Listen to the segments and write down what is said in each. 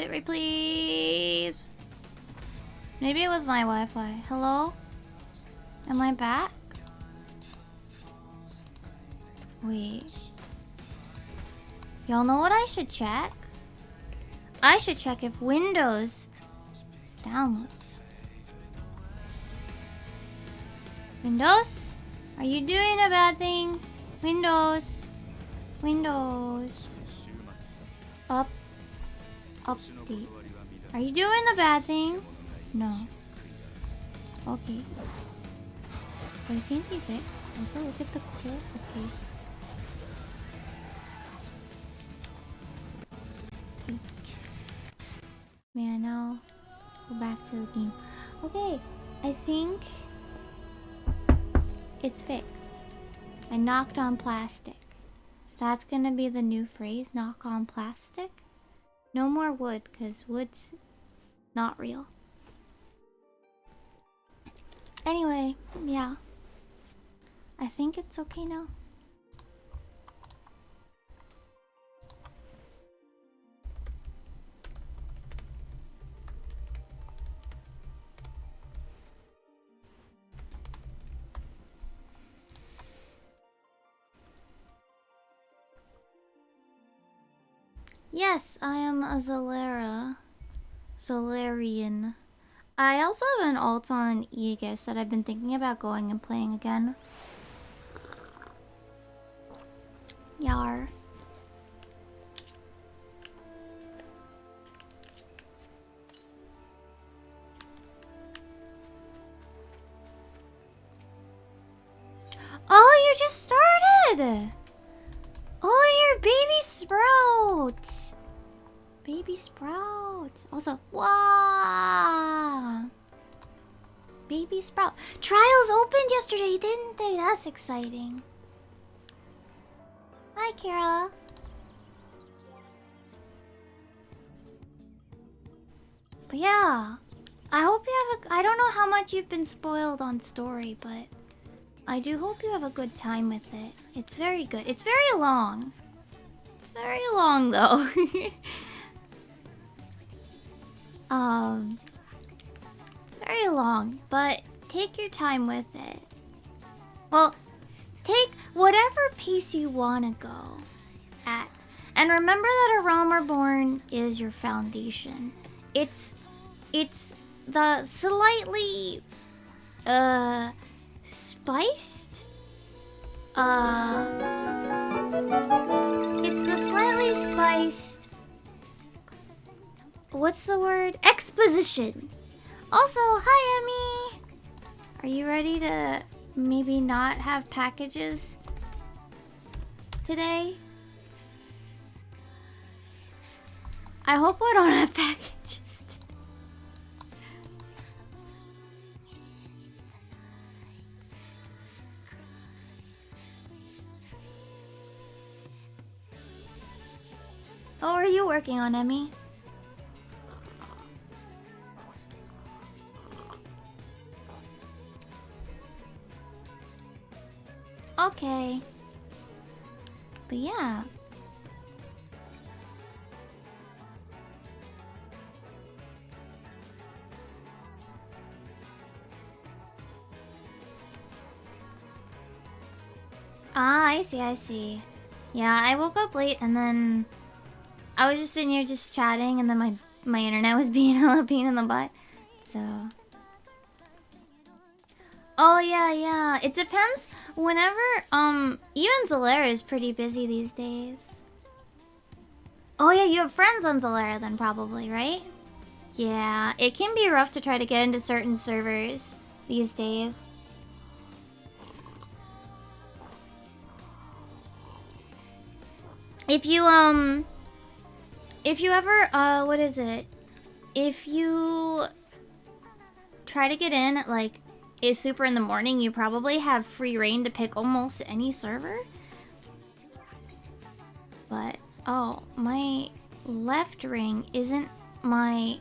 bitrate, please. Maybe it was my Wi-Fi. Hello? Am I back? Wait. Y'all know what I should check? I should check if Windows is downloads. Windows? Are you doing a bad thing? Windows. Windows. Update. Are you doing a bad thing? No. Okay. I think he fixed. Also, look at the core. Okay. Man, now let's go back to the game. Okay, I think it's fixed. I knocked on plastic. That's gonna be the new phrase, knock on plastic. No more wood, because wood's not real. Anyway, yeah. I think it's okay now. Yes, I am a Zolarian. I also have an alt on Aegis that I've been thinking about going and playing again. Yar. Oh, you just started! Oh, you're baby Sprout! Baby Sprout. Also, wow! Baby Sprout. Trials opened yesterday, didn't they? That's exciting. Hi, Kara. But yeah, I hope you have I don't know how much you've been spoiled on story, but I do hope you have a good time with it. It's very good. It's very long. It's very long, though. It's very long, but take your time with it. Well, take whatever pace you want to go at. And remember that A Realm Reborn is your foundation. It's the slightly spiced it's the slightly spiced, what's the word? Exposition. Also, hi Emmy. Are you ready to maybe not have packages today? I hope I don't have packages. What are you working on, Emmy? Okay. But yeah. Ah, I see. Yeah, I woke up late and then I was just sitting here just chatting and then my internet was being a little pain in the butt. So oh yeah. It depends. Whenever even Zolera is pretty busy these days. Oh yeah, you have friends on Zolera then probably, right? Yeah, it can be rough to try to get into certain servers these days. If you ever what is it? If you try to get in at like is super in the morning, you probably have free reign to pick almost any server. But oh, my left ring isn't my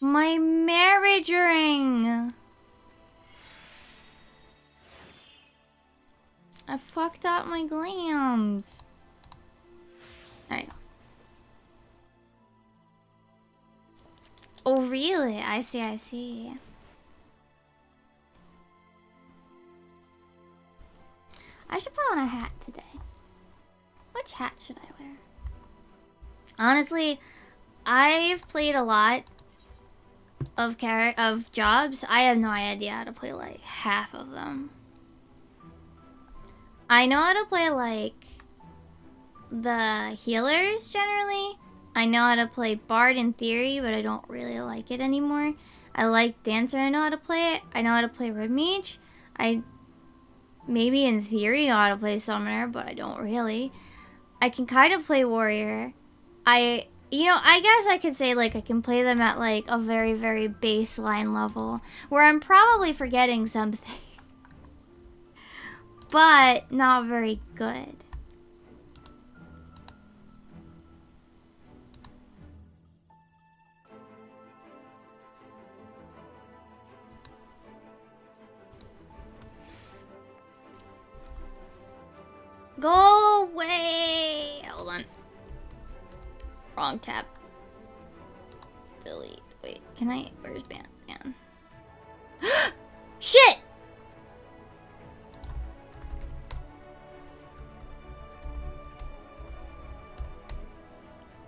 my marriage ring. I fucked up my glams. There you go. Oh, really? I see, I see. I should put on a hat today. Which hat should I wear? Honestly, I've played a lot of jobs. I have no idea how to play like half of them. I know how to play like the healers generally. I know how to play Bard in theory, but I don't really like it anymore. I like Dancer, I know how to play it. I know how to play Red Mage. I maybe in theory know how to play Summoner, but I don't really. I can kind of play Warrior. You know, I guess I could say like I can play them at like a very, very baseline level where I'm probably forgetting something, but not very good. Go away! Hold on. Wrong tab. Delete. Wait, can I? Where's ban? Ban. Shit!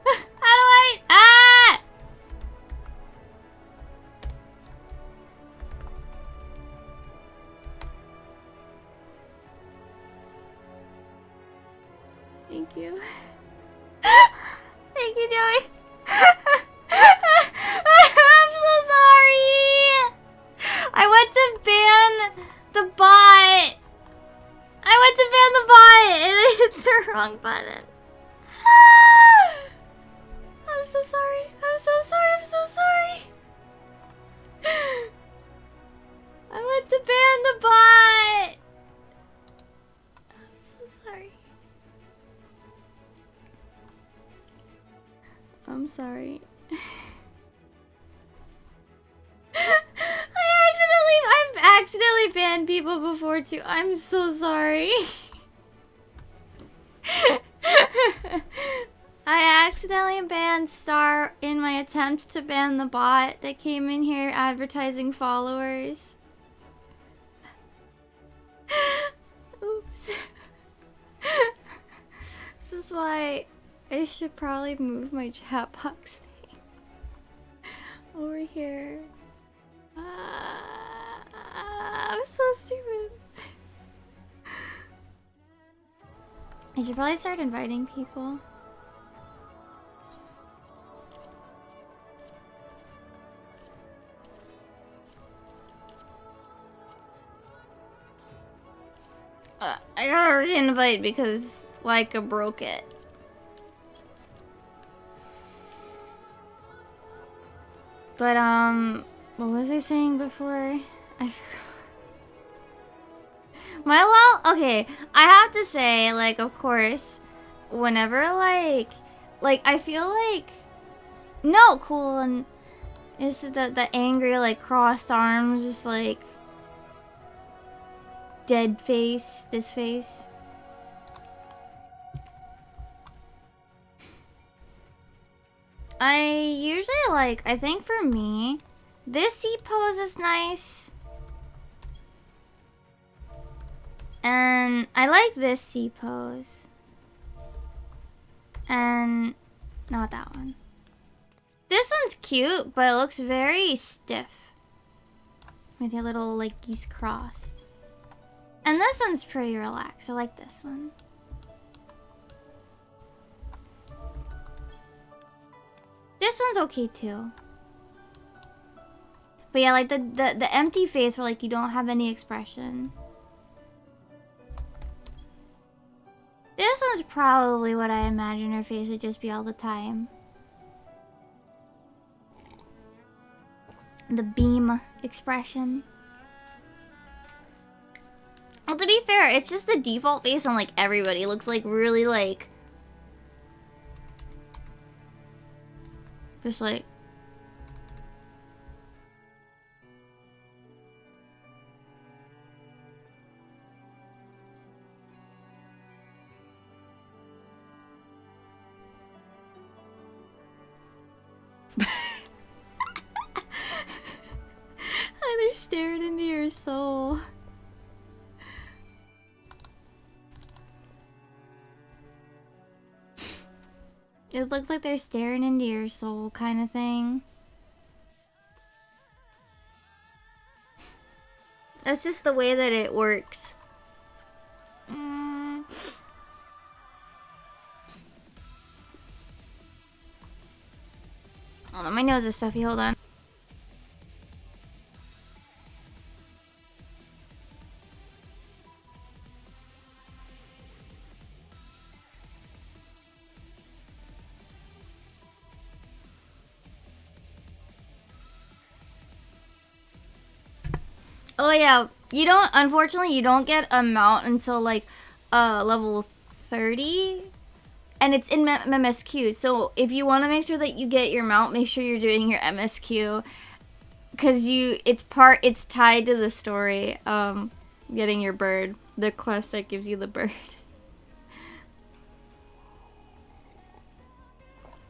How do I? Ah! Thank you. Thank you, Joey. I'm so sorry. I went to ban the bot. I went to ban the bot and I hit the wrong button. I'm so sorry. I'm so sorry. I'm so sorry. I went to ban the bot. I'm so sorry. I'm sorry. I've accidentally banned people before too. I'm so sorry. I accidentally banned Star in my attempt to ban the bot that came in here advertising followers. Oops. This is why I should probably move my chat box thing over here. I'm so stupid. I should probably start inviting people. I gotta re-invite because Leica broke it. But, what was I saying before? I forgot. My LOL, okay, I have to say, like, of course, whenever, like, I feel like, no, cool, and it's the angry, like, crossed arms, just, like, dead face, this face. I usually like, I think for me, this C pose is nice. And I like this C pose. And not that one. This one's cute, but it looks very stiff. With your little leggies crossed. And this one's pretty relaxed. I like this one. This one's okay too. But yeah, like the empty face where like you don't have any expression. This one's probably what I imagine her face would just be all the time. The beam expression. Well, to be fair, it's just the default face on like everybody. It looks like really like... just like... It looks like they're staring into your soul kind of thing. That's just the way that it works. Hold on, my nose is stuffy, hold on. Oh yeah, you don't, unfortunately you don't get a mount until like level 30. And it's in MSQ, so if you want to make sure that you get your mount, make sure you're doing your MSQ. Cause it's tied to the story, getting your bird. The quest that gives you the bird.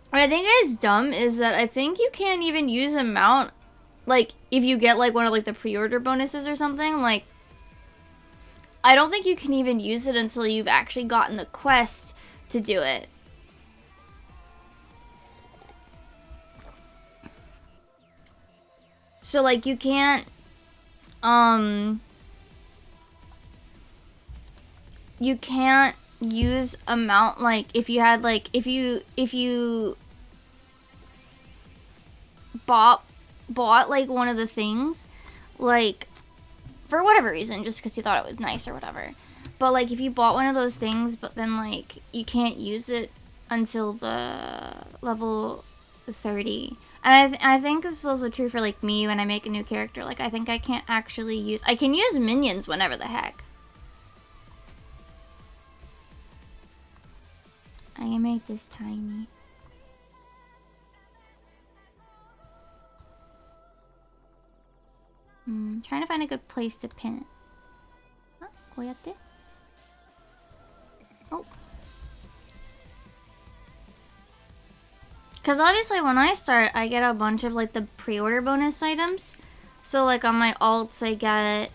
What I think is dumb is that I think you can't even use a mount, like, if you get, like, one of, like, the pre-order bonuses or something, like, I don't think you can even use it until you've actually gotten the quest to do it. So, like, you can't, you can't use a mount, like, if you had, like, if you bought, like, one of the things, like, for whatever reason, just because you thought it was nice or whatever. But, like, if you bought one of those things, but then, like, you can't use it until the level 30. And I think this is also true for, like, me when I make a new character. Like, I think I can't actually use... I can use minions whenever the heck. I can make this tiny. Trying to find a good place to pin it. Huh? こうやって? Oh. Because obviously when I start, I get a bunch of, like, the pre-order bonus items. So, like, on my alts, I get,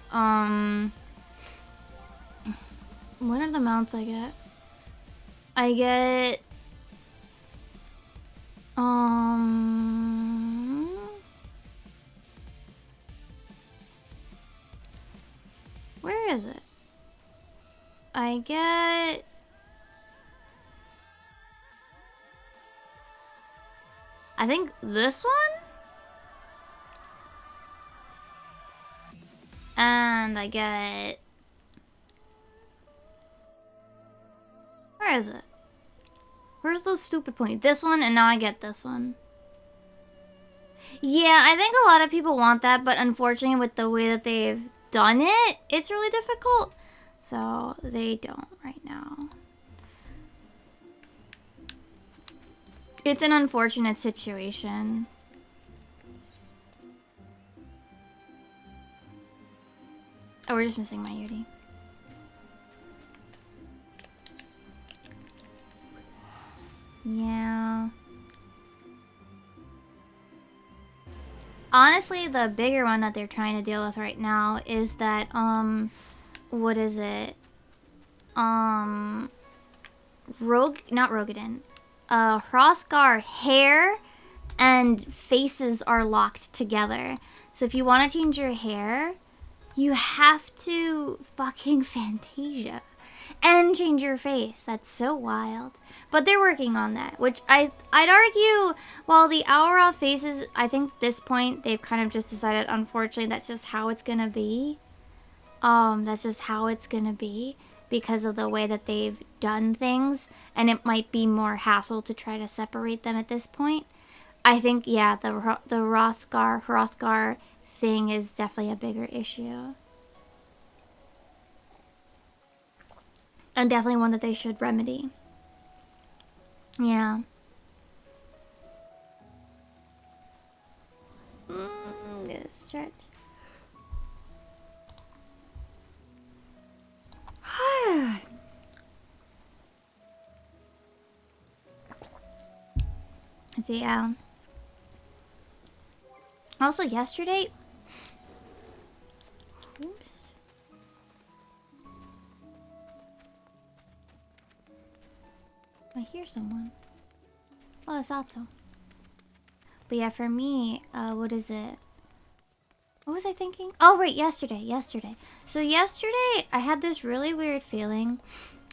what are the mounts I get? I get, where is it? I get... I think this one? And I get... Where is it? Where's those stupid points? This one, and now I get this one. Yeah, I think a lot of people want that, but unfortunately with the way that they've done it, it's really difficult. So, they don't right now. It's an unfortunate situation. Oh, we're just missing my Yuri. Yeah. Honestly, the bigger one that they're trying to deal with right now is that, what is it? Not Rogadin. Hrothgar hair and faces are locked together. So if you want to change your hair, you have to fucking Fantasia and change your face. That's so wild. But they're working on that, which I'd argue, while the Aura faces, I think at this point, they've kind of just decided, unfortunately, that's just how it's gonna be. That's just how it's gonna be because of the way that they've done things, and it might be more hassle to try to separate them at this point. I think, yeah, the Hrothgar thing is definitely a bigger issue. And definitely one that they should remedy. Yeah. Good stretch. So yeah. Also yesterday. Oops. I hear someone. Oh, it's off though. But yeah, for me, what is it? What was I thinking? Oh, right, yesterday. So yesterday, I had this really weird feeling.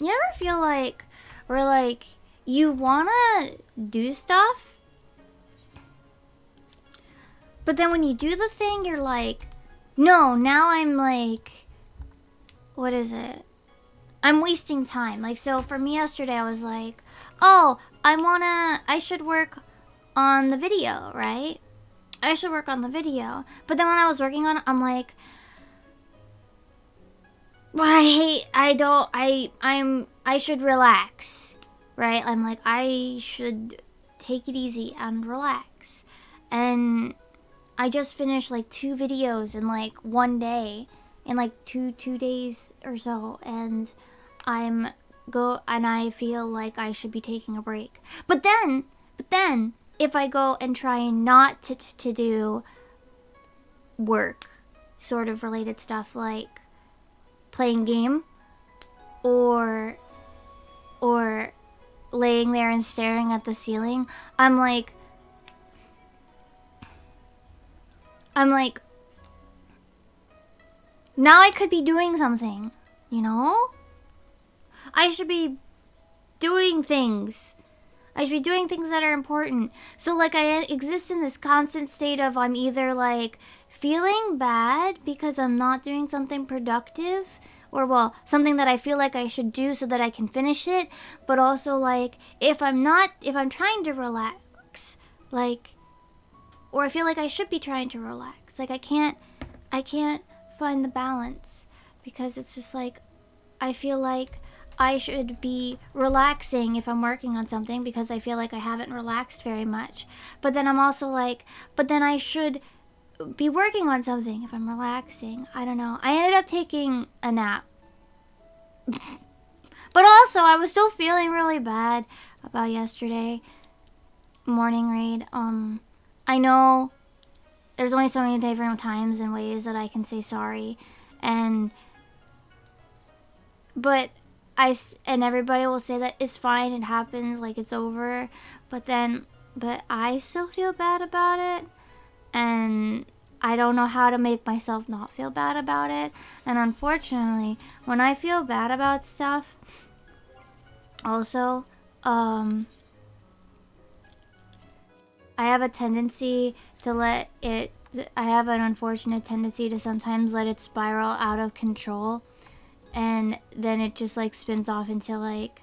You ever feel like, where like, you wanna do stuff, but then when you do the thing, you're like, no, now I'm like, what is it? I'm wasting time. Like, so for me yesterday, I was like, oh, I should work on the video, right? I should work on the video. But then when I was working on it, I'm like, I should relax, right? I'm like, I should take it easy and relax. And I just finished like 2 videos in like 1 day, in like two days or so, and I feel like I should be taking a break. But then, if I go and try not to do work, sort of related stuff like playing game or laying there and staring at the ceiling, I'm like, now I could be doing something, you know? I should be doing things. I should be doing things that are important. So like I exist in this constant state of I'm either like feeling bad because I'm not doing something productive, or well, something that I feel like I should do so that I can finish it, but also like if I'm trying to relax, like, or I feel like I should be trying to relax, like I can't find the balance, because it's just like I feel like I should be relaxing if I'm working on something because I feel like I haven't relaxed very much. But then I'm also like, but then I should be working on something if I'm relaxing. I don't know. I ended up taking a nap. But also, I was still feeling really bad about yesterday morning raid. I know there's only so many different times and ways that I can say sorry, but everybody will say that it's fine, it happens, like it's over, but I still feel bad about it, and I don't know how to make myself not feel bad about it. And unfortunately, when I feel bad about stuff, also, I have a tendency to I have an unfortunate tendency to sometimes let it spiral out of control. And then it just like spins off into like,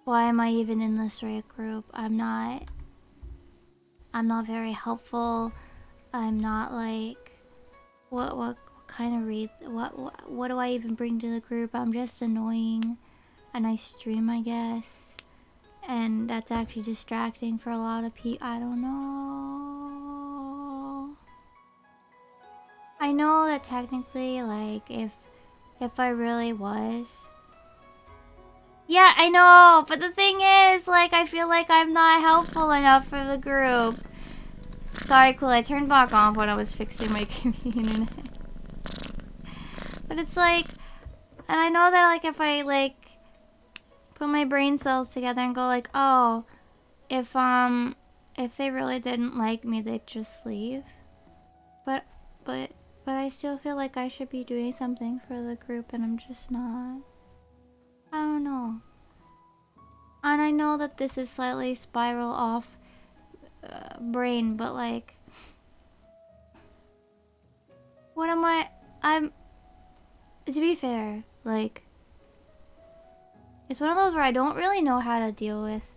why am I even in this raid group? I'm not very helpful. I'm not like, what kind of raid, what do I even bring to the group? I'm just annoying, and I stream, I guess. And that's actually distracting for a lot of people. I don't know. I know that technically, like, if I really was... Yeah, I know, but the thing is, like, I feel like I'm not helpful enough for the group. Sorry, cool, I turned back off when I was fixing my internet. But it's like... And I know that, like, if I, like, put my brain cells together and go, like, oh, if they really didn't like me, they'd just leave. But I still feel like I should be doing something for the group, and I'm just not. I don't know. And I know that this is slightly spiral off brain, but like, what am I'm, to be fair, like, it's one of those where I don't really know how to deal with.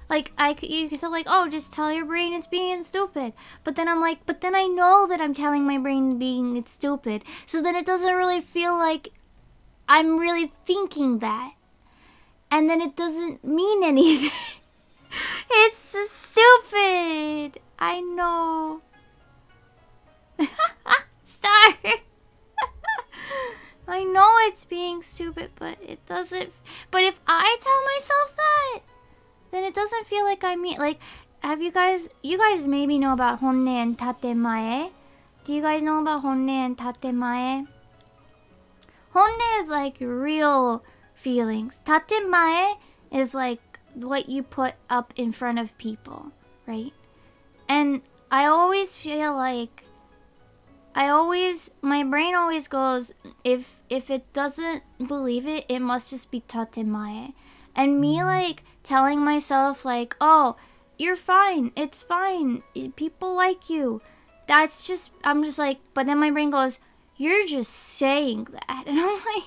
Like, you can say like, oh, just tell your brain it's being stupid. But then I'm like, but then I know that I'm telling my brain it's stupid. So then it doesn't really feel like I'm really thinking that. And then it doesn't mean anything. It's stupid. I know. Stop. I know it's being stupid, but it doesn't. But if I tell myself that, then it doesn't feel like I mean, like, have you guys maybe know about honne and tatemae? Do you guys know about honne and tatemae? Honne is like real feelings. Tatemae is like what you put up in front of people, right? And I always feel like my brain always goes, if it doesn't believe it, it must just be tatemae. And me like telling myself like, oh, you're fine, it's fine, people like you. That's just, I'm just like, but then my brain goes, you're just saying that. And I'm like,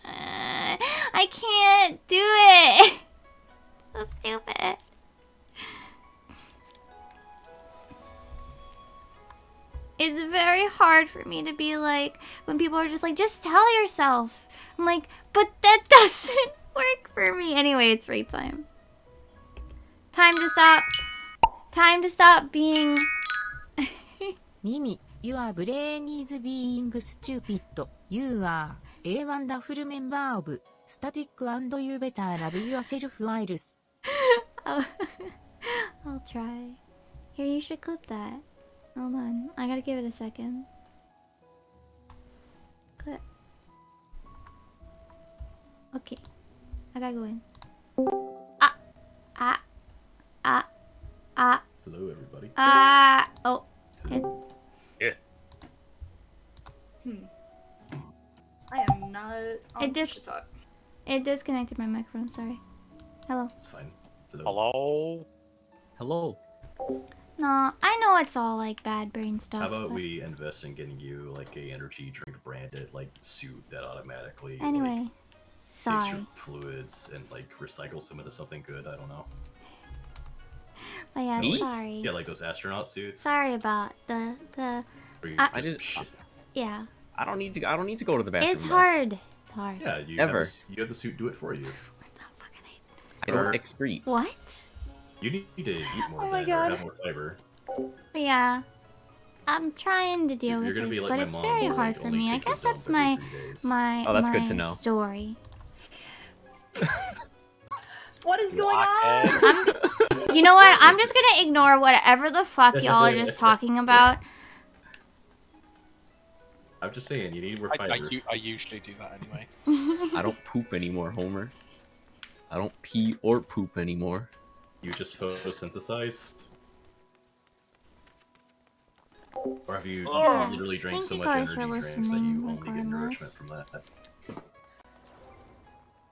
I can't do it. So stupid. It's very hard for me to be like, when people are just like, just tell yourself. I'm like, but that doesn't work for me. Anyway, it's raid time. Time to stop being... Mimi, your brain is being stupid. You are a wonderful member of Static and you better love yourself, Iris. I'll try. Here, you should clip that. Hold on. I gotta give it a second. Clip. Okay. I gotta go in. Hello, everybody. Oh. Yeah. I am not. It disconnected my microphone, sorry. Hello. It's fine. Hello. Hello. No, I know it's all like bad brain stuff. How about but... we invest in getting you like a energy drink branded like suit that automatically anyway, like, sorry. takes your fluids and like recycles them into something good. I don't know. But yeah, Me? sorry. Yeah, like those astronaut suits. Sorry about the. I just Yeah. I don't need to go to the bathroom. It's though. hard. It's hard. Yeah, you Ever. have the suit do it for you. What the fuck are they? I don't excrete. What? You need to eat more Oh my then or God. have more fiber. But yeah. I'm trying to deal You're with gonna be it, like but my it's mom, very who, hard like, for only me. I takes a guess dump that's every my 3 days. Oh, that's my good to know. story. What is going on? You know what? I'm just gonna ignore whatever the fuck y'all are just talking about. I'm just saying, you need more fiber. I usually do that anyway. I don't poop anymore, Homer. I don't pee or poop anymore. You just photosynthesize? Or have you literally drank Thank so you much guys energy for drinks that listening, you only get regardless. nourishment from that?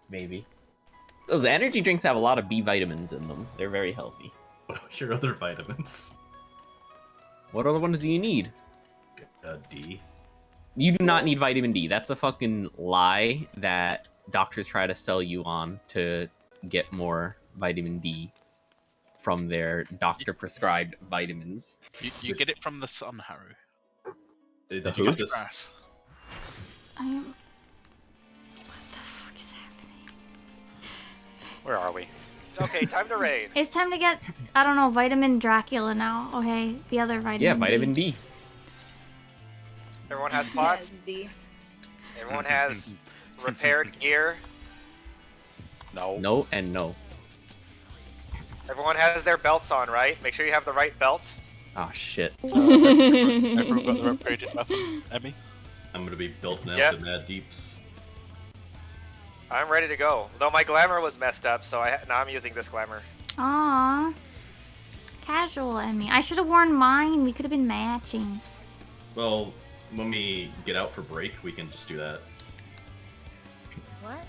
Maybe. Those energy drinks have a lot of B vitamins in them. They're very healthy. What are your other vitamins? What other ones do you need? D. You do not need vitamin D. That's a fucking lie that doctors try to sell you on to get more vitamin D from their doctor-prescribed vitamins. You get it from the sun, Haru. Did The you who? get this? Grass. What the fuck is happening? Where are we? Okay, time to raid. It's time to get, I don't know, vitamin Dracula now. Okay, the other vitamin. Yeah, vitamin D. Everyone has pots? D. Everyone has repaired gear? No. No and no. Everyone has their belts on, right? Make sure you have the right belt. Oh shit. Everyone got the upgraded weapon. Emmy? I'm gonna be built now Yep. to mad deeps. I'm ready to go. Though my glamour was messed up, so now I'm using this glamour. Aww. Casual, Emmy. I should have worn mine. We could have been matching. Well, when we get out for break, we can just do that. What?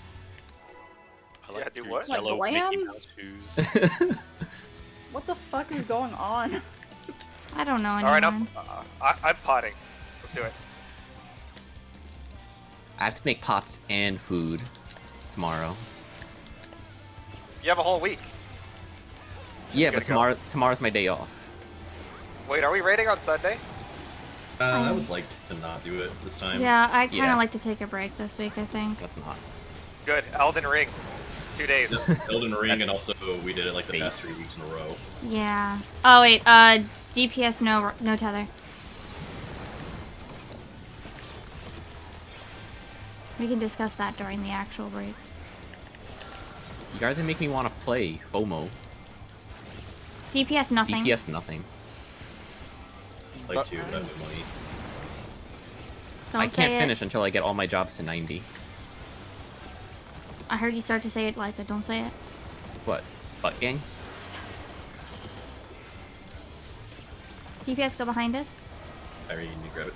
I like Yeah, do your what? Yellow Like Mickey glam? Mouse shoes. What the fuck is going on? I don't know anymore. Alright, I'm potting. Let's do it. I have to make pots and food tomorrow. You have a whole week. Yeah, gotta but tomorrow's my day off. Wait, are we raiding on Sunday? I would like to not do it this time. Yeah, I kind of Yeah. like to take a break this week, I think. That's not. Good. Elden Ring. 2 days. Elden Ring, and also we did it like the past 3 weeks in a row. Yeah. Oh, wait, DPS no tether. We can discuss that during the actual break. You guys are making me want to play FOMO. DPS nothing. DPS nothing. Like to have the money. Don't I say can't it. finish until I get all my jobs to 90. I heard you start to say it like that. Don't say it. What? Butt gang? DPS, go behind us. Harry, you need to grab it.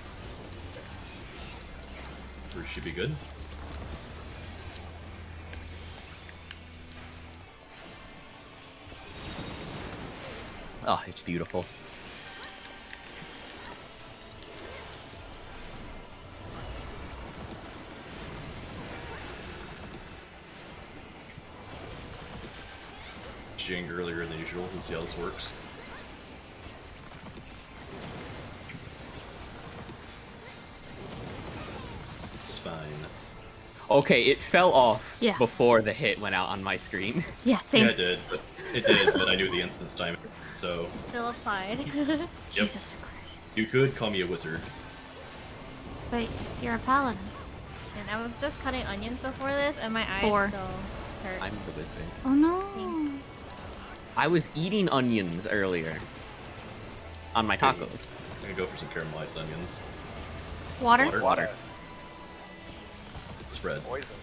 Bruce should be good. Oh, it's beautiful. Jing earlier than usual. We'll see how this works. It's fine. Okay, it fell off Yeah. before the hit went out on my screen. Yeah, same. Yeah, it did, but I knew the instance time, so Still applied. Jesus Christ. you could call me a wizard. But you're a paladin. And I was just cutting onions before this, and my eyes 4. still hurt. I'm the wizard. Oh no. Thanks. I was eating onions earlier. On my tacos. I'm gonna go for some caramelized onions. Water? Water. Spread. Poison.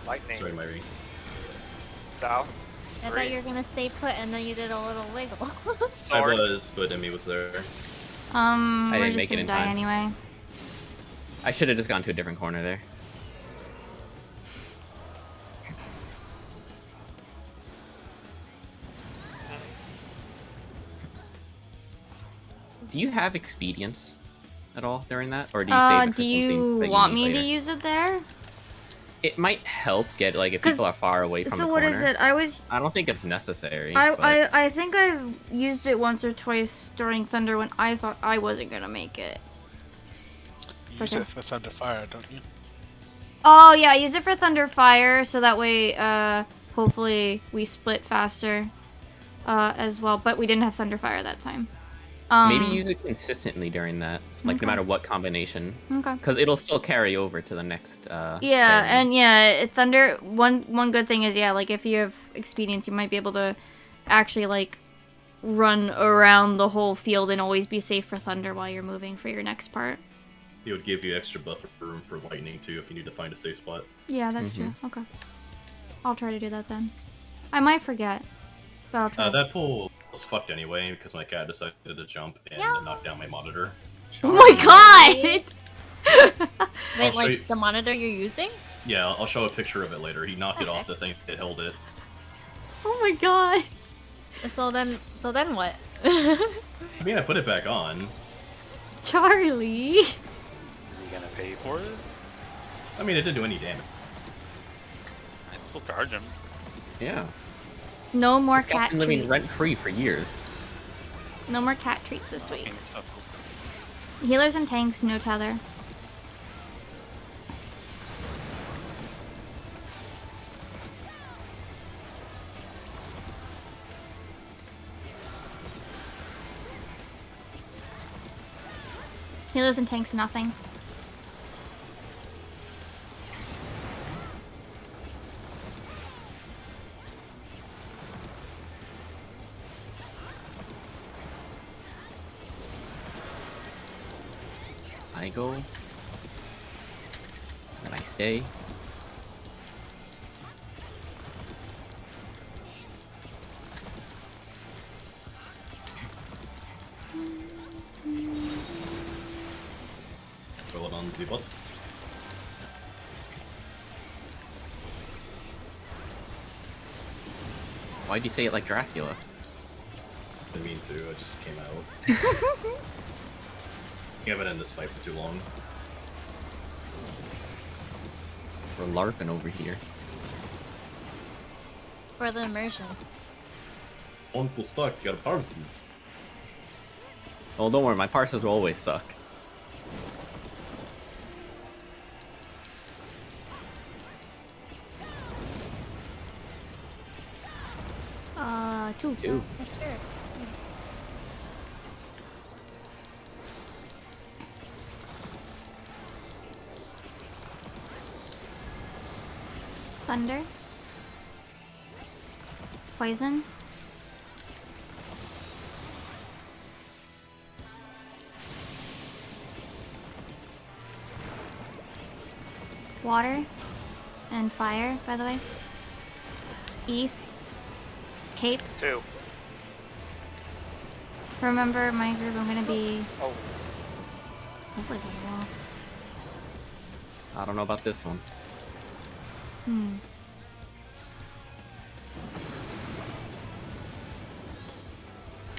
Lightning. Sorry, Myri. South. I thought you were gonna stay put, and then you did a little wiggle. I Sword. was, but Emmy was there. I We're didn't just make it gonna in die time. anyway. I should have just gone to a different corner there. Do you have expedience at all during that, or do you save it for Do something you that want need me later? to use it there? It might help get like if 'Cause- people are far away from So the what corner. is it? I don't think it's necessary. but I think I've used it once or twice during Thunder when I thought I wasn't gonna make it. You use Okay. it for Thunder Fire, don't you? Oh yeah, I use it for Thunder Fire, so that way, hopefully we split faster, as well. But we didn't have Thunder Fire that time. maybe use it consistently during that, like Okay. no matter what combination, Okay. because it'll still carry over to the next. Yeah, parry. and yeah, Thunder. One good thing is like if you have expedience, you might be able to actually like run around the whole field and always be safe for Thunder while you're moving for your next part. It would give you extra buffer room for lightning too if you need to find a safe spot. Yeah, that's true. Okay, I'll try to do that then. I might forget, but I'll try. That pool was fucked anyway because my cat decided to jump and knock down my monitor. Oh my god! Wait, show like you- the monitor you're using? Yeah, I'll show a picture of it later. He knocked it off the thing that held it. Oh my god! So then what? I mean, I put it back on. Charlie! Are you gonna pay for it? I mean, it didn't do any damage. I'd still charge him. Yeah. No more This cat's cat been living treats. rent free for years. No more cat treats this week. Fucking tough. Healers and tanks, no tether. Healers and tanks, nothing. I go. And I stay. Roll it on the bot. Why'd you say it like Dracula? Didn't mean to, it just came out. You haven't in this fight for too long. We're LARPing over here. For the immersion. One full stock, you got parses. Oh, don't worry, my parses will always suck. Two. Two. Yeah, sure. Thunder. Poison. Water and fire, by the way. East. Cape. 2. Remember my group, I'm gonna be Oh, hopefully by the wall. I don't know about this one.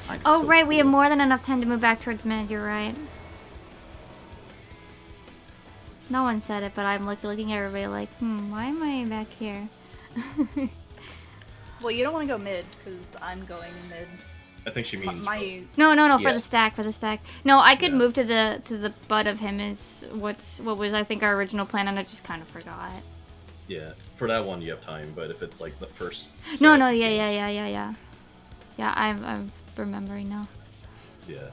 I'm Oh, so right, we have cool. more than enough time to move back towards mid, you're right. No one said it, but I'm looking at everybody like, why am I back here? Well, you don't want to go mid, because I'm going mid. I think she means. No, for Yeah. the stack. No, I could Yeah. move to the butt of him is what was I think our original plan, and I just kind of forgot. Yeah, for that one you have time, but if it's like the first. No, set, you yeah. can't. Yeah, I'm remembering now. Yeah.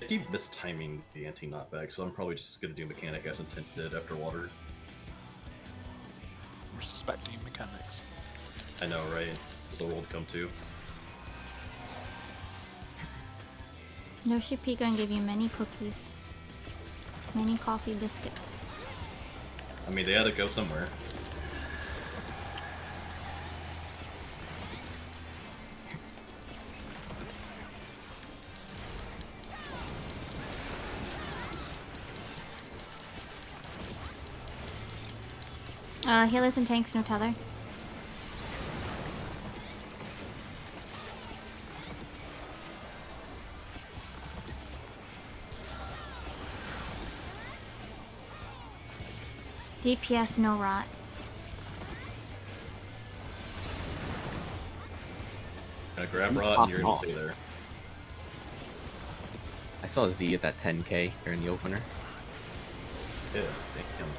I keep mistiming the anti-knockback, so I'm probably just gonna do mechanic as intended after water. Respecting mechanics. I know, right? It's the world come to. Yoshi P gonna give you many cookies, many coffee biscuits. I mean, they had to go somewhere. Healers and tanks, no tether. DPS, no rot. Gonna grab rot and you're gonna stay there. I saw Z at that 10k during the opener. Yeah, thank him.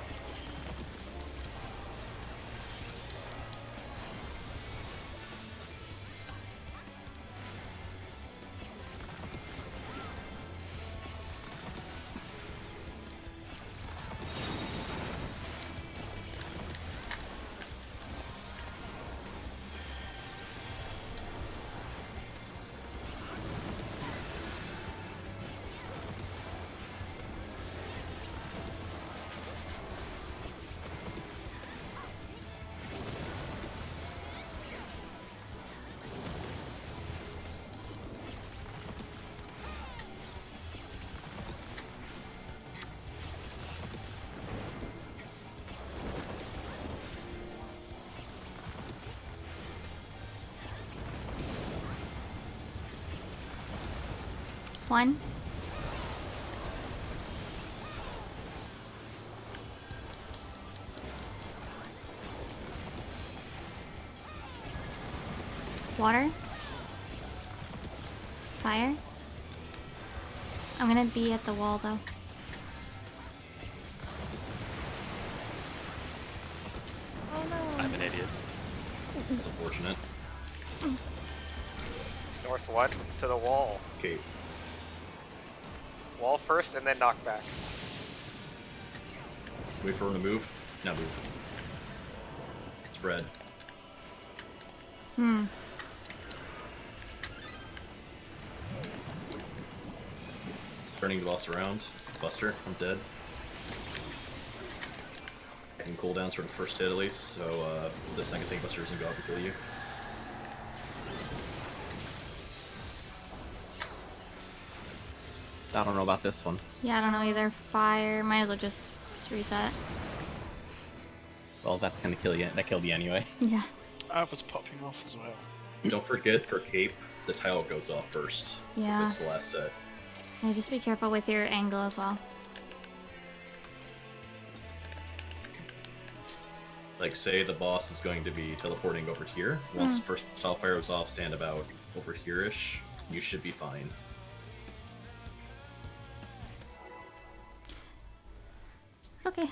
One. Water. Fire. I'm gonna be at the wall though. I'm an idiot. It's unfortunate. North 1 to the wall. Okay, Wall first and then knock back. wait for her to move. Now move. Spread. Turning the boss around. Buster, I'm dead. I can cooldowns for the first hit at least, so the second thing Buster doesn't go up and kill you. I don't know about this one. Yeah, I don't know either. Fire. Might as well just reset. Well, that's gonna kill you. That killed you anyway. Yeah. I was popping off as well. Don't forget, for Cape, the tile goes off first. Yeah. If it's the last set. Yeah, just be careful with your angle as well. Like, say the boss is going to be teleporting over here. Once first tile fire is off, stand about over here-ish. You should be fine. Okay.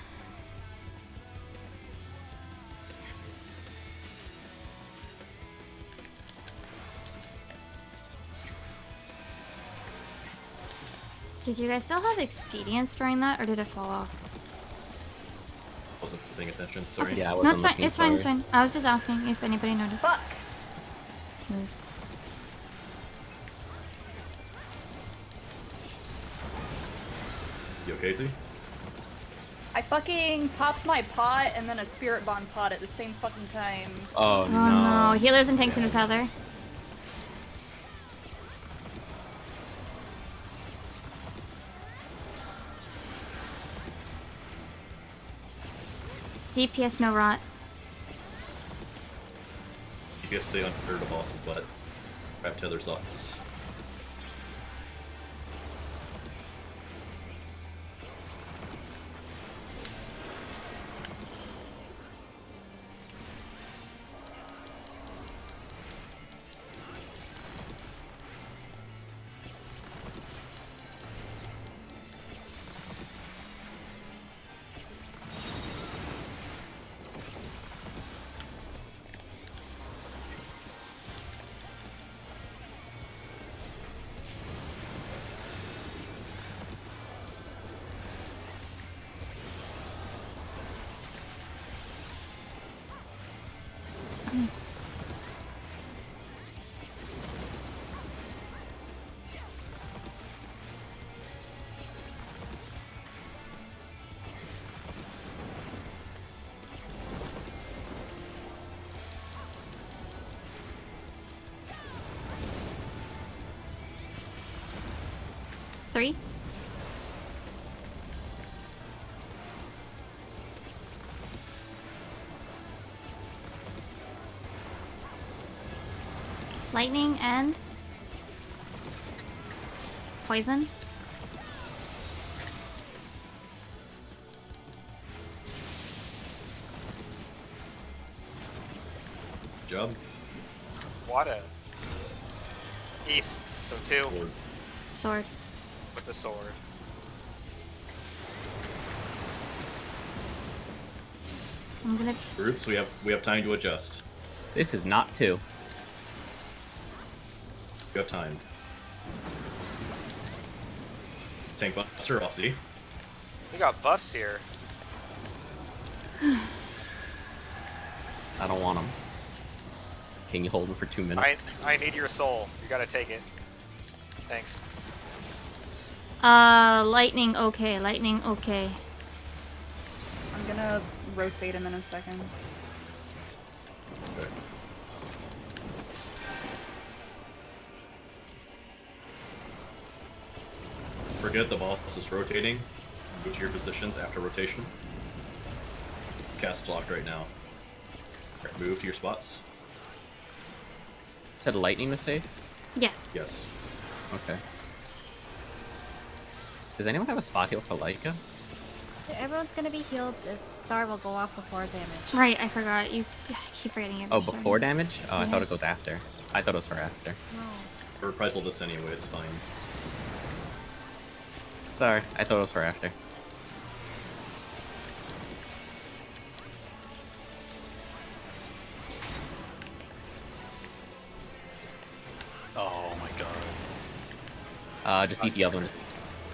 Did you guys still have expedience during that, or did it fall off? Wasn't paying attention, sorry. Yeah, I No, wasn't it's fine. looking, It's fine. It's sorry. fine. I was just asking if anybody noticed. Fuck! Move. You okay, Z? I fucking popped my pot and then a spirit bond pot at the same fucking time. Oh, Oh no. Healers and tanks in each other. DPS no rot. DPS stay under the boss's butt. Grab Tether's office. Three. Lightning and poison. Good job. Water. East, so 2 Forward. Sword. with the sword. I'm gonna. Groups, we have time to adjust. This is not 2. We have time. Tank buster off Z. We got buffs here. I don't want them. Can you hold them for 2 minutes? I need your soul. You gotta take it. Thanks. Lightning okay. Lightning okay. I'm gonna rotate him in a second. Okay. Forget the boss is rotating. Move to your positions after rotation. Cast locked right now. Alright, move to your spots. Said lightning was safe? Yes. Yes. Okay. Does anyone have a spot heal for Laika? Everyone's gonna be healed. The star will go off before damage. Right, I forgot. You I keep forgetting it. Oh, before damage? Oh, I thought it Yes. goes after. I thought it was for after. No. We're reprisal this anyway, it's fine. Sorry, I thought it was for after. Oh my god. Just eat the other one.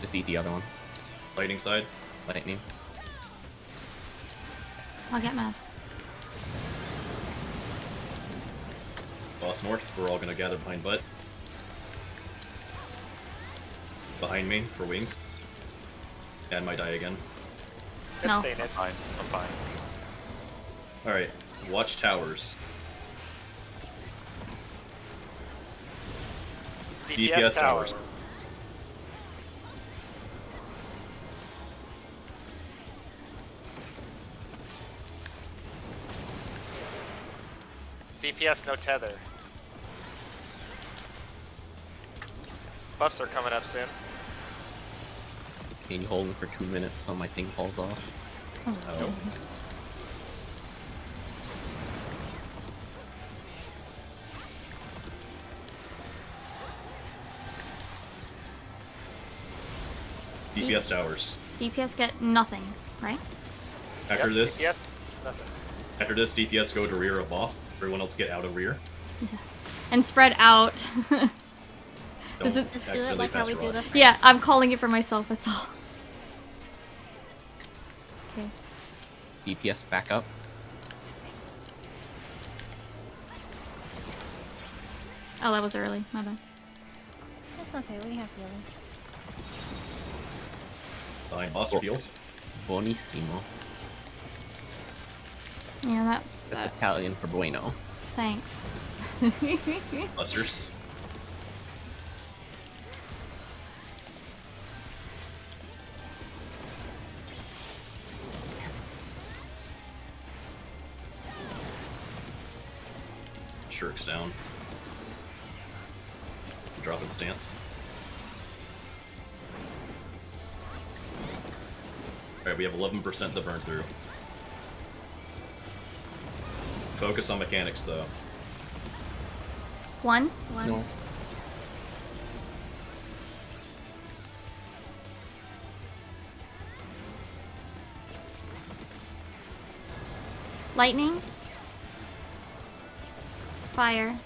Just eat the other one. Lightning side. Lightning. I'll get mad. Boss north, we're all gonna gather behind butt. Behind me for wings. And might die again. Good No. stay, Ned. Fine. I'm fine. Alright, watch towers. DPS tower. towers. DPS no tether. Buffs are coming up soon. Can you hold them for 2 minutes so my thing falls off? Oh. DPS towers. DPS get nothing, right? After Yep, this, DPS, nothing. after this, DPS go to rear of boss. Everyone else get out of rear. And spread out. Don't Is it- Just do it accidentally like how pass we do rush. the first. Yeah, I'm calling it for myself, that's all. Okay. DPS back up. Oh, that was early. My bad. It's okay, we have healing. Behind boss Cool. heals. Buonissimo. Yeah, that's That's Italian for bueno. Thanks. Busters. Shirk's down. Drop in stance. Alright, we have 11% to burn through. Focus on mechanics, though. One. No. Lightning. Fire.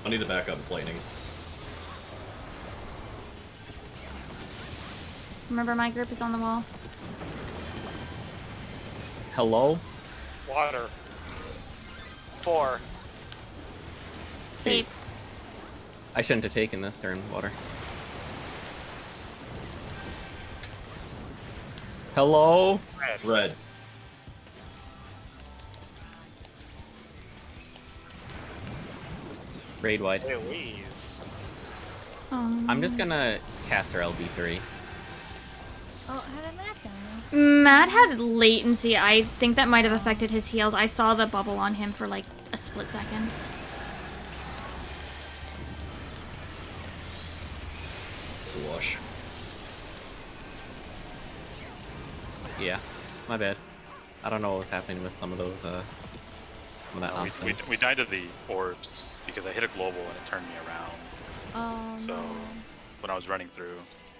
I need to back up, it's lightning. Remember, my group is on the wall. Hello? Water. 4. Eight. I shouldn't have taken this turn, water. Hello? Red. Raid wide. Louise. I'm just gonna cast her LB3. Oh, how did that go? Matt had latency. I think that might have affected his heals. I saw the bubble on him for like a split second. It's a wash. Yeah, my bad. I don't know what was happening with some of those, some of that nonsense. We died to the orbs because I hit a global and it turned me around. Oh, So no. when I was running through,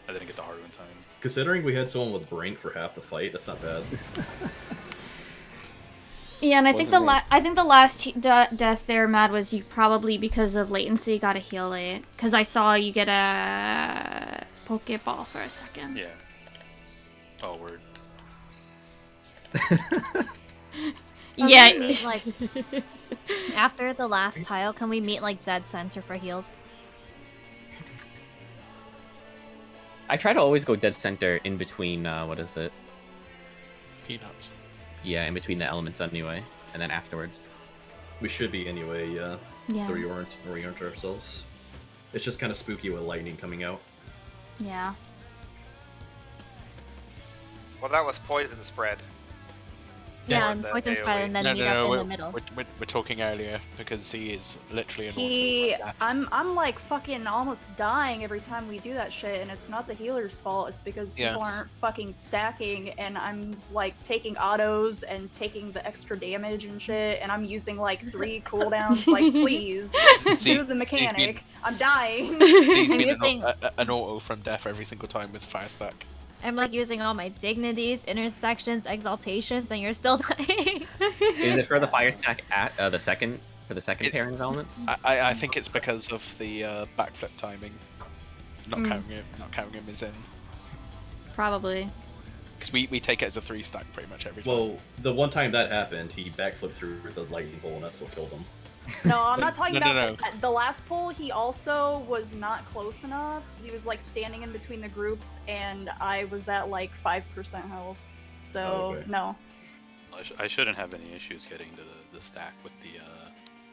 I didn't get the hard in time. Considering we had someone with Brink for half the fight, that's not bad. Yeah, and I think the last death there, Matt, was you probably because of latency got to heal it. Because I saw you get a Pokeball for a second. Yeah. Oh, word. Yeah. Can we meet, like, after the last tile, can we meet like dead center for heals? I try to always go dead center in between, what is it? Peanuts. Yeah, in between the elements anyway, and then afterwards. We should be anyway, yeah. Yeah. To reorient ourselves. It's just kind of spooky with lightning coming out. Yeah. Well, that was poison spread. Yeah, Or and the poison AoE. spread and then meet up in the middle. We're talking earlier because he is literally an He, auto. I'm like fucking almost dying every time we do that shit, and it's not the healer's fault. It's because people aren't fucking stacking, and I'm like taking autos and taking the extra damage and shit, and I'm using like 3 cooldowns. Like, please do the mechanic. I'm dying. He's And been you think- an auto from death every single time with fire stack. I'm like using all my dignities, intersections, exaltations, and you're still dying. Is it for the fire stack at the second pairing of elements? I think it's because of the backflip timing. Not counting him as in. Probably. Because we take it as a 3 stack pretty much every time. Well, the one time that happened, he backflipped through the lightning bolt, and that's what killed him. No, I'm not talking No, about no. the last pull. He also was not close enough. He was like standing in between the groups, and I was at like 5% health. So Okay. no. I shouldn't have any issues getting to the stack with the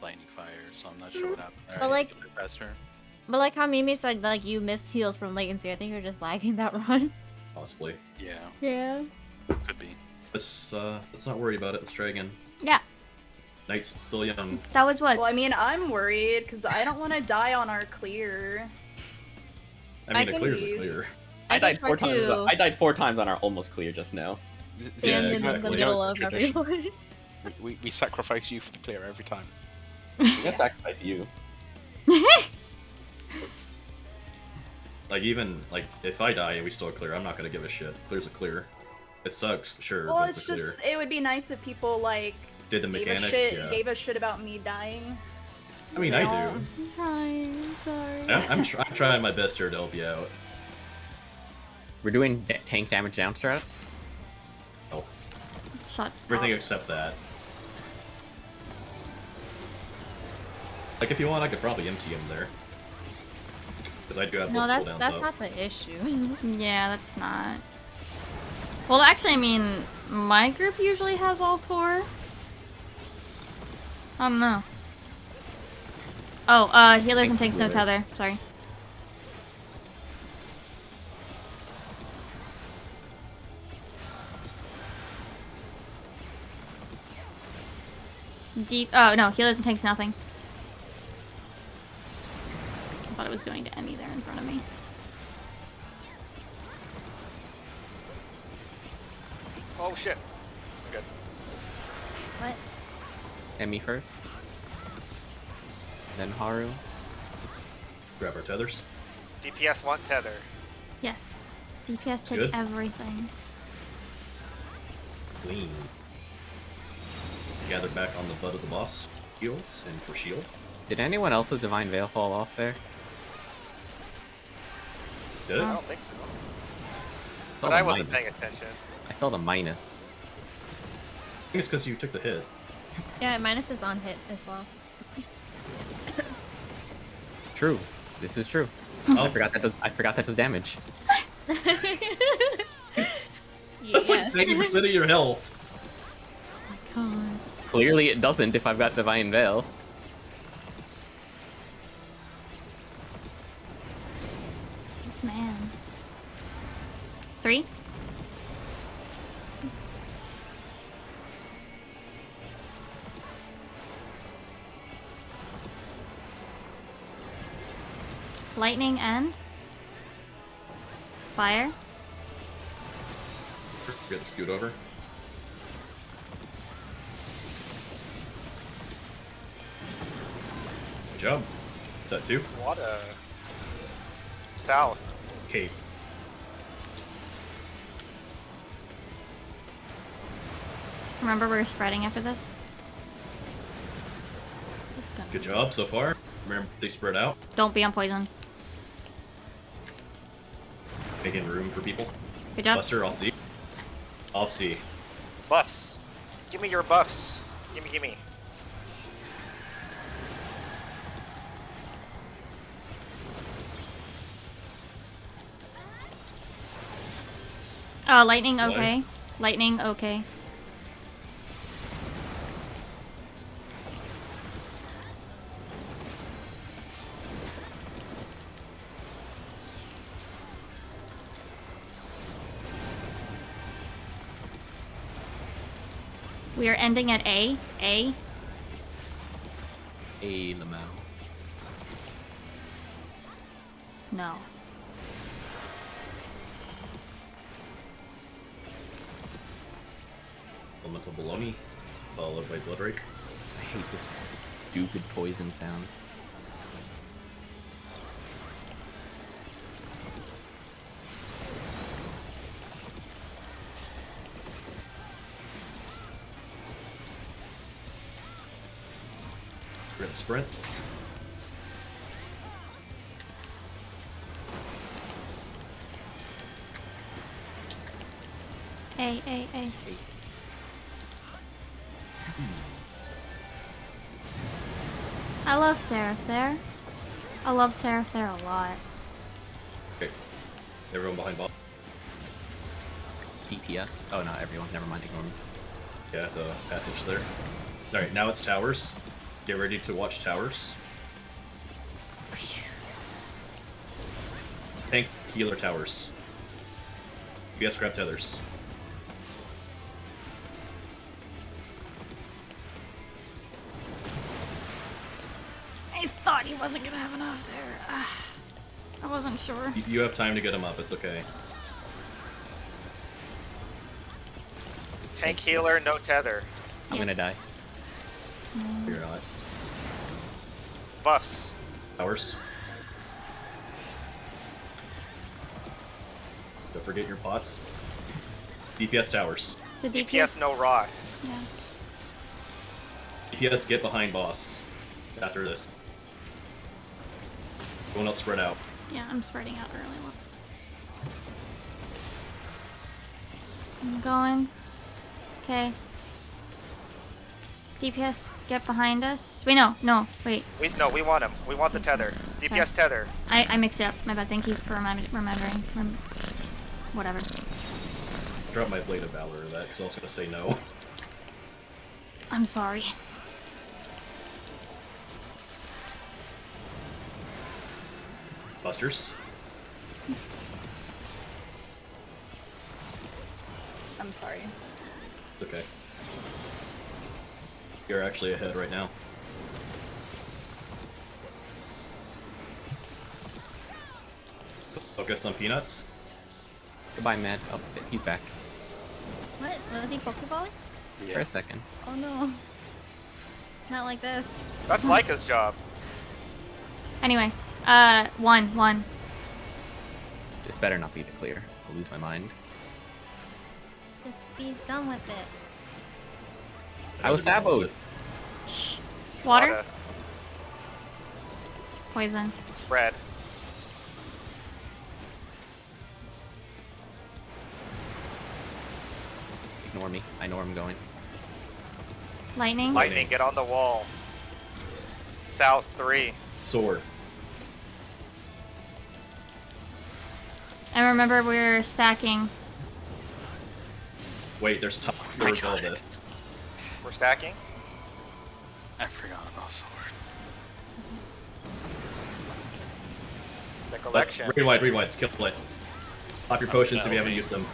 lightning fire, so I'm not sure what happened there. But, I like- hit it faster. But like how Mimi said, like you missed heals from latency. I think you're just lagging that run. Possibly. Yeah, Yeah. could be. Let's not worry about it. Let's try again. Yeah. Knight's still young. That was what? Well, I mean, I'm worried because I don't want to die on our clear. I mean, the can clear's use- clear. I died for 4 times. two. I died 4 times on our almost clear just now. Stand in the exactly. middle of Tradition. everyone. We sacrifice you for the clear every time. I'm gonna sacrifice you. Like, even, like, if I die and we still clear, I'm not gonna give a shit. Clear's a clear. It sucks, sure, Well, but it's it's a clear. just it would be nice if people like Did the gave mechanic, a yeah. shit about me dying. I mean, I do. Hi, sorry. I'm trying my best here to help you out. We're doing tank damage down strat. Oh, Shut everything up. except that. Like, if you want, I could probably empty him there. Because I do have No, both that's cooldowns that's up. not the issue. Yeah, that's not. Well, actually, I mean, my group usually has all 4. I don't know. Oh, healers and tanks no tether. Sorry. Deep. Oh no, healers and tanks nothing. I thought it was going to Emmy there in front of me. Oh shit. I'm good. What? Emmy first. Then Haru. Grab our tethers. DPS want tether. Yes. DPS take Good. everything. Clean. Gather back on the butt of the boss. Heals and for shield. Did anyone else's Divine Veil fall off there? Did it? I don't think so. I saw But the I wasn't minus. paying attention. I saw the minus. I think it's because you took the hit. Yeah, minus is on hit as well. True. This is true. Oh. I forgot that does damage. That's like 90% of your health. God. Clearly it doesn't if I've got Divine Veil. This man. 3. Lightning and fire. Get the scoot over. Good job. Is that 2? What a... South. Cape. Remember, we're spreading after this. Good job so far. Remember, they spread out. Don't be on poison. Making room for people. Good job. Buster, I'll see. I'll see. Buffs. Give me your buffs. Gimme, gimme. Lightning okay. Lightning okay. We are ending at A. A. A Lamau. No. Elemental Baloney, followed by Bloodrake. I hate this stupid poison sound. Rip sprint. A. I love Seraph there. I love Seraph there a lot. Okay. Everyone behind ball. DPS. Oh, not everyone. Never mind. Ignore me. Yeah, the passage there. Alright, now it's towers. Get ready to watch towers. Tank, healer, towers. You guys grab tethers. I thought he wasn't gonna have enough there. I wasn't sure. You have time to get him up, it's okay. Tank healer, no tether. I'm gonna die. You're not. Buffs. Towers. Don't forget your pots. DPS towers. So DPS, no Roth. Yeah. DPS, get behind boss. After this. Everyone else spread out. Yeah, I'm spreading out early. I'm going. Okay. DPS, get behind us. Wait, no, wait. No, we want him. We want the tether. DPS tether. I mixed it up. My bad. Thank you for remembering. Whatever. drop my Blade of Valor to that because I was gonna say no. I'm sorry. Busters. I'm sorry. It's okay. You're actually ahead right now. Focus on Peanuts. Goodbye, Matt. Oh, he's back. What? Was he Pokeballing? For a second. Oh no. Not like this. That's Leica's job. Anyway, one. This better not be the clear. I'll lose my mind. Just be done with it. I was saboed. Shh. Water? Water. Poison. Spread. Ignore me. I know where I'm going. Lightning? Lightning, get on the wall. South 3. Sword. And remember we're stacking. Wait, there's top. There's all this. We're stacking. I forgot about sword. The collection. Read white, skill play. Pop your potions if you haven't used them.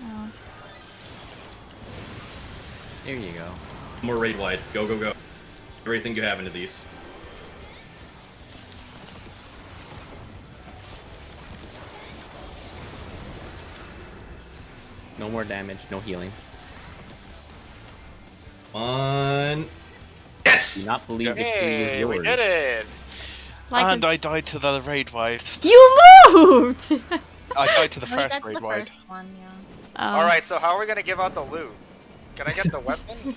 Oh. There you go. More raid wide. Go, go, go. Everything you have into these. No more damage, no healing. On. Yes! Do not believe the key is Hey, yours. we did it! Like And I died to the raid wives. You moved! I died to the Wait, first that's raid the wife. first one, yeah. Oh. Alright, so how are we gonna give out the loot? Can I get the weapon?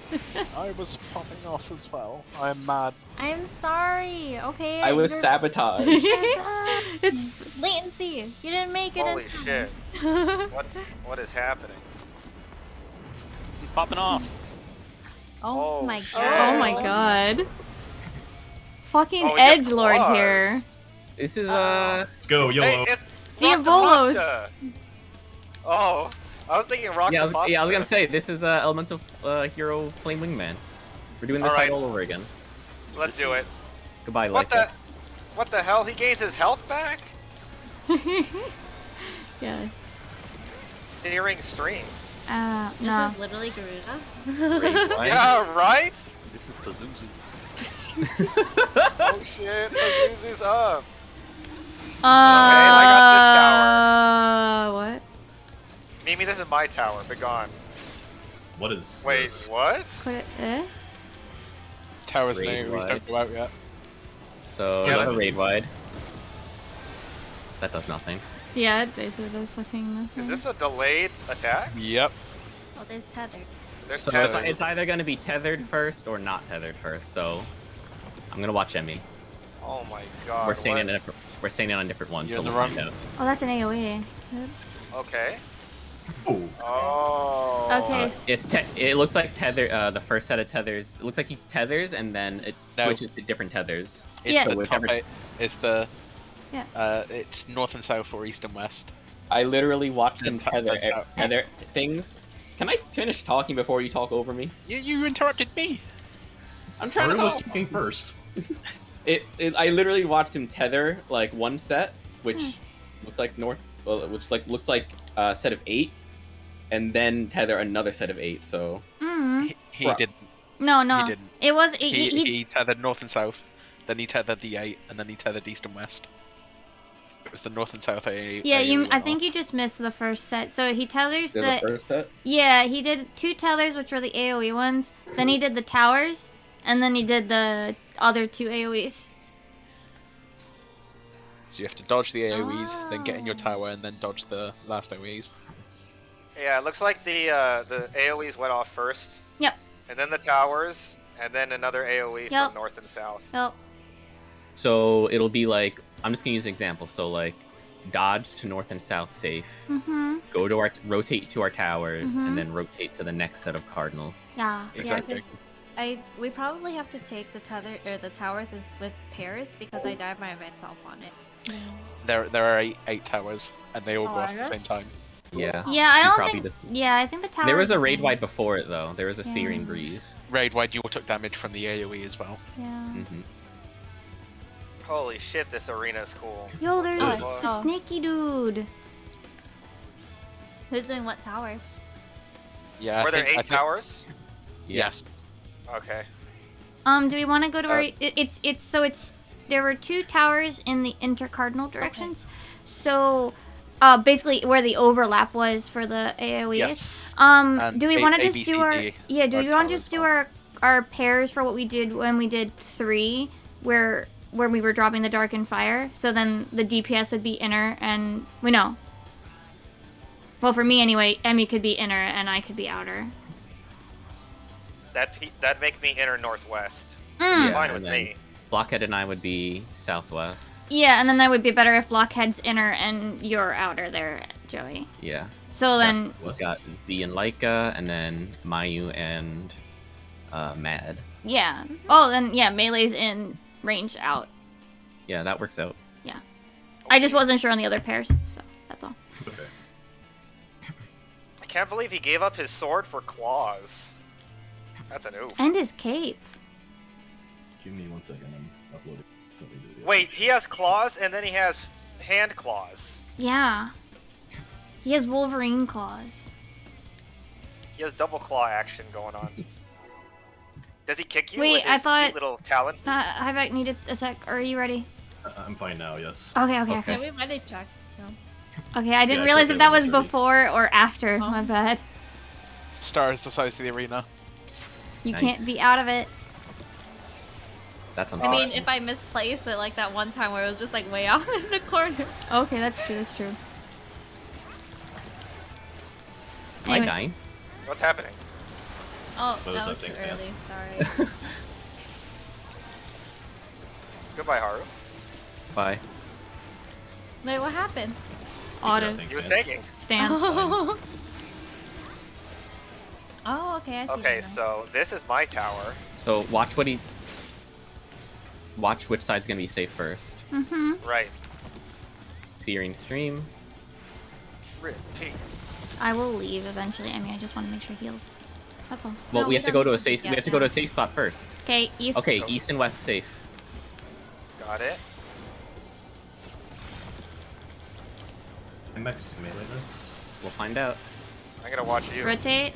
I was popping off as well. I am mad. I'm sorry, okay? I was you're- sabotaged. It's Latency! You didn't make it Holy in time. shit. What is happening? I'm popping off. Oh Oh, my shit. god. oh my god. Fucking Oh, he gets edgelord claws. here. This is Let's go, YOLO. Hey, it's Diabolos. Rock the Pasta. Oh, I was thinking Rock yeah, I the was, Pasta. yeah, I was gonna say this is Elemental Hero Flame Wingman. We're doing this Alright. fight all over again. Let's do it. Goodbye, What Leica. What the hell? He gains his health back? Yeah. Searing Stream. This No. is literally Garuda. Raid wide. Yeah, right? This is Pazuzu. Oh shit, Pazuzu's up. I got What? Mimi, this is my tower. Be gone. What is Wait, this? what? Could it, Towers Raid and AoEs wide. don't go out yet. So Yeah, another that- raid wide. That does nothing. Yeah, it basically does fucking nothing. Is this a delayed attack? Yep. Oh, there's tethered. There's So tether. it's either gonna be tethered first or not tethered first. So I'm gonna watch Emmy. Oh my god. We're staying what? we're staying in on different ones. You're So in we'll the find wrong- out. Oh, that's an AoE. Good. Okay. Ooh. Oh. Okay. It looks like tether. The first set of tethers. It looks like he tethers and then it No. switches to different tethers. It's Yeah. the So top whichever- 8. It's the. Yeah. It's north and south or east and west. I literally watched him That's tether how- tether things. Can I finish talking before you talk over me? You interrupted me. I'm trying to Haru was talk. talking first. I literally watched him tether like one set, which looked like looked like a set of 8, and then tether another set of 8. So Mm. He Right. didn't. No, no. He didn't. It was. He tethered north and south. Then he tethered the 8, and then he tethered east and west. It was the north and south AoE. Yeah, AoE you. went I think off. you just missed the first set. So he tethers the the. first set. Yeah, he did 2 tethers, which were the AoE ones. Then he did the towers, and then he did the other 2 AoEs. So you have to dodge the AoEs, then get in your tower, and then dodge the last AoEs. Yeah, it looks like the AoEs went off first. Yep. And then the towers, and then another AoE Yep. from north and south. So. So it'll be like, I'm just gonna use an example. So like, dodge to north and south safe. Mhm. Go to rotate to our towers, Mhm. and then rotate to the next set of cardinals. Yeah. Exactly. Yeah. we probably have to take the the towers with pairs because I dive myself on it. There are eight towers, and they all Oh, go off are at the there? same time. Yeah. Yeah, I You don't probably think. just- Yeah, I think the tower. There was a raid wipe before it though. There was a Yeah. Searing Breeze. Raid wide, you all took damage from the AoE as well. Yeah. Mm-hmm. Holy shit, this arena is cool. Yo, there's Oh. a sneaky dude. Who's doing what towers? Yeah. Were there I 8 think- towers? Yes. Okay. Do we want to go to where it's there were 2 towers in the intercardinal directions. So, basically where the overlap was for the AoEs. Yes. Do we want to A, just B, do C, our D do are we want to towers just do now. our pairs for what we did when we did 3 where we were dropping the dark and fire? So then the DPS would be inner and we know. Well, for me anyway, Emmy could be inner and I could be outer. That'd make me inner northwest. Mm. Fine and with then me. Blockhead and I would be southwest. Yeah, and then that would be better if Blockhead's inner and you're outer there, Joey. Yeah. So then, We've got Z and Laika, and then Mayu and Mad. yeah. Oh, then yeah, melee's in, range out. Yeah, that works out. Yeah. I just wasn't sure on the other pairs, so that's all. Okay. I can't believe he gave up his sword for claws. That's an oof. And his cape. Give me 1 second. I'm uploading something to the Wait, he has claws and then he has hand claws. Yeah. He has Wolverine claws. He has double claw action going on. Does he kick you Wait, with I his thought- cute little talon? Hivac needed a sec. Are you ready? I'm fine now. Yes. Okay, okay, Okay. okay. Yeah, we might have checked. No. Okay, I didn't I realize took if that it was already. before or after. My bad. Star is the size of the arena. You Nice. can't be out of it. That's on I mean, if I misplace it like that one time where it was just like way out in the corner. Okay, that's true, that's true. Am I Anyway. dying? What's happening? Oh, What that is was that too thing early. stance? Sorry. Goodbye, Haru. Bye. Wait, what happened? Auto Nothing He was stance. taking. stance. Oh, okay, I see. Okay, now. so this is my tower. So watch which side's gonna be safe first. Mm-hmm. Right. Searing stream. Repeat. I will leave eventually. I mean, I just want to make sure he heals. That's all. Well, No, we we have to don't go to need a to safe. do We have to go that to a safe spot first. Okay, east. Okay, east and west safe. Got it. MX melee this. We'll find out. I'm gonna watch you. Rotate.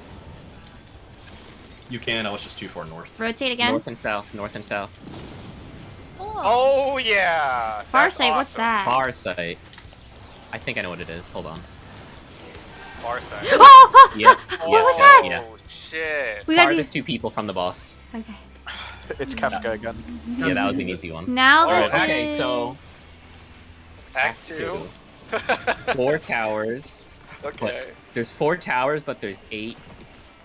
You can. I was just too far north. Rotate again. North and south. North and south. Oh yeah. That's Farsight, what's awesome. that? Far sight. I think I know what it is. Hold on. Farsight. Oh! Yep. What was yeah, that? Yeah. Oh shit. We gotta be. Farthest 2 people from the boss. Okay. It's Kafka again. Yeah, that was an easy one. Now Alright, this okay, is. so- Act 2. 4 towers. Okay. There's 4 towers, but there's 8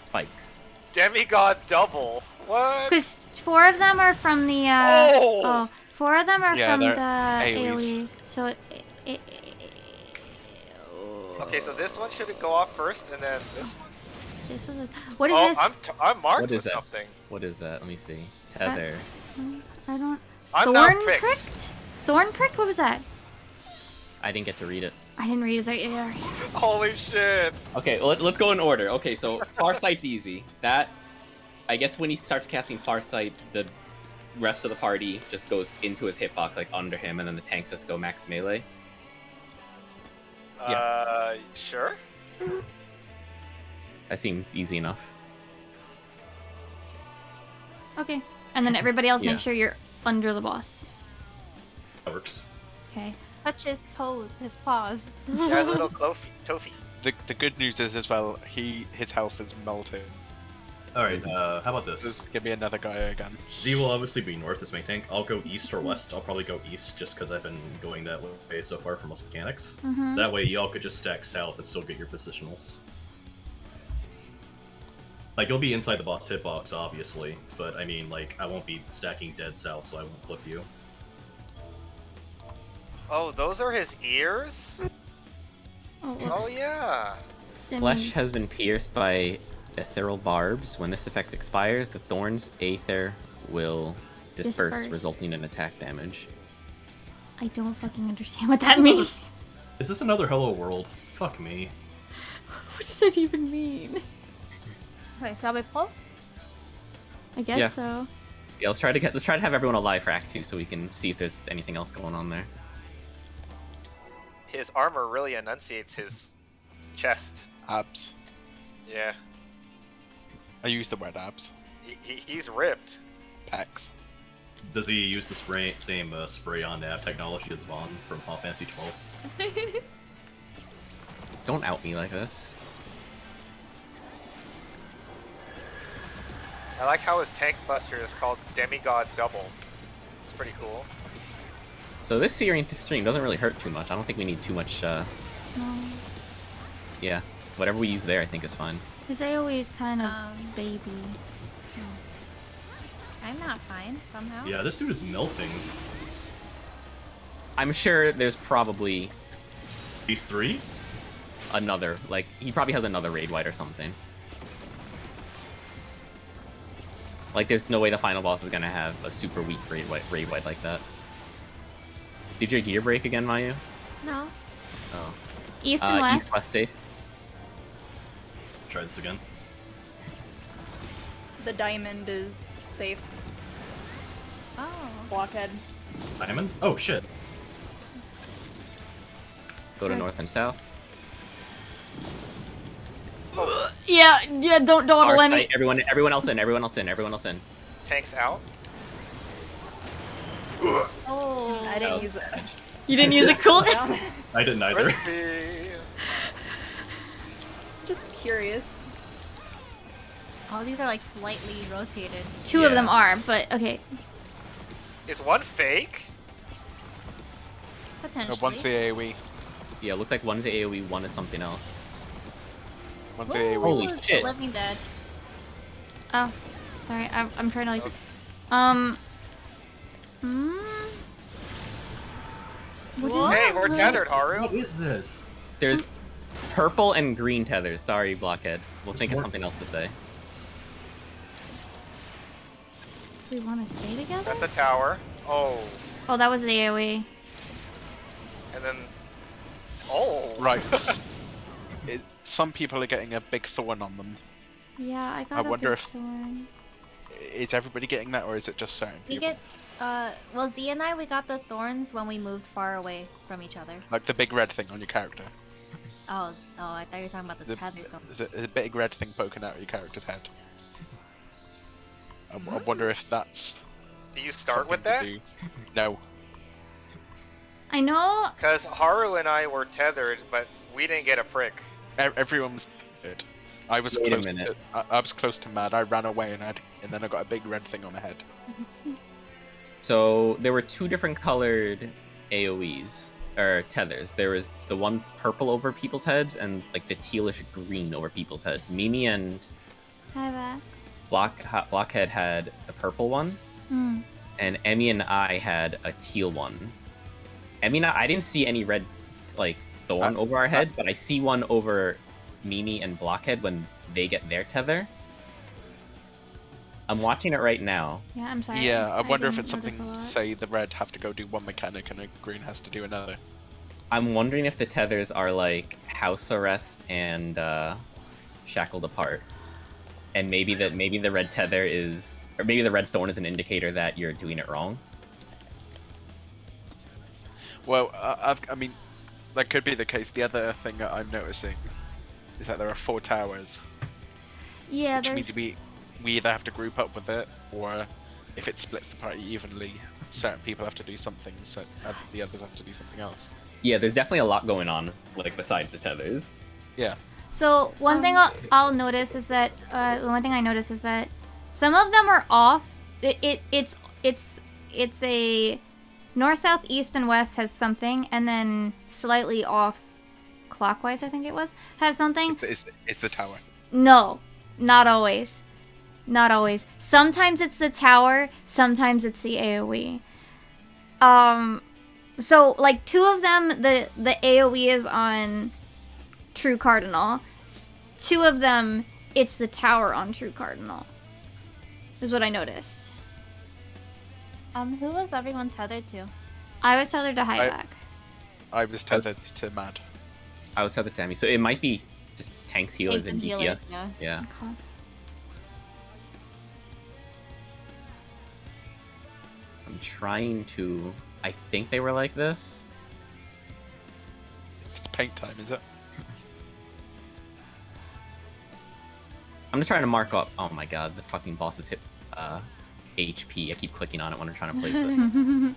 spikes. Demigod double. What? Because 4 of them are from the. Oh! 4 of them are Yeah, from the they're AoEs. AoEs. So Okay, so this one should go off first, and then this one. this was a. What is Oh, this? I'm marked What with is that? something. What is that? Let me see. Tether. I don't. I'm now Thorn pricked. pricked? Thorn pricked? What was that? I didn't get to read it. I didn't read it. Yeah. Holy shit. Okay, let's go in order. Okay, so Farsight's easy. That, I guess when he starts casting Farsight, the rest of the party just goes into his hitbox, like under him, and then the tanks just go max melee. Sure. That seems easy enough. Okay. And then everybody else Yeah. make sure you're under the boss. That works. Okay. Touch his toes, his claws. He has a little tofi. The good news is as well, his health is melted. All right. How about this? There's gonna be another guy again. Z will obviously be north as main tank. I'll go east or west. I'll probably go east just because I've been going that way so far for most mechanics. Mm-hmm. That way y'all could just stack south and still get your positionals. Like, you'll be inside the boss hitbox, obviously, but I mean, like, I won't be stacking dead south, so I won't clip you. Oh, those are his ears? Oh, Oh, yeah. then- Flesh has been pierced by Ethereal Barbs. When this effect expires, the Thorns Aether will disperse, resulting in attack damage. I don't fucking understand what that means. Is this another Hello World? Fuck me. What does that even mean? Okay, shall we pull? I guess Yeah. so. Yeah, let's try to have everyone alive for Act 2 so we can see if there's anything else going on there. His armor really enunciates his chest. Abs. Yeah, I use the word abs. he's ripped. Pecs. Does he use the same spray on ab technology as Vaughn from Final Fantasy 12? Don't out me like this. I like how his tank buster is called Demigod Double. It's pretty cool. So this searing stream doesn't really hurt too much. I don't think we need too much, No. yeah. Whatever we use there, I think is fine. His AoE is kind of baby. I'm not fine somehow. Yeah, this dude is melting. I'm sure there's probably These three? another, like, he probably has another raid white or something. Like, there's no way the final boss is gonna have a super weak raid white like that. Did your gear break again, Mayu? No. Oh. East and west. East, west safe. Try this again. The diamond is safe. Oh. Blockhead. Diamond? Oh shit. Go to north and south. Yeah, don't Our let me. site, everyone else in. Tanks out. Oh. I didn't use it. You didn't use a cooldown? I didn't either. Crispy. Just curious. Oh, these are like slightly rotated. Two of them are, but okay. Is one fake? Potentially. One's the AoE. Yeah, it looks like one's AoE, one is something else. One's the Ooh, AoE. Holy the shit. Living Dead. Oh, sorry. I'm trying to like. What What? Hey, we're tethered, Haru. What is this? There's purple and green tethers. Sorry, Blockhead. We'll think of more- something else to say. Do we want to stay together? That's a tower. Oh, Oh, that was the AoE. and then. Oh. Right. Some people are getting a big thorn on them. Yeah, I got I a wonder big if- thorn. Is everybody getting that, or is it just certain We people? get, well, Z and I, we got the thorns when we moved far away from each other. Like the big red thing on your character. Oh, I thought you were talking about the tether. There's a big red thing poking out of your character's head. I wonder if that's. Do you start with something that? to do. No. I know. Because Haru and I were tethered, but we didn't get a prick. Everyone was good. I was Wait a close minute. to. I was close to mad. I ran away and then I got a big red thing on my head. So there were two different colored AoEs or tethers. There was the one purple over people's heads and like the tealish green over people's heads. Mimi and Hi back. Blockhead had the purple one, and Emmy and I had a teal one. Emmy and I didn't see any red like thorn over our heads, but I see one over Mimi and Blockhead when they get their tether. I'm watching it right now. Yeah, I'm sorry. Yeah, I wonder if didn't it's something. notice a lot. Say the red have to go do one mechanic and the green has to do another. I'm wondering if the tethers are like house arrest and shackled apart, and maybe the red tether is, or maybe the red thorn is an indicator that you're doing it wrong. Well, I mean, that could be the case. The other thing that I'm noticing is that there are 4 towers, Yeah, which there's. means we either have to group up with it, or if it splits the party evenly, certain people have to do something, so the others have to do something else. Yeah, there's definitely a lot going on, like besides the tethers. Yeah. So one thing I'll notice is that one thing I notice is that some of them are off. It's a north, south, east, and west has something, and then slightly off clockwise, I think it was, has something. It's the tower. No, not always. Not always. Sometimes it's the tower, sometimes it's the AoE. So like 2 of them, the AoE is on True Cardinal. 2 of them it's the tower on True Cardinal. Is what I noticed. Who was everyone tethered to? I was tethered to Highback. I was tethered to Mad. I was tethered to Emmy, so it might be just tanks, healers, Tanks and and DPS. healers, Yeah. Okay. I'm trying to. I think they were like this. It's paint time, is it? I'm just trying to mark up. Oh my god, the fucking boss has hit HP. I keep clicking on it when I'm trying to place it.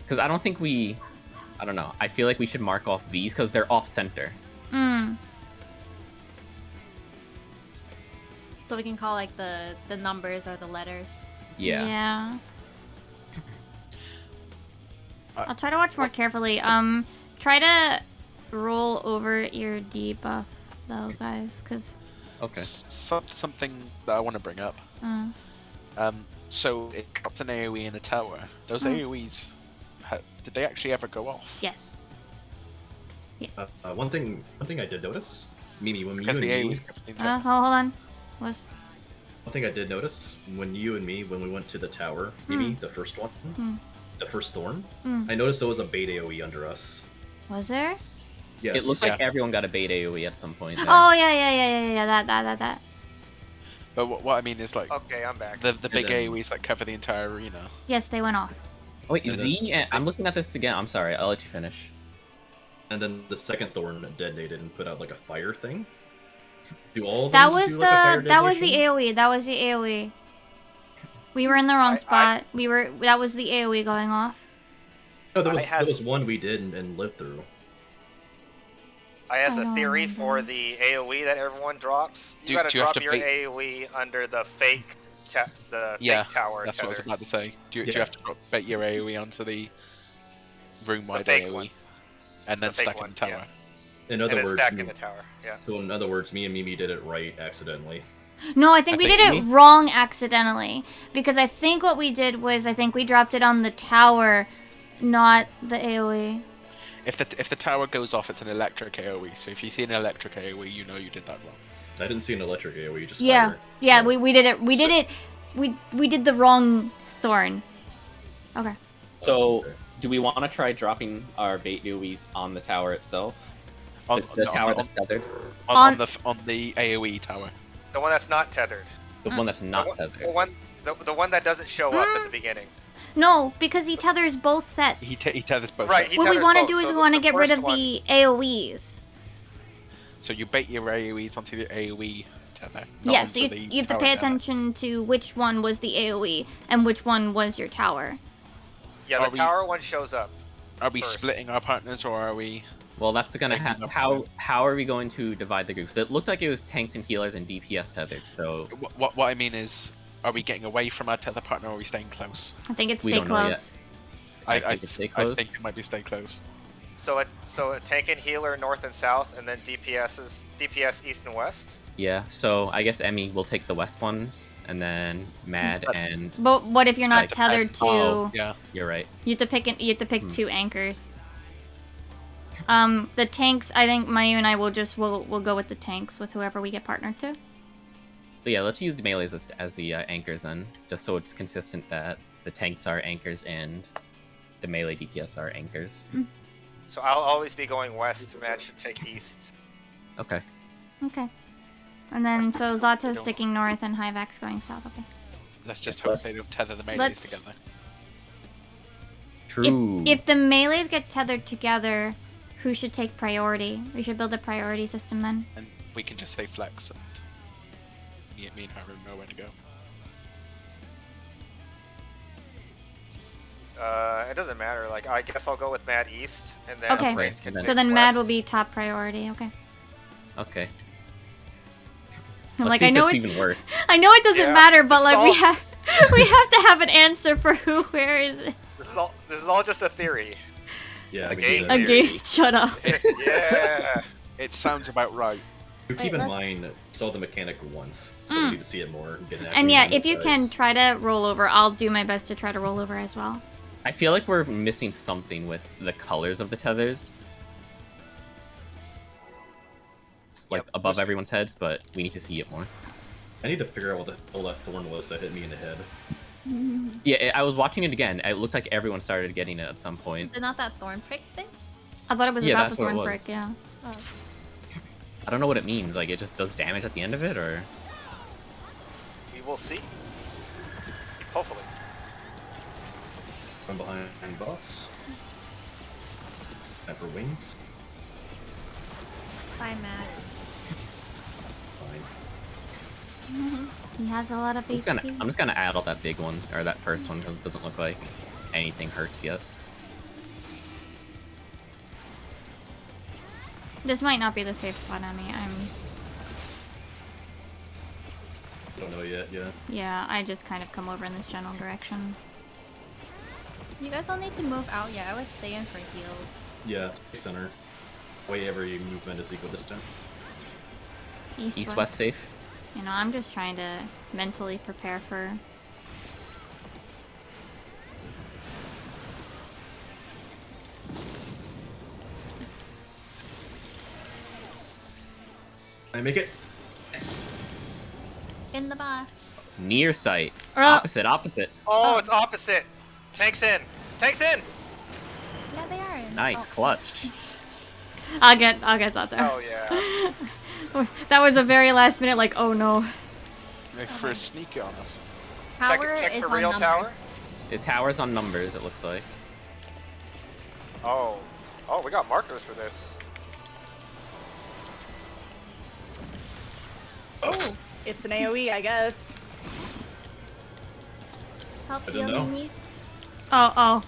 Because I don't think we. I don't know. I feel like we should mark off these because they're off center. Mm. So we can call like the numbers or the letters. Yeah. Yeah. I'll try to watch more carefully. Try to roll over your debuff though, guys, because. Okay. Something that I want to bring up. So it dropped an AoE in a tower. Those AoEs, did they actually ever go off? Yes. Yes. One thing I did notice, Mimi, when Because you the and me, AoEs kept being taken. Hold on. one thing I did notice when you and me, when we went to the tower, Mimi, the first one, the first thorn, I noticed there was a bait AoE under us. Was there? Yes. It looked like everyone got a bait AoE at some point. There. Oh yeah. That. But what I mean is like Okay, I'm back. the big then- AoEs that cover the entire arena. Yes, they went off. Oh, wait, And Z? I'm looking at this again. I'm sorry. I'll let you finish. And then the second thorn detonated and put out like a fire thing. Do all of That them was do, like, a fire that was the detonation? AoE. That was the AoE. We were in the wrong spot. That was the AoE going off. No, there I has- was one we did and lived through. I has a Oh, theory my for God. the AoE that everyone drops. You Do gotta you have drop to your bait- AoE under the fake Yeah, fake tower that's what I was tether. about to say. Do you Yeah. have to bet your AoE onto the room-wide fake AoE, one. and then The fake stack it in one, the tower? yeah. In And other it's words, stacked in the tower. Yeah. so in other words, me and Mimi did it right accidentally. No, I think I we think did it wrong accidentally. Because I think what we did was we dropped it on the tower, not the AoE. If the tower goes off, it's an electric AoE. So if you see an electric AoE, you know you did that wrong. I didn't see an electric AoE, just Yeah. fire. Yeah, So- we did it. We did the wrong thorn. Okay. So, do we want to try dropping our bait AoEs on the tower itself? The tower that's tethered? On the AoE tower. The one that's not tethered. The one that's not The tethered. one that doesn't show up at the beginning. No, because he tethers both sets. He tethers both. Right, sets. he What we tethers want to both, do is so we want to the get rid first of one- the AoEs. So you bait your AoEs onto the AoE tether. Yeah, so onto you the have to tower pay tether. attention to which one was the AoE and which one was your tower. Yeah, Are the we- tower one shows up. Are we first. splitting our partners, or are we? Well, that's gonna Making happen. up How are we going to divide the groups? It looked like it was tanks and healers and DPS tethered. So What I mean is, are we getting away from our tether partner, or are we staying close? I think it's We stay don't know yet. close. I think it's stay close. I think it might be stay close. So a tank and healer north and south, and then DPS east and west. Yeah. So I guess Emmy will take the west ones, and then Mad But- and But what if you're not Like, tethered to? oh. Yeah. you're right. You have to pick two anchors. The tanks. I think Mayu and I will we'll go with the tanks with whoever we get partnered to. But yeah, let's use the melees as the anchors then, just so it's consistent that the tanks are anchors and the melee DPS are anchors. So I'll always be going west. Matt should take east. Okay. Okay. And then so Zato's sticking north and Hyvax going south. Okay. Let's just hope they don't tether the melees Let's- together. True. If the melees get tethered together, who should take priority? We should build a priority system then. And we can just say flex, and me and Haru know where to go. It doesn't matter. Like I guess I'll go with Matt east, and then Okay. Rain can So So take then Mad west. will be top priority. Okay. Okay. I'm Let's like see I if know this it. even works. I know it doesn't Yeah, matter, but like we it's all- have we have to have an answer for who is it. This is all just a theory. Yeah, A we game did. theory. Again, shut up. Yeah. It sounds about right. You keep in mind, saw the mechanic once, so we need to see it more. And, get an And yeah, actual if you size. can try to roll over, I'll do my best to try to roll over as well. I feel like we're missing something with the colors of the tethers. like Yep. above everyone's heads, but we need to see it more. I need to figure out what the hell that thorn was that hit me in the head. Yeah, I was watching it again. It looked like everyone started getting it at some point. Is it not that thorn prick thing? I thought it was Yeah, about the that's what it thorn was. prick, yeah. Oh. I don't know what it means. Like, it just does damage at the end of it, or We will see. Hopefully. I'm behind boss. And for wings. Bye, Matt. Fine. He has a lot of HP. I'm just gonna add all that big one or that first one because it doesn't look like anything hurts yet. This might not be the safe spot on me. Don't know yet, yeah. Yeah, I just kind of come over in this general direction. You guys don't need to move out yet. I would stay in for heals. Yeah, center. Way every movement is equidistant. East west safe. You know, I'm just trying to mentally prepare for. Can I make it? Yes. In the boss. Near sight. Ah. Opposite. Oh, it's opposite. Tanks in. Tanks in. Yeah, they are. In. Nice clutch. I'll get that there. Oh yeah. That was a very last minute, like, oh no. They threw a sneaker on us. Tower check is the on real number. tower. The tower's on numbers. It looks like. Oh. Oh, we got markers for this. Oh, it's an AoE, I guess. Help I heal don't know. me. Oh.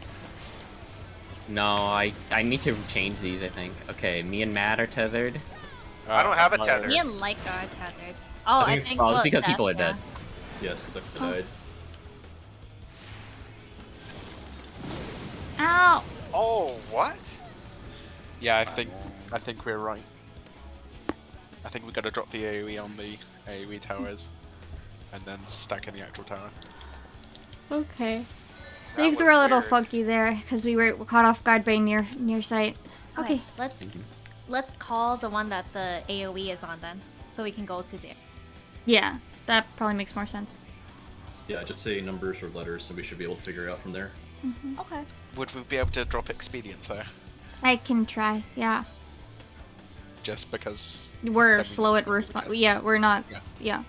No, I need to change these. I think. Okay, me and Matt are tethered. I don't have a no. tether. Me and Laika are tethered. Oh, I think think. it's- Oh, it's because Death, people are yeah. dead. Yes, because I died. Ow! Oh, what? Yeah, I think we're right. I think we gotta drop the AoE on the AoE towers, and then stack in the actual tower. Okay. That Things was were a little weird. funky there because we were caught off guard by near sight. Okay. Let's call the one that the AoE is on then, so we can go to there. Yeah, that probably makes more sense. Yeah, just say numbers or letters, and we should be able to figure it out from there. Okay. Would we be able to drop expedience there? I can try. Yeah, Just because. we're That'd be- slow at response. Yeah, we're not. Yeah. Yeah.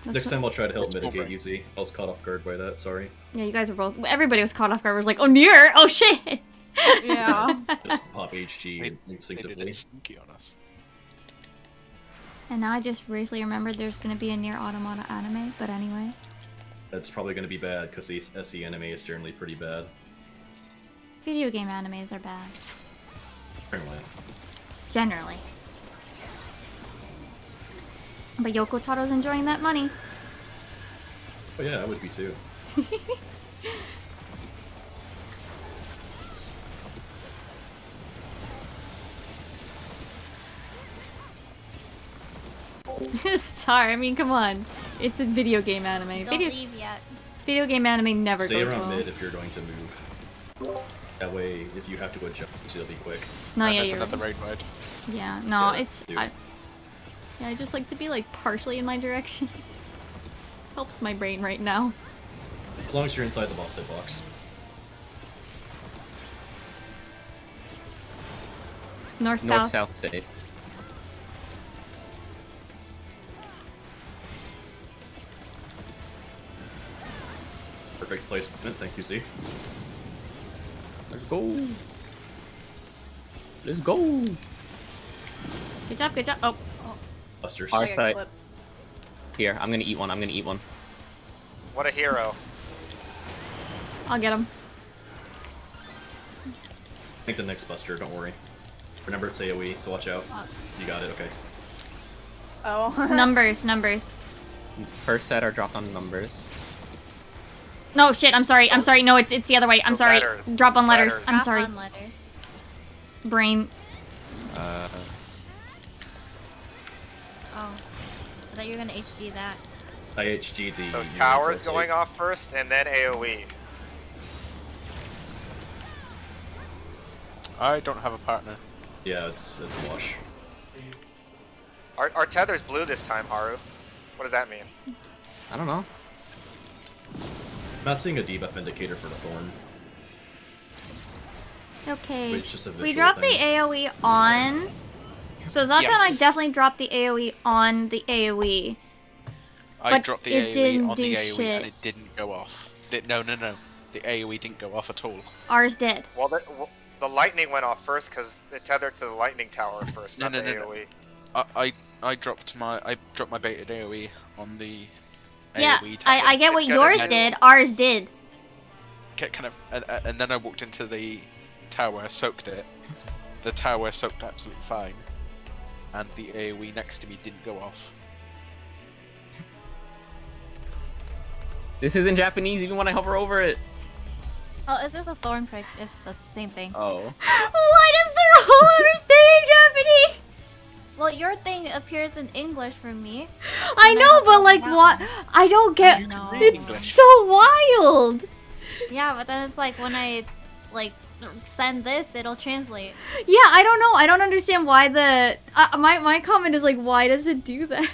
Next time I'll try to help It's mitigate over. you, Z. I was caught off guard by that, sorry. Yeah, you guys were both. Everybody was caught off guard. Was like, oh, near. Oh shit. Yeah. Just pop HG They did instinctively. a sneaky on us. And now I just briefly remembered there's gonna be a near automata anime. But anyway. That's probably going to be bad, because the SE anime is generally pretty bad. Video game animes are bad. Apparently. Generally. But Yoko Taro's enjoying that money. Oh yeah, I would be too. Sorry, I mean, come on. It's a video game anime. Don't leave yet. Video game anime never Stay goes around well. mid if you're going to move. That way, if you have to go jump, it'll be quick. No, And yeah, there's you're. another road wide. Yeah, no, Yeah, it's. do. Yeah, I just like to be like partially in my direction. Helps my brain right now. As long as you're inside the boss hitbox. North, North south. south safe. Perfect placement, thank you, Z. Let's go. Let's go. Good job, good job. Oh, Busters. Our I got side. clipped. Here, I'm gonna eat one. I'm gonna eat one. What a hero. I'll get him. Take the next buster, don't worry. Remember it's AoE, so watch out. You got it, okay. Oh. Numbers. First set are dropped on numbers. No, shit, I'm sorry. No, it's the other way. I'm sorry. Letters. Drop on letters. Letters. I'm Drop sorry. on letters. Brain. Uh, Oh. I thought you were gonna HD that. I HG the... So unit towers first, going eh? off first, and then AoE. I don't have a partner. Yeah, it's a wash. Our tether's blue this time, Haru. What does that mean? I don't know. I'm not seeing a debuff indicator for the Thorn. Okay. But it's just a We visual dropped thing. the AoE on. So Zato and I Yes. definitely dropped the AoE on the AoE. I But dropped the it AoE didn't on do the AoE shit. and it didn't go off. No. The AoE didn't go off at all. Ours did. Well, the lightning went off first because it tethered to the lightning tower first, No, not the no. AoE. I dropped my baited AoE on the Yeah, AoE tether. I get what It's gonna yours do- did. Ours did. Kind of, and then I walked into the tower, soaked it. The tower soaked absolutely fine, and the AoE next to me didn't go off. This isn't Japanese even when I hover over it. Oh, it's just a thorn prick. It's the same thing. Oh. Why does the whole understanding Japanese? Well, your thing appears in English for me. I And know, don't but know like that what? one. I don't get. You can No. read It's English. so wild. Yeah, but then it's like when I like send this, it'll translate. Yeah, I don't know. I don't understand why the. My comment is like, why does it do that?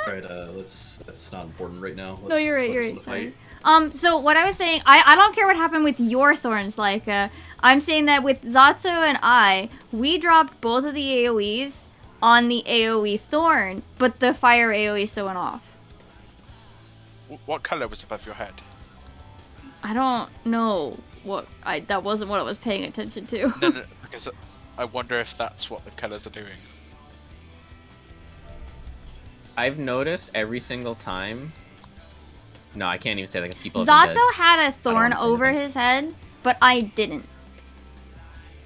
Alright, that's not important right now. No, you're right. You're focus on right. the Sorry. fight. So what I was saying, I don't care what happened with your thorns. Like, I'm saying that with Zatsu and I, we dropped both of the AOE's on the AOE thorn, but the fire AOE still went off. What color was above your head? I don't know what that wasn't what I was paying attention to. No, because I wonder if that's what the colors are doing. I've noticed every single time. No, I can't even say that because people have been dead. Zato had a thorn wanna say over anything. his head, but I didn't.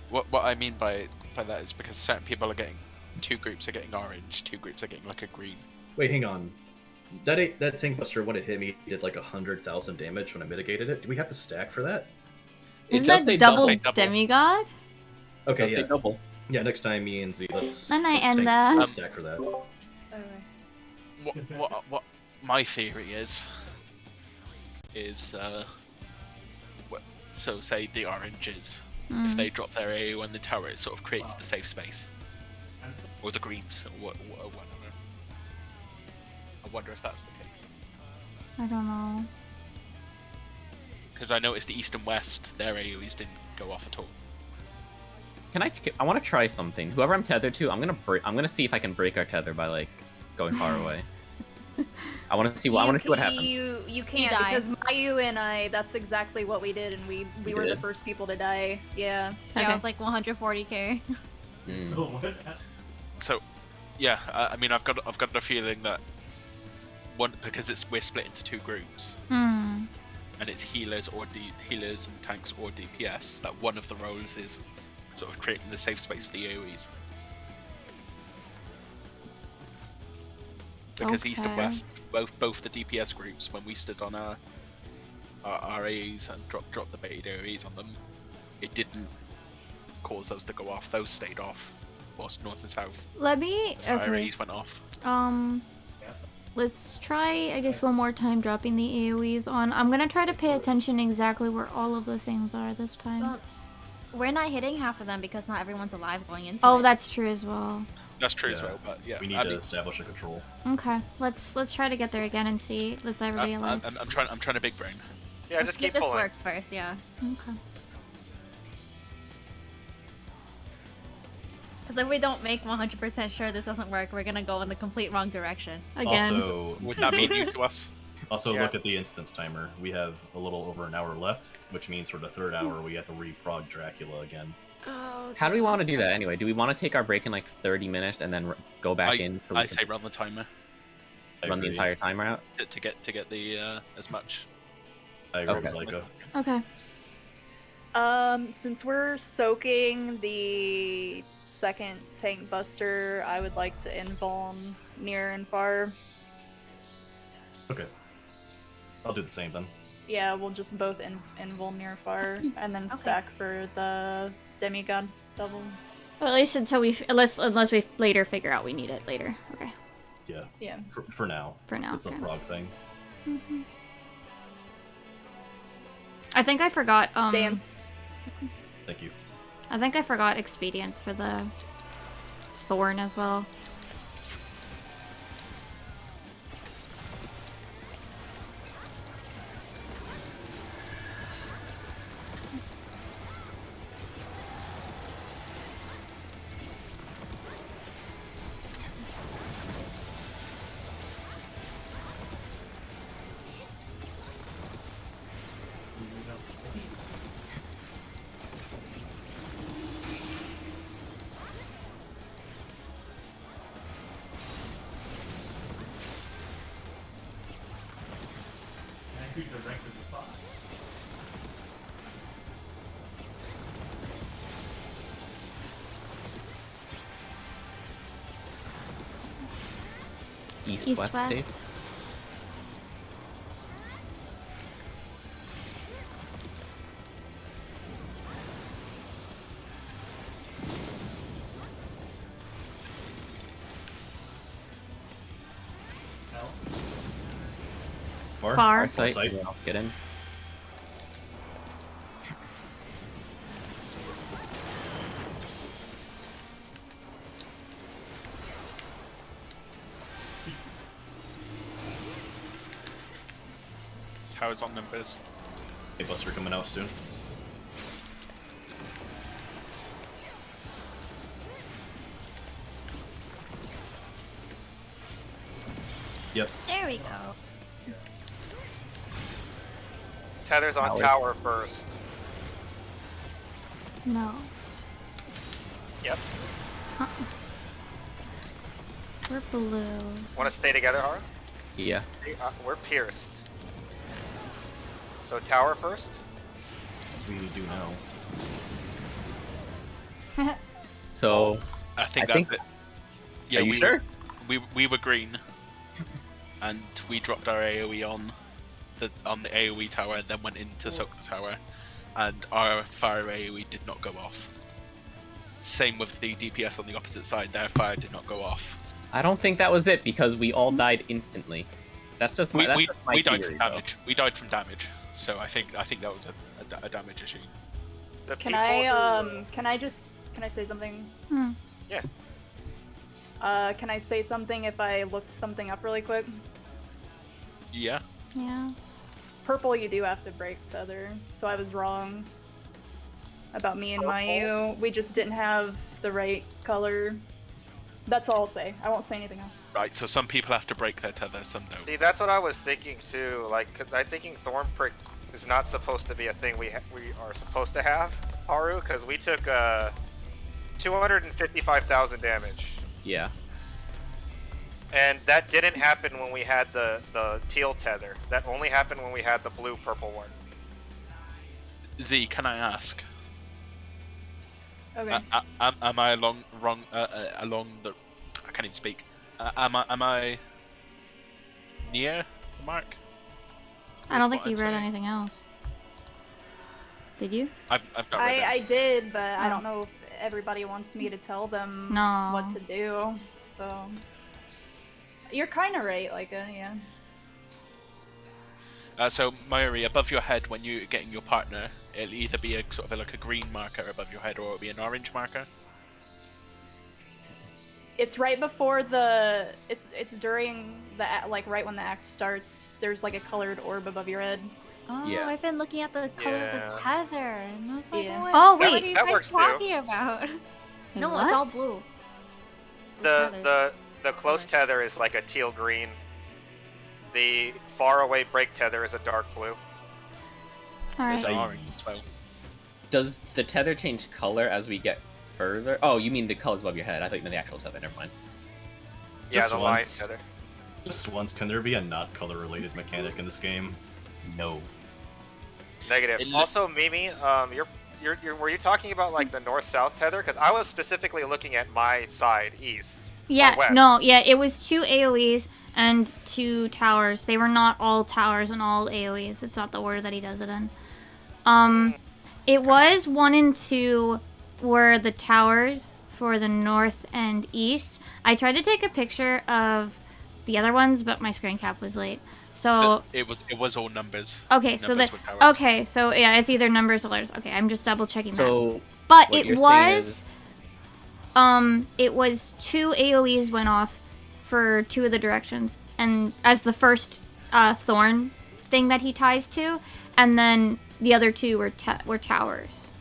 What I mean by that is because certain people are getting, 2 groups are getting orange, 2 groups are getting like a green. Wait, hang on. That tank buster when it hit me did like 100,000 damage when I mitigated it. Do we have to stack for that? Isn't does that say double double. demigod? Okay, Let's say yeah. double. Yeah, next time me and Z, let's Then I let's end tank- that. let's stack for that. What my theory is so say the oranges, if they drop their AO on the tower, it sort of creates the safe space, or the greens, or whatever. I wonder if that's the case. I don't know. Because I noticed the east and west, their AOEs didn't go off at all. I want to try something. Whoever I'm tethered to, I'm gonna see if I can break our tether by like going far away. I want to see what happens. You can't die. because Mayu and I. That's exactly what we did, and we were the did? first people to die. Yeah. Yeah, Okay. it was like 140k. So, yeah, I mean, I've got a feeling that because we're split into 2 groups, Hmm. and it's healers and tanks or DPS, that one of the roles is sort of creating the safe space for the AoEs. Because east and Okay. west, both the DPS groups, when we stood on our AoEs and dropped the baited AoEs on them, it didn't cause those to go off. Those stayed off. Whilst north and south, Let me. the Okay. AoEs went off. Let's try, I guess, one more time dropping the AoEs on. I'm gonna try to pay attention exactly where all of the things are this time. Well, we're not hitting half of them because not everyone's alive going into Oh, it. that's true as well. That's true as Yeah. well, but yeah, We need I to mean, establish a control. Okay, let's try to get there again and see. Let's everybody alive. I'm trying to big brain. Yeah, just keep this pulling. works first, yeah. Okay. Because if we don't make 100% sure this doesn't work, we're gonna go in the complete wrong direction. Again. Also, Would that be new to us? also Yeah. look at the instance timer. We have a little over an hour left, which means for the 3rd hour we have to reprog Dracula again. How do we want to do that anyway? Do we want to take our break in like 30 minutes and then go back in? So we I can say run the timer I run the agree. entire timer out. to get the as much. I agree Okay. with Zyko. Okay. Since we're soaking the second tank buster, I would like to invuln near and far. Okay. I'll do the same then. Yeah, we'll just both invul near far, and then Okay. stack for the demigod double. Well, at least until unless we later figure out we need it later. Okay. Yeah. Yeah. For now. For now. It's a okay. prog thing. I think I forgot. Stance. Thank you. I think I forgot expedience for the Thorn as well. East, west, west. safe. Far? Far. Our site. Site. Everyone else get in. Towers on numbers. Okay, Buster coming out soon. Yep. There we go. Tether's on Towers. tower first. No. Yep. We're blue. Want to stay together, Hara? Yeah. We're pierced. So tower first? We do now. So I think I that's think- it. Yeah, are you we sure? we were green, and we dropped our AOE on the AOE tower, and then went in to soak the tower, and our fire AOE did not go off. Same with the DPS on the opposite side; their fire did not go off. I don't think that was it because we all died instantly. That's just my, We that's just my died theory, from though. damage. We died from damage. So I think that was a damage issue. The Can people I can I say something? Hmm. Yeah. Can I say something if I looked something up really quick? Yeah. Yeah. Purple, you do have to break tether, so I was wrong about me and Mayu. We just didn't have the right color. That's all I'll say. I won't say anything else. Right. So some people have to break their tether, some don't. See, that's what I was thinking too. Like, 'cause I'm thinking Thorn Prick is not supposed to be a thing we are supposed to have, Haru, because we took 255,000 damage, Yeah. and that didn't happen when we had the teal tether. That only happened when we had the blue purple one. Z, can I ask? Okay. Am I along the? I can't even speak. Am I near the mark? I don't With think what you I'm read saying? anything else. Did you? I've not read it. I did, but I Oh. don't know if everybody wants me to tell them No. what to do. So you're kind of right, like yeah. So Mayuri, above your head when you're getting your partner, it'll either be a sort of like a green marker above your head, or it'll be an orange marker. It's right before the. It's during the like right when the act starts. There's like a colored orb above your head. Oh, Yeah. I've been looking at the color of the Yeah. tether, and I was like, Yeah. what? Oh, What wait. are you That guys works too. talking about? Wait, No, what? it's all blue. tether. The close tether is like a teal green. The far away break tether is a dark blue. Oh, There's Alright. an I- orange as well. Does the tether change color as we get further? Oh, you mean the colors above your head? I thought you meant the actual tether. Never mind. Yeah, Just the line once. tether. Just once, can there be a not color related mechanic in this game? No. Negative. It li- Also, Mimi, were you talking about like the north-south tether? Because I was specifically looking at my side, east. Yeah, west. no, yeah, it was 2 AoEs and 2 towers. They were not all towers and all AoEs. It's not the order that he does it in. It was 1 and 2 were the towers for the north and east. I tried to take a picture of the other ones, but my screen cap was late. So It was all numbers. okay, so Numbers that with towers. okay, so yeah, it's either numbers or letters. Okay, I'm just double checking that. So But what it you're saying was is- it was 2 AoEs went off for 2 of the directions, and as the first thorn thing that he ties to, and then the other 2 were towers.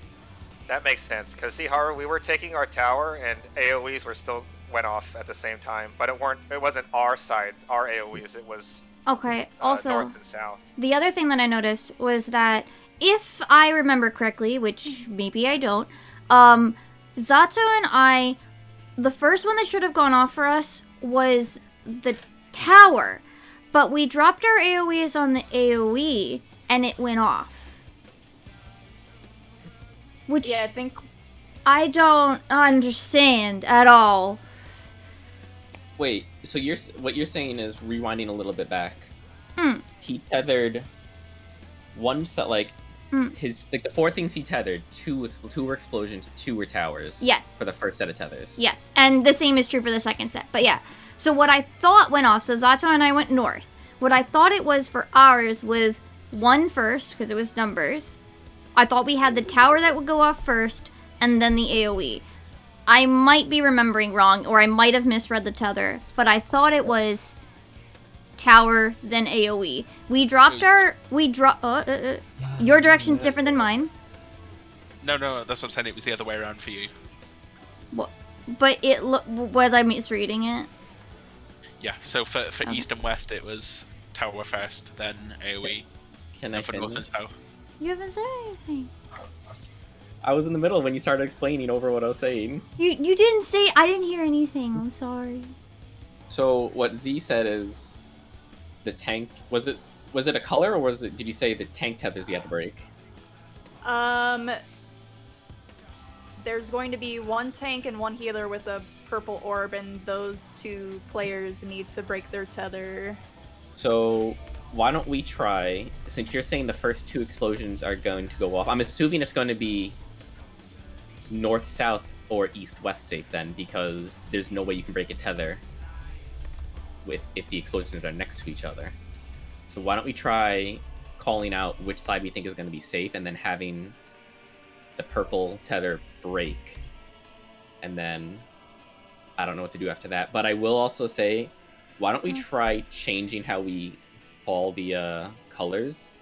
That makes sense, because see, Haru, we were taking our tower, and AoEs were still went off at the same time, but it wasn't our side, our AoEs, it was Okay, also, north and south. the other thing that I noticed was that, if I remember correctly, which maybe I don't, Zato and I, the first one that should have gone off for us was the tower, but we dropped our AoEs on the AoE, and it went off. Which Yeah, I think I don't understand at all. Wait, so what you're saying is, rewinding a little bit back. Hmm. He tethered one set, like his the 4 things he tethered. 2 were explosions, 2 were towers. Yes. For the first set of tethers. Yes, and the same is true for the second set. But yeah, so what I thought went off, so Zato and I went north. What I thought it was for ours was 1 first, because it was numbers. I thought we had the tower that would go off first, and then the AoE. I might be remembering wrong, or I might have misread the tether, but I thought it was tower, then AoE. We dropped our... your direction's different than mine. No, that's what I'm saying. It was the other way around for you. What? But it was I misreading it? Yeah, so for east and west, it was tower first, then AoE. Can I And for north and south. You haven't said anything. I was in the middle when you started explaining over what I was saying. You didn't say... I didn't hear anything. I'm sorry. So what Z said is the tank... Was it a color, or did you say the tank tethers you had to break? There's going to be 1 tank and 1 healer with a purple orb, and those 2 players need to break their tether. So why don't we try, since you're saying the first 2 explosions are going to go off, I'm assuming it's going to be north-south or east-west safe then, because there's no way you can break a tether if the explosions are next to each other. So why don't we try calling out which side we think is going to be safe, and then having the purple tether break, and then I don't know what to do after that. But I will also say, why don't we try changing how we call the colors?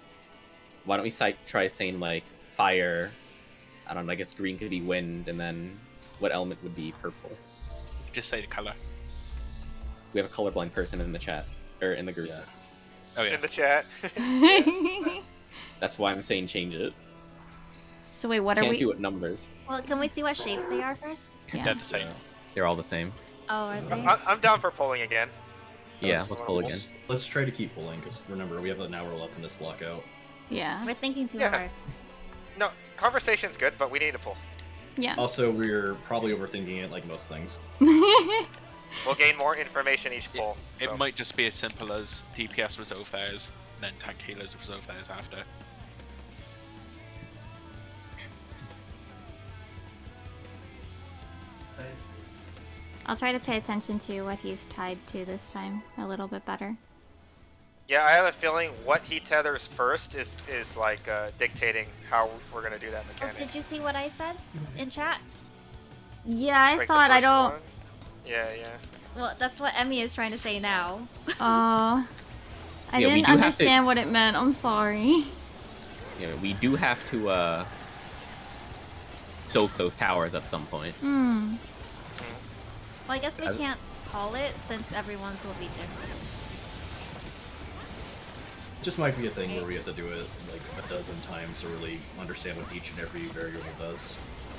Why don't we try saying, like, fire, I don't know, I guess green could be wind, and then what element would be purple? Just say the color. We have a colorblind person in the chat, or in the group. Yeah. Oh yeah. In the chat. That's why I'm saying change it. So wait, what are Can't we... do it numbers. Well, can we see what shapes they are first? Yeah. They're the same. They're all the same. Oh, are they? I'm down for polling again. Yeah, let's pull again. Let's try to keep pulling, because remember, we have an hour left in this lockout. Yeah. We're thinking too Yeah. hard. No, conversation's good, but we need to pull. Yeah. Also, we're probably overthinking it like most things. We'll gain more information each pull. It so. might just be as simple as DPS resolve theirs, then tank healers resolve theirs after. I'll try to pay attention to what he's tied to this time a little bit better. Yeah, I have a feeling what he tethers first is like dictating how we're gonna do that Oh, mechanic. did you see what I said in chat? Yeah, I Break saw it. the I first don't... one. Yeah. Well, that's what Emmy is trying to say now. I Yeah, we didn't do have to- understand what it meant. I'm sorry. Yeah, we do have to soak those towers at some point. Hmm. Well, I guess we can't call it since everyone's will be different. It just might be a thing where we have to do it like a dozen times to really understand what each and every variable does.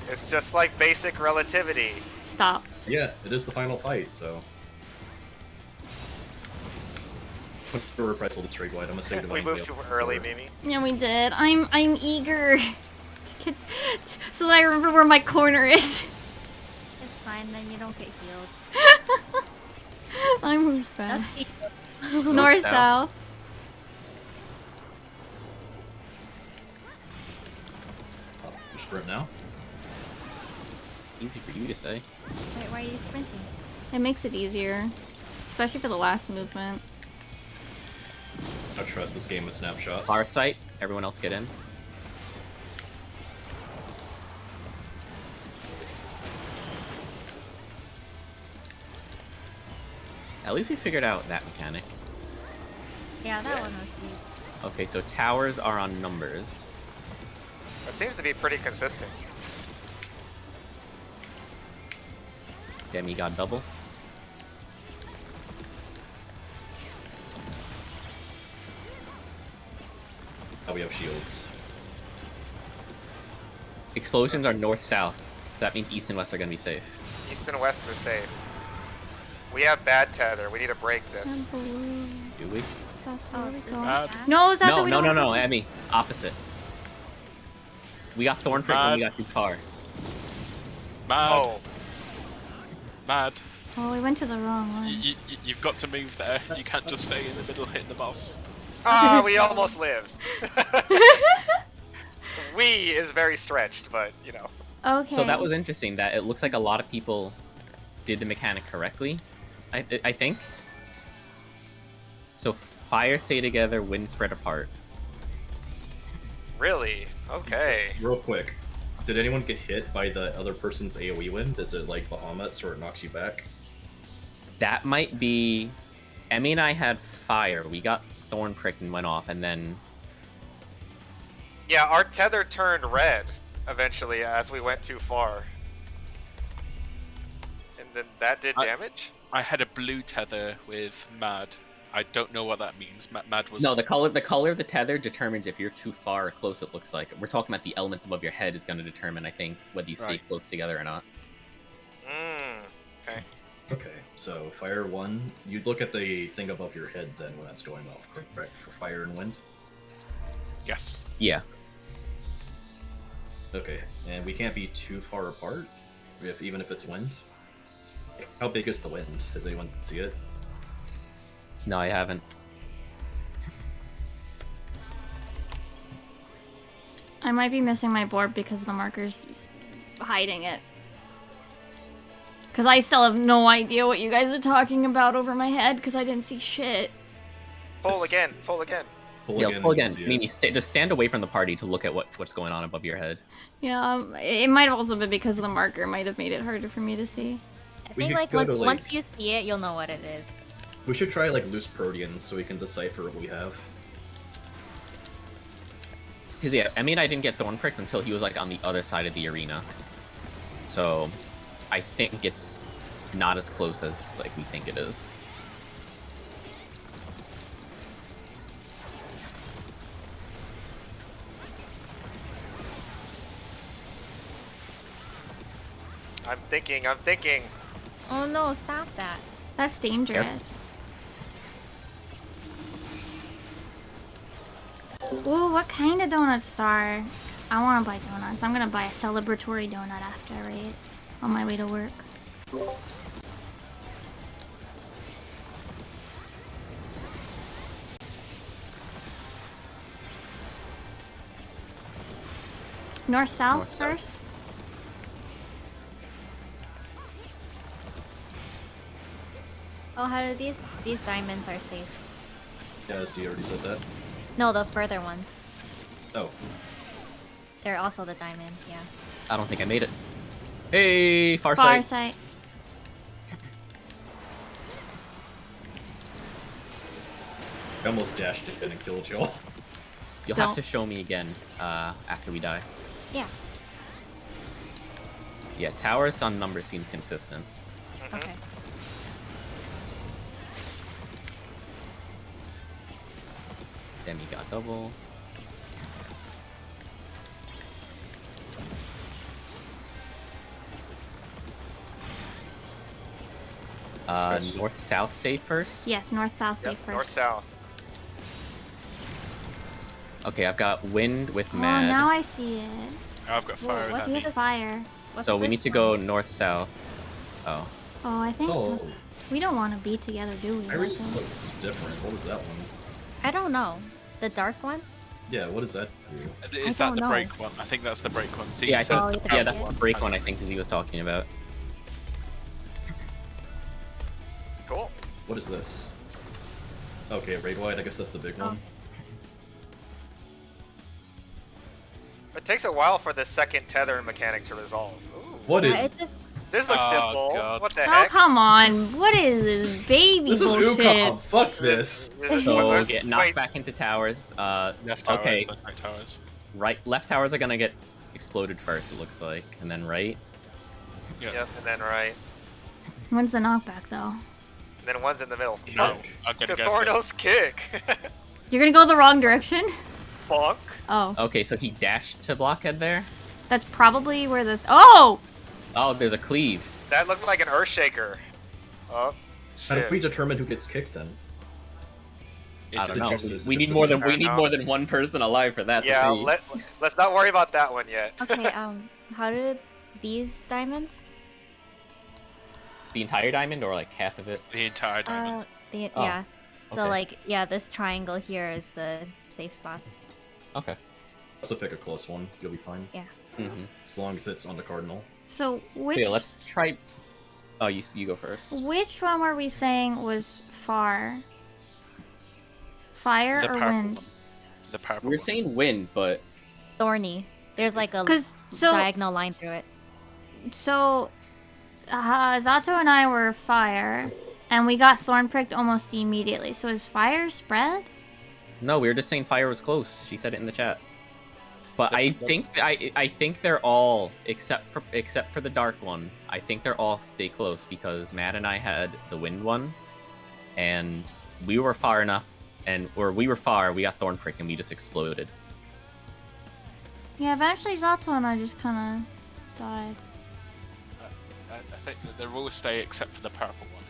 It's just like basic relativity. Stop. Yeah, it is the final fight, so. For reprisal to straight white, I'm gonna say We moved too early, Mimi. Yeah, we did. I'm eager to get so that I remember where my corner is. It's fine, then you don't get healed. I moved fast. That's North, south. You sprint now? Easy for you to say. Wait, why are you sprinting? It makes it easier, especially for the last movement. I trust this game with snapshots. Far sight, everyone else get in. At least we figured out that mechanic. Yeah, that one was easy. Okay, so towers are on numbers. It seems to be pretty consistent. Demigod double. Oh, we have shields. Explosions are north-south. So that means east and west are going to be safe. East and west are safe. We have bad tether. We need to break this. Do we? Mad. No, is that the we don't No, Emmy. Opposite. We got thorn prick when we got too far. Mad. Oh, Mad. Oh, we went to the wrong one. You've got to move there. You can't just stay in the middle hitting the boss. ah, we almost lived. We is very stretched, but you know. Okay. So that was interesting that it looks like a lot of people did the mechanic correctly. I think. So fire stay together, wind spread apart. Really? Okay. Real quick, did anyone get hit by the other person's AoE wind? Is it like Bahamut's or it knocks you back? That might be... Emmy and I had fire. We got thorn pricked and went off, and then... Yeah, our tether turned red eventually as we went too far. And then that did damage? I had a blue tether with Mad. I don't know what that means. Mad was... No, the color of the tether determines if you're too far or close, it looks like. We're talking about the elements above your head is going to determine, I think, whether you stay close together or not. Okay. Okay, so fire 1. You'd look at the thing above your head then when that's going off, correct? For fire and wind? Yes. Yeah. Okay, and we can't be too far apart, even if it's wind. How big is the wind? Does anyone see it? No, I haven't. I might be missing my board because the marker's hiding it. Because I still have no idea what you guys are talking about over my head because I didn't see shit. Pull again, pull again. Pull again. Mimi, just stand away from the party to look at what's going on above your head. Yeah, it might have also been because the marker might have made it harder for me to see. I think like once you see it, you'll know what it is. We should try like loose proteans so we can decipher what we have. Because yeah, Emmy and I didn't get thorn pricked until he was like on the other side of the arena. So I think it's not as close as like we think it is. I'm thinking. Oh no, stop that. That's dangerous. Ooh, what kind of donut star? I want to buy donuts. I'm gonna buy a celebratory donut after I raid on my way to work. North-south first? Oh, how do these diamonds are safe? Yeah, so you already said that? No, the further ones. Oh. They're also the diamond, yeah. I don't think I made it. Hey, far Far sight. sight. I almost dashed in and killed y'all. You'll have to show me again after we die. Yeah. Yeah, towers on number seems consistent. Okay. Demigod double. North-south safe first? Yes, north-south safe first. North-south. Okay, I've got wind with Oh, mad. now I see it. I've got fire with Look at the fire. So we need to go north-south. Oh. Oh, I think so. We don't want to be together, do we? Iris looks different. What was that one? I don't know. The dark one? Yeah, what does that do? Is that the break one? I think that's the break one. See, Yeah, I so think, yeah, that's the break one I think he was talking about. Cool. What is this? Okay, raid wide, I guess that's the big one. It takes a while for the second tether mechanic to resolve. Ooh. What is... This looks Oh, simple. God. What the Oh, heck? come on. What is this baby This is bullshit? Ukon. Fuck this. So get knocked Wait, back into towers. Left tower, Okay. then right towers. Left towers are gonna get exploded first, it looks like, and then right. Yeah. Yep, and then right. When's the knockback, though? And then one's in the middle. Kick. Oh, I'm gonna guess Cathorno's kick. You're gonna go the wrong direction? Bonk. Oh, Okay, so he dashed to blockhead there. that's probably where the... Oh! Oh, there's a cleave. That looked like an Earthshaker. Oh, How do shit. we determine who gets kicked then? I don't know. just- We just need the more than team. we need more than one person alive for that Yeah, to see. let's not worry about that one yet. Okay, how did these diamonds? The entire diamond or like half of it? The entire diamond. Oh, Yeah. So okay. like, yeah, this triangle here is the safe spot. Okay. Also pick a close one. You'll be fine. Mm-hmm. As long as it's on the cardinal. So, which... So yeah, let's try. Oh, you go first. Which one were we saying was far? Fire The or purple wind? one. The purple We were one. saying wind, but Thorny. There's like a 'Cause, so... diagonal line through it. So, Zato and I were fire, and we got thorn pricked almost immediately. So is fire spread? no, we were just saying fire was close. She said it in the chat. But I think they're all except for the dark one. I think they're all stay close because Matt and I had the wind one, and we were far enough, we got thorn pricked and we just exploded. Yeah, eventually Zato and I just kind of died. I think that they're all stay except for the purple one,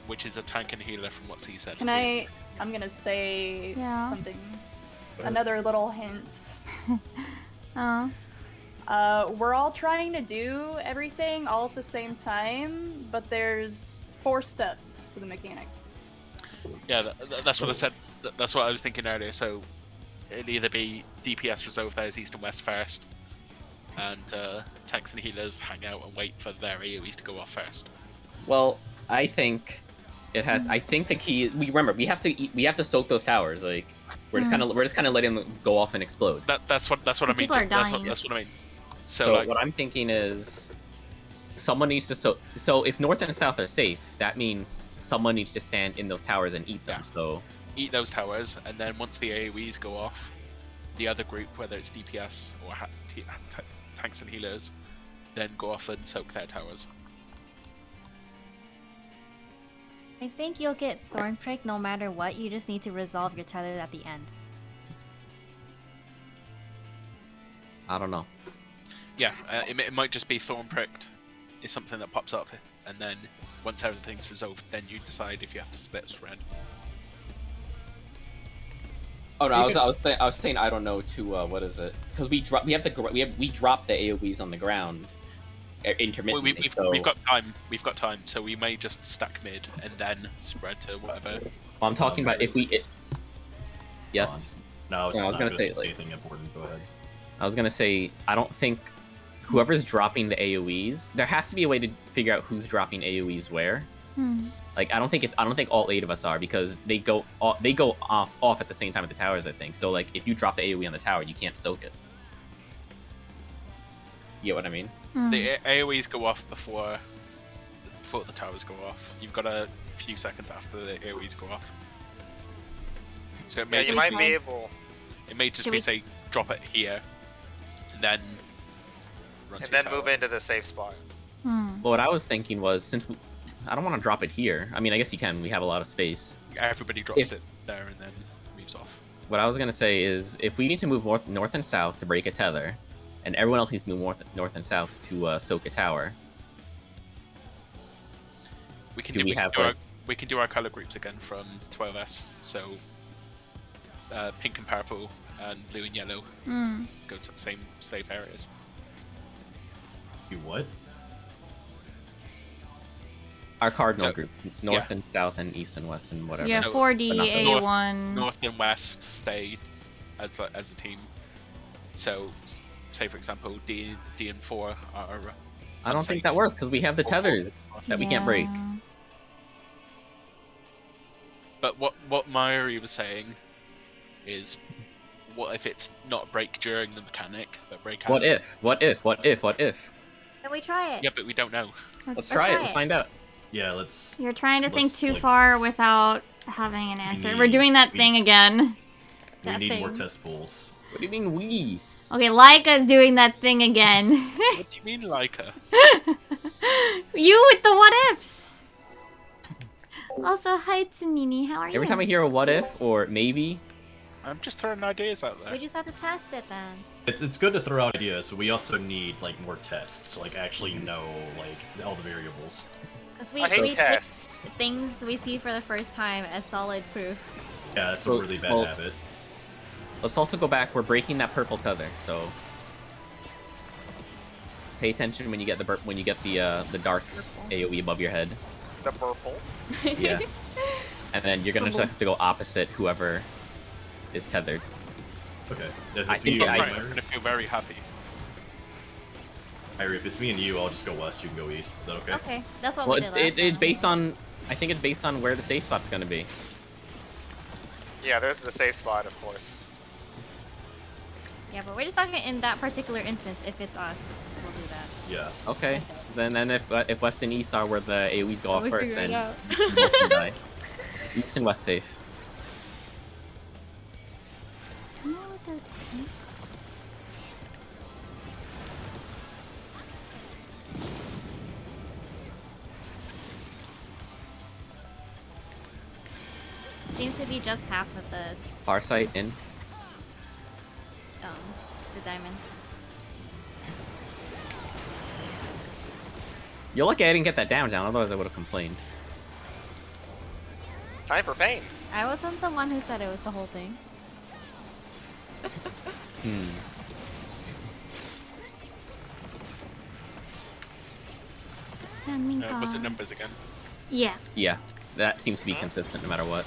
which is a tank and healer from what he said. Can as well. I'm gonna say Yeah. something. Another little hint. Oh. We're all trying to do everything all at the same time, but there's 4 steps to the mechanic. Yeah, that's what I said. That's what I was thinking earlier. So it'd either be DPS resolve theirs east and west first, and tanks and healers hang out and wait for their AoEs to go off first. Well, I think it has. I think the key. We have to soak those towers. Like we're just kind of letting them go off and explode. That's what I mean. People are dying. That's what I mean. So like, what I'm thinking is, someone needs to So if north and south are safe, that means someone needs to stand in those towers and eat them. Yeah. So eat those towers, and then once the AoEs go off, the other group, whether it's DPS or tanks and healers, then go off and soak their towers. I think you'll get thorn prick no matter what. You just need to resolve your tether at the end. I don't know. Yeah, it might just be thorn pricked. Is something that pops up, and then once everything's resolved, then you decide if you have to split spread. Oh no, I was saying I don't know to what is it? Because we drop the AoEs on the ground intermittently. We've got time. We've got time, so we may just stack mid and then spread to whatever. Well, I'm talking about if we. Yes. No, Yeah, I was gonna say, like- anything important. Go ahead. I was gonna say I don't think whoever's dropping the AoEs, there has to be a way to figure out who's dropping AoEs where. Like I don't think all 8 of us are because they go off at the same time at the towers. I think so. Like if you drop the AoE on the tower, you can't soak it. You get what I mean? The AoEs go off before the towers go off. You've got a few seconds after the AoEs go off. So it Yeah, may you might be able. It may just Should be we- say drop it here, and then run And to then tower. move into the safe spot. Well, what I was thinking was I don't want to drop it here. I mean, I guess you can. We have a lot of space. Everybody drops it there and then moves off. What I was gonna say is if we need to move north and south to break a tether, and everyone else needs to move north and south to soak a tower. We can Do do, we we, can have, do our, like- we can do our color groups again from 12S. So pink and purple and blue and yellow go to the same safe areas. You what? Our cardinal So- group, north yeah. and south and east and west and whatever. Yeah, So- 4D, but not the A1. North and west stay as a team. So say for example D and 4 are. I don't think that works because we have the tethers that we can't break. Yeah. But what Mayuri was saying is, what if it's not break during the mechanic, but break What after? if? What if? What if? What if? Can we try it? Yeah, but we don't know. Let's try it. Let's find out. Yeah, let's. You're trying to think Let's, too like- far without having an answer. need- We're doing that we- thing again. We That need more thing. test pools. What do you mean we? Okay, Laika's doing that thing again. What do you mean, Leica? You with the what ifs. Also, hi Tsunini, how are you? Every time I hear a what if or maybe, I'm just throwing ideas out there. We just have to test it then. It's good to throw out ideas, but we also need like more tests to like actually know like all the variables. Because we I hate take tests. things we see for the first time as solid proof. Yeah, that's a Well- really bad well- habit. let's also go back. We're breaking that purple tether, so pay attention when you get the dark AOE above your head. The purple. Yeah, and then you're gonna just have to go opposite whoever is tethered. Okay. If I it's think me and I- you, Right, I'm gonna feel very happy. Irie, if it's me and you, I'll just go west. You can go east. Is that okay? Okay, that's what Well, we did last it's time. based on. I think it's based on where the safe spot's gonna be. Yeah, there's the safe spot, of course. Yeah, but we're just talking in that particular instance. If it's us, we'll do that. Yeah. Okay. Then if west and east are where the AOE's go off We first, figure it then out. you both can die. East and west safe. Seems to be just half of the Far sight in. the diamond. You're lucky I didn't get that damage down, otherwise I would have complained. Time for pain. I wasn't the one who said it was the whole thing. Hmm. What's the numbers again? Yeah. Yeah, that seems to be consistent no matter what.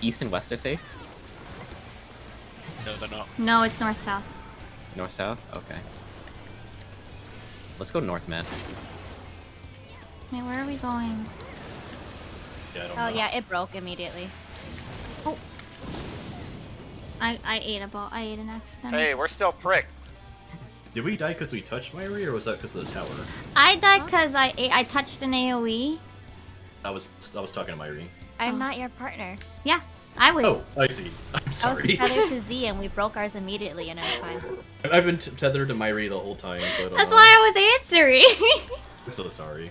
East and west are safe. No, they're not. No, it's north south. North south. Okay. Let's go north, man. Wait, where are we going? Yeah, I don't Oh know. yeah, it broke immediately. I ate a ball. I ate an accident. Hey, we're still prick. Did we die because we touched Myri, or was that because of the tower? I died because I touched an AOE. I was talking to Myri. I'm not your partner. Yeah, I was. Oh, I see. I'm I was sorry. tethered to Z and we broke ours immediately and it was fine. I've been tethered to Myri the whole time, so I don't That's know. why I was answering. I'm so sorry.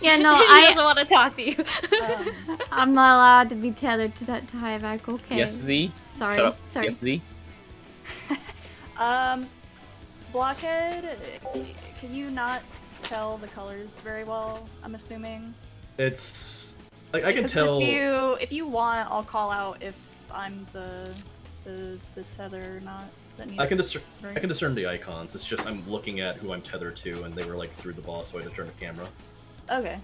Yeah, no, He doesn't want to talk to you. I'm not allowed to be tethered to Hivac. Okay. Yes, Z. Sorry. Shut up. Sorry. Yes, Z. Blockhead, can you not tell the colors very well? I'm assuming. It's like I can Because tell. if you want, I'll call out if I'm the tether or not. That needs I can to be I can discern the icons. It's just I'm looking at who I'm tethered to, and they were like through the boss, so I had to turn the camera. Okay.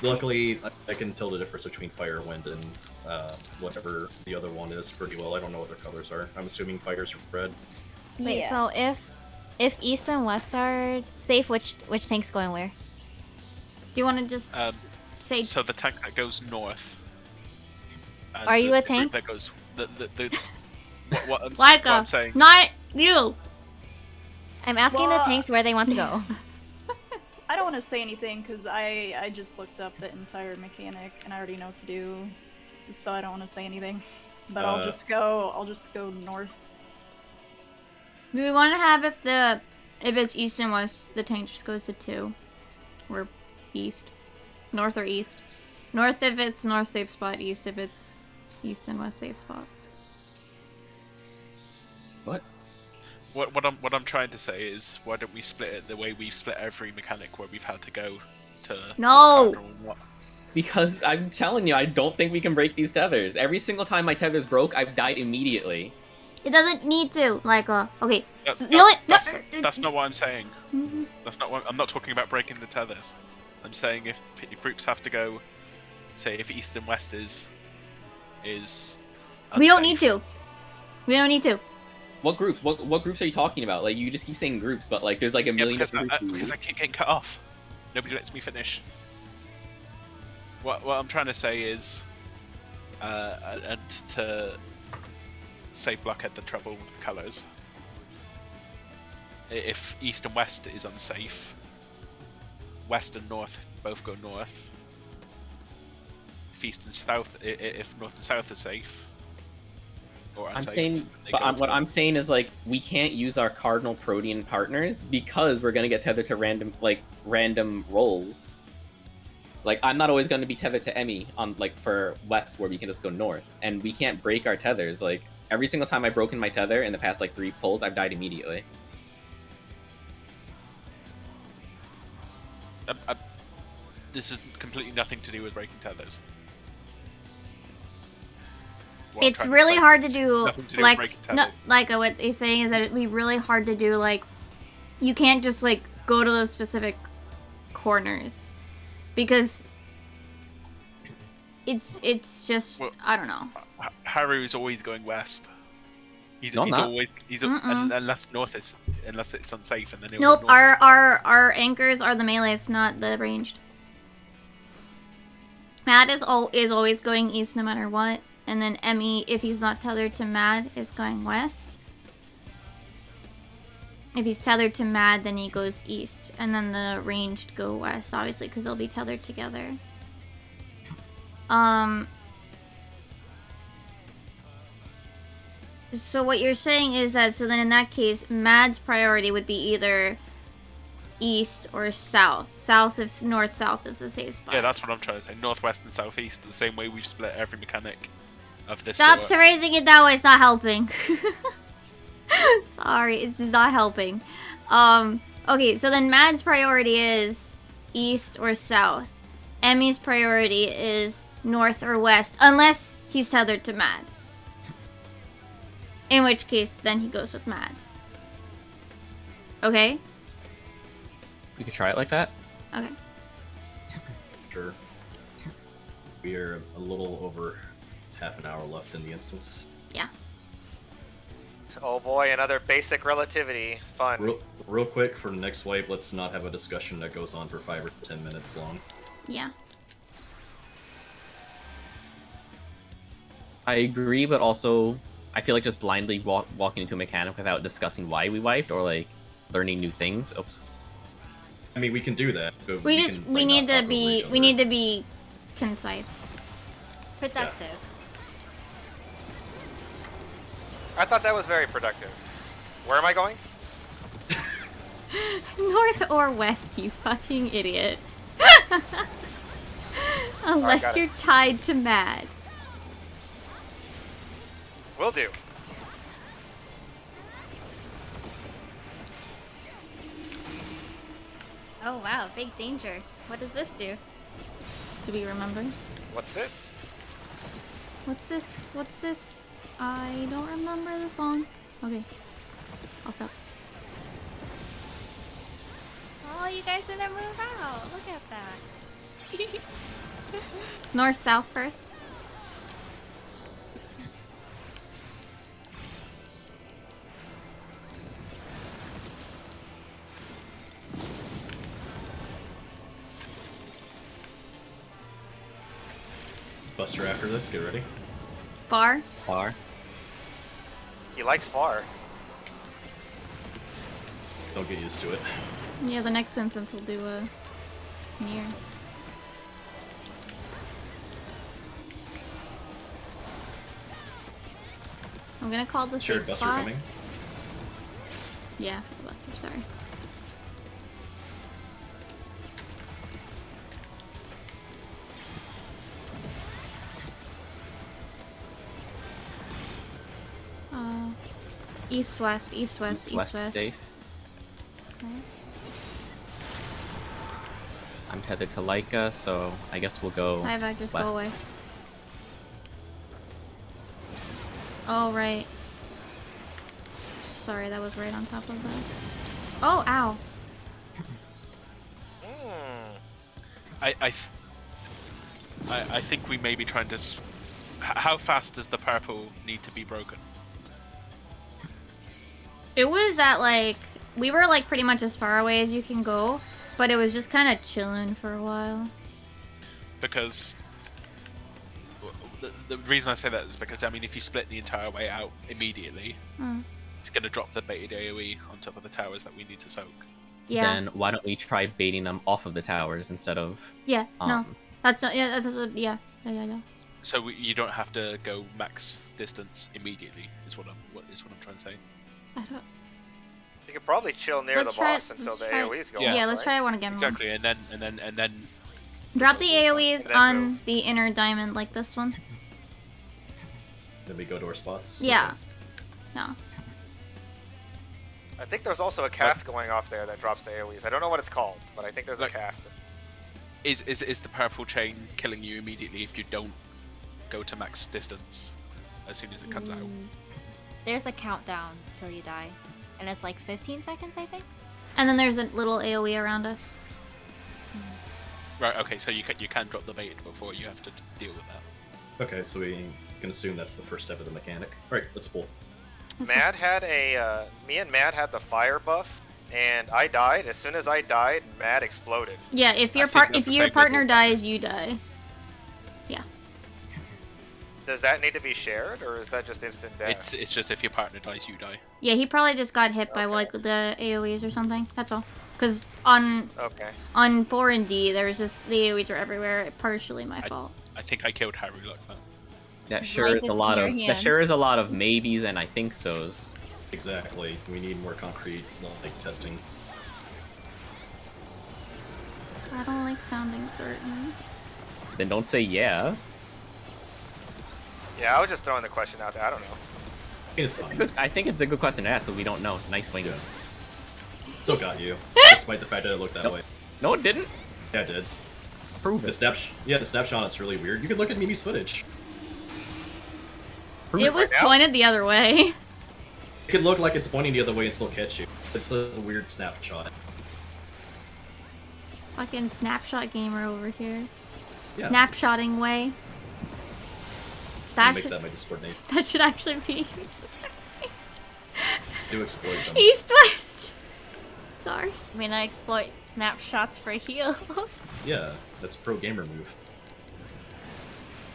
Luckily, I can tell the difference between fire, wind, and whatever the other one is pretty well. I don't know what their colors are. I'm assuming fire's red. Wait, Yeah. so if east and west are safe, which tank's going where? Do you want to just say? So the tank that goes north. and Are you the a group tank? That goes what Like I'm saying. not you. I'm asking Well, the tanks where they want to go. I don't want to say anything because I just looked up the entire mechanic and I already know what to do, so I don't want to say anything. But I'll just go north. Do we want to have if it's east and west, the tank just goes to 2, or east, north or east. North if it's north safe spot, east if it's east and west safe spot. What? What I'm trying to say is, why don't we split it the way we've split every mechanic where we've had to go to No! counter and what? Because I'm telling you, I don't think we can break these tethers. Every single time my tethers broke, I've died immediately. It doesn't need to. Like okay. That- So that- the only that's not what I'm saying. Mhm. That's not what I'm not talking about breaking the tethers. I'm saying if groups have to go, say if east and west is. We don't unsafe. need to. We don't need to. What groups? What groups are you talking about? Like, you just keep saying groups, but like, there's like a Yeah, million because different I groups. keep getting cut off. Nobody lets me finish. What I'm trying to say is, and to save Blockhead the trouble with colours, if east and west is unsafe, west and north both go north. If east and south, if north and south are safe or unsafe, I'm saying, they but go what to- I'm saying is like we can't use our cardinal protean partners because we're gonna get tethered to random rolls. Like I'm not always gonna be tethered to Emmy on like for west where we can just go north, and we can't break our tethers. Like every single time I've broken my tether in the past like 3 pulls, I've died immediately. This is completely nothing to do with breaking tethers. It's really hard to do like flex. No, like what he's saying is that it'd be really hard to do. Like, you can't just like go to those specific corners because it's just I don't know. Haru's always going west. He's not. always unless it's unsafe, and then he'll Nope, go north. our anchors are the melees, not the ranged. Mad is always going east no matter what, and then Emmy, if he's not tethered to Mad, is going west. If he's tethered to Mad, then he goes east, and then the ranged go west, obviously, because they'll be tethered together. So what you're saying is that, so then in that case, Mad's priority would be either east or south. South if north-south is the safe spot. Yeah, that's what I'm trying to say. Northwest and southeast, the same way we've split every mechanic of this. Stop raising it that way, it's not helping. Sorry, it's just not helping. Okay, so then Mad's priority is east or south. Emmy's priority is north or west, unless he's tethered to Mad. In which case, then he goes with Mad. Okay? We could try it like that. Okay. Sure. We are a little over half an hour left in the instance. Yeah. Oh boy, another basic relativity. Fun. Real quick, for the next wipe, let's not have a discussion that goes on for 5 or 10 minutes long. Yeah. I agree, but also I feel like just blindly walking into a mechanic without discussing why we wiped or like learning new things. Oops. I mean, we can do that. But We need to not be concise. Productive. I thought that was very productive. Where am I going? North or west, you fucking idiot. Unless you're tied to Mad. Will do. Oh wow, big danger. What does this do? Do we remember? What's this? What's this? What's this? I don't remember the song. Okay. I'll stop. Oh, you guys didn't move out. Look at that. North, south first. Buster after this, get ready. Far. Far. He likes far. Don't get used to it. Yeah, the next instance will do a near. I'm gonna call the Sure, safe Buster spot. coming. Yeah, Buster, sorry. East west, east west, east west. Safe. Okay. I'm tethered to Leica, so I guess we'll go Livac, just west. go away. Oh, right. Sorry, that was right on top of that. Oh, ow. I think we may be trying to. How fast does the purple need to be broken? It was at like, we were like pretty much as far away as you can go, but it was just kind of chilling for a while. because the reason I say that is because I mean, if you split the entire way out immediately, it's gonna drop the baited AOE on top of the towers that we need to soak. Yeah. Then why don't we try baiting them off of the towers instead of? Yeah. No. That's not. Yeah. That's what. Yeah. Yeah. So you don't have to go max distance immediately. Is what I'm trying to say. I don't. You could probably chill near Let's the try boss it- until let's the try it. AOE's go Yeah. off, Yeah. Let's right? try it one again. Exactly, and then Drop the AOE's And then on move. the inner diamond like this one. Then we go to our spots. Yeah. Okay. No. I think there's also a cast going off there that drops the AOE's. I don't know what it's called, but I think there's a cast. is the purple chain killing you immediately if you don't go to max distance as soon as it comes out? There's a countdown till you die, and it's like 15 seconds, I think. And then there's a little AOE around us. Right. Okay. So you can drop the bait before you have to deal with that. Okay, so we can assume that's the first step of the mechanic. All right, let's pull. Mad had me and Mad had the fire buff, and I died. As soon as I died, Mad exploded. Yeah. If your I think that's if the your same partner with- dies, you die. Does that need to be shared, or is that just instant death? It's just if your partner dies, you die. Yeah. He probably just got hit by Okay. like the AOE's or something. That's all. Cause on Okay. 4 and D, there's just the AOE's were everywhere. Partially my fault. I think I killed Harry like that. That sure Like is it's a lot in of. your That hands. sure is a lot of maybes and I think so's. Exactly. We need more concrete, like testing. I don't like sounding certain. Then don't say yeah. Yeah, I was just throwing the question out there. I don't know. It's fine. I think it's a good question to ask, but we don't know. Nice wings. Yeah. Still got you, despite the fact that it looked that Nope. way. No, it didn't. Yeah, it did. Prove The it. the snapshot on it's really weird. You can look at Mimi's footage. Prove It was right now? pointed the other way. It could look like it's pointing the other way and still catch you. It's a weird snapshot. Fucking snapshot gamer over here. Yeah. Snapshotting way. I'll That make should, that my Discord name. that should actually be Do exploit them. East West. Sorry. I mean, I exploit snapshots for heals. Yeah, that's a pro gamer move.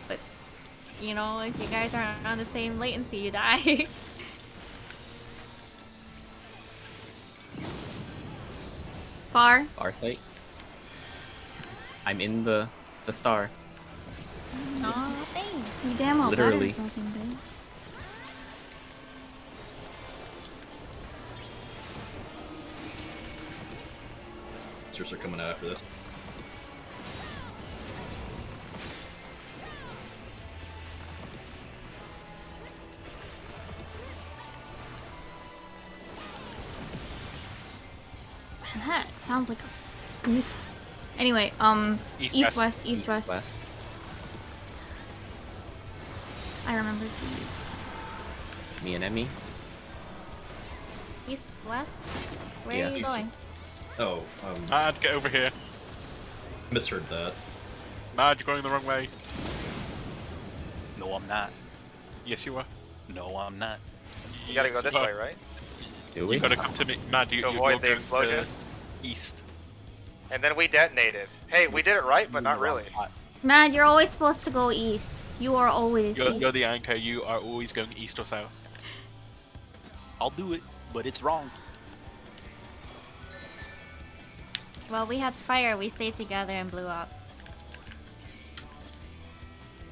But, you know, if you guys aren't on the same latency, you die. Far. Our site. I'm in the star. Aw, thanks. You damn well Literally. better fucking be. Monsters are coming out after this. Man, that sounds like a goof. Anyway, East, West. West. I remember these. Me and Emmy. East, west? Where Yeah, are you east. going? Oh, Mad, get over here. misheard that. Mad, you're going the wrong way. No, I'm not. Yes, you are. No, I'm not. You gotta go Yes, this you are. way, right? Do we? You gotta come to me, Mad. To You're avoid the going explosion? to east. And then we detonated. Hey, we did it right, but not really. Man, you're always supposed to go east. You are always You're, east. you're the anchor. You are always going east or south. I'll do it, but it's wrong. Well, we had fire. We stayed together and blew up.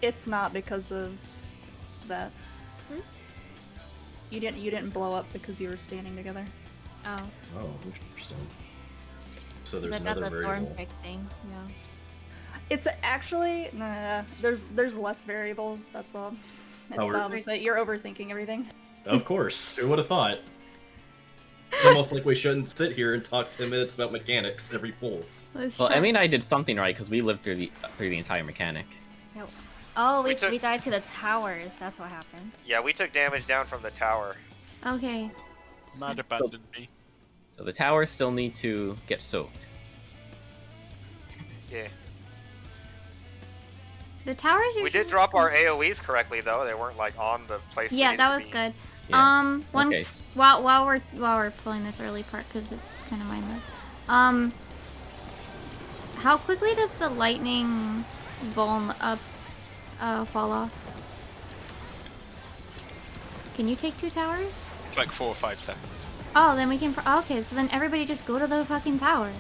It's not because of that. You didn't blow up because you were standing together. Oh. Oh, interesting. So Because there's I got another the thorn variable. prick thing. Yeah. It's actually there's less variables. That's all. It's Oh, the opposite. You're overthinking everything. Of course. Who would have thought? It's almost like we shouldn't sit here and talk 10 minutes about mechanics every pull. Well, Emmy and I did something right because we lived through the entire mechanic. Oh, We we took- died to the towers. That's what happened. Yeah, we took damage down from the tower. Okay. Mad abandoned me. So the towers still need to get soaked. Yeah. The towers usually... We did drop our AoEs correctly though. They weren't like on the place. we Yeah, needed that to was be. good. Yeah. One Okay. while we're pulling this early part because it's kind of mindless. How quickly does the lightning Vuln up, fall off. Can you take 2 towers? It's like 4 or 5 seconds. Oh, then we can. Okay, so then everybody just go to the fucking tower.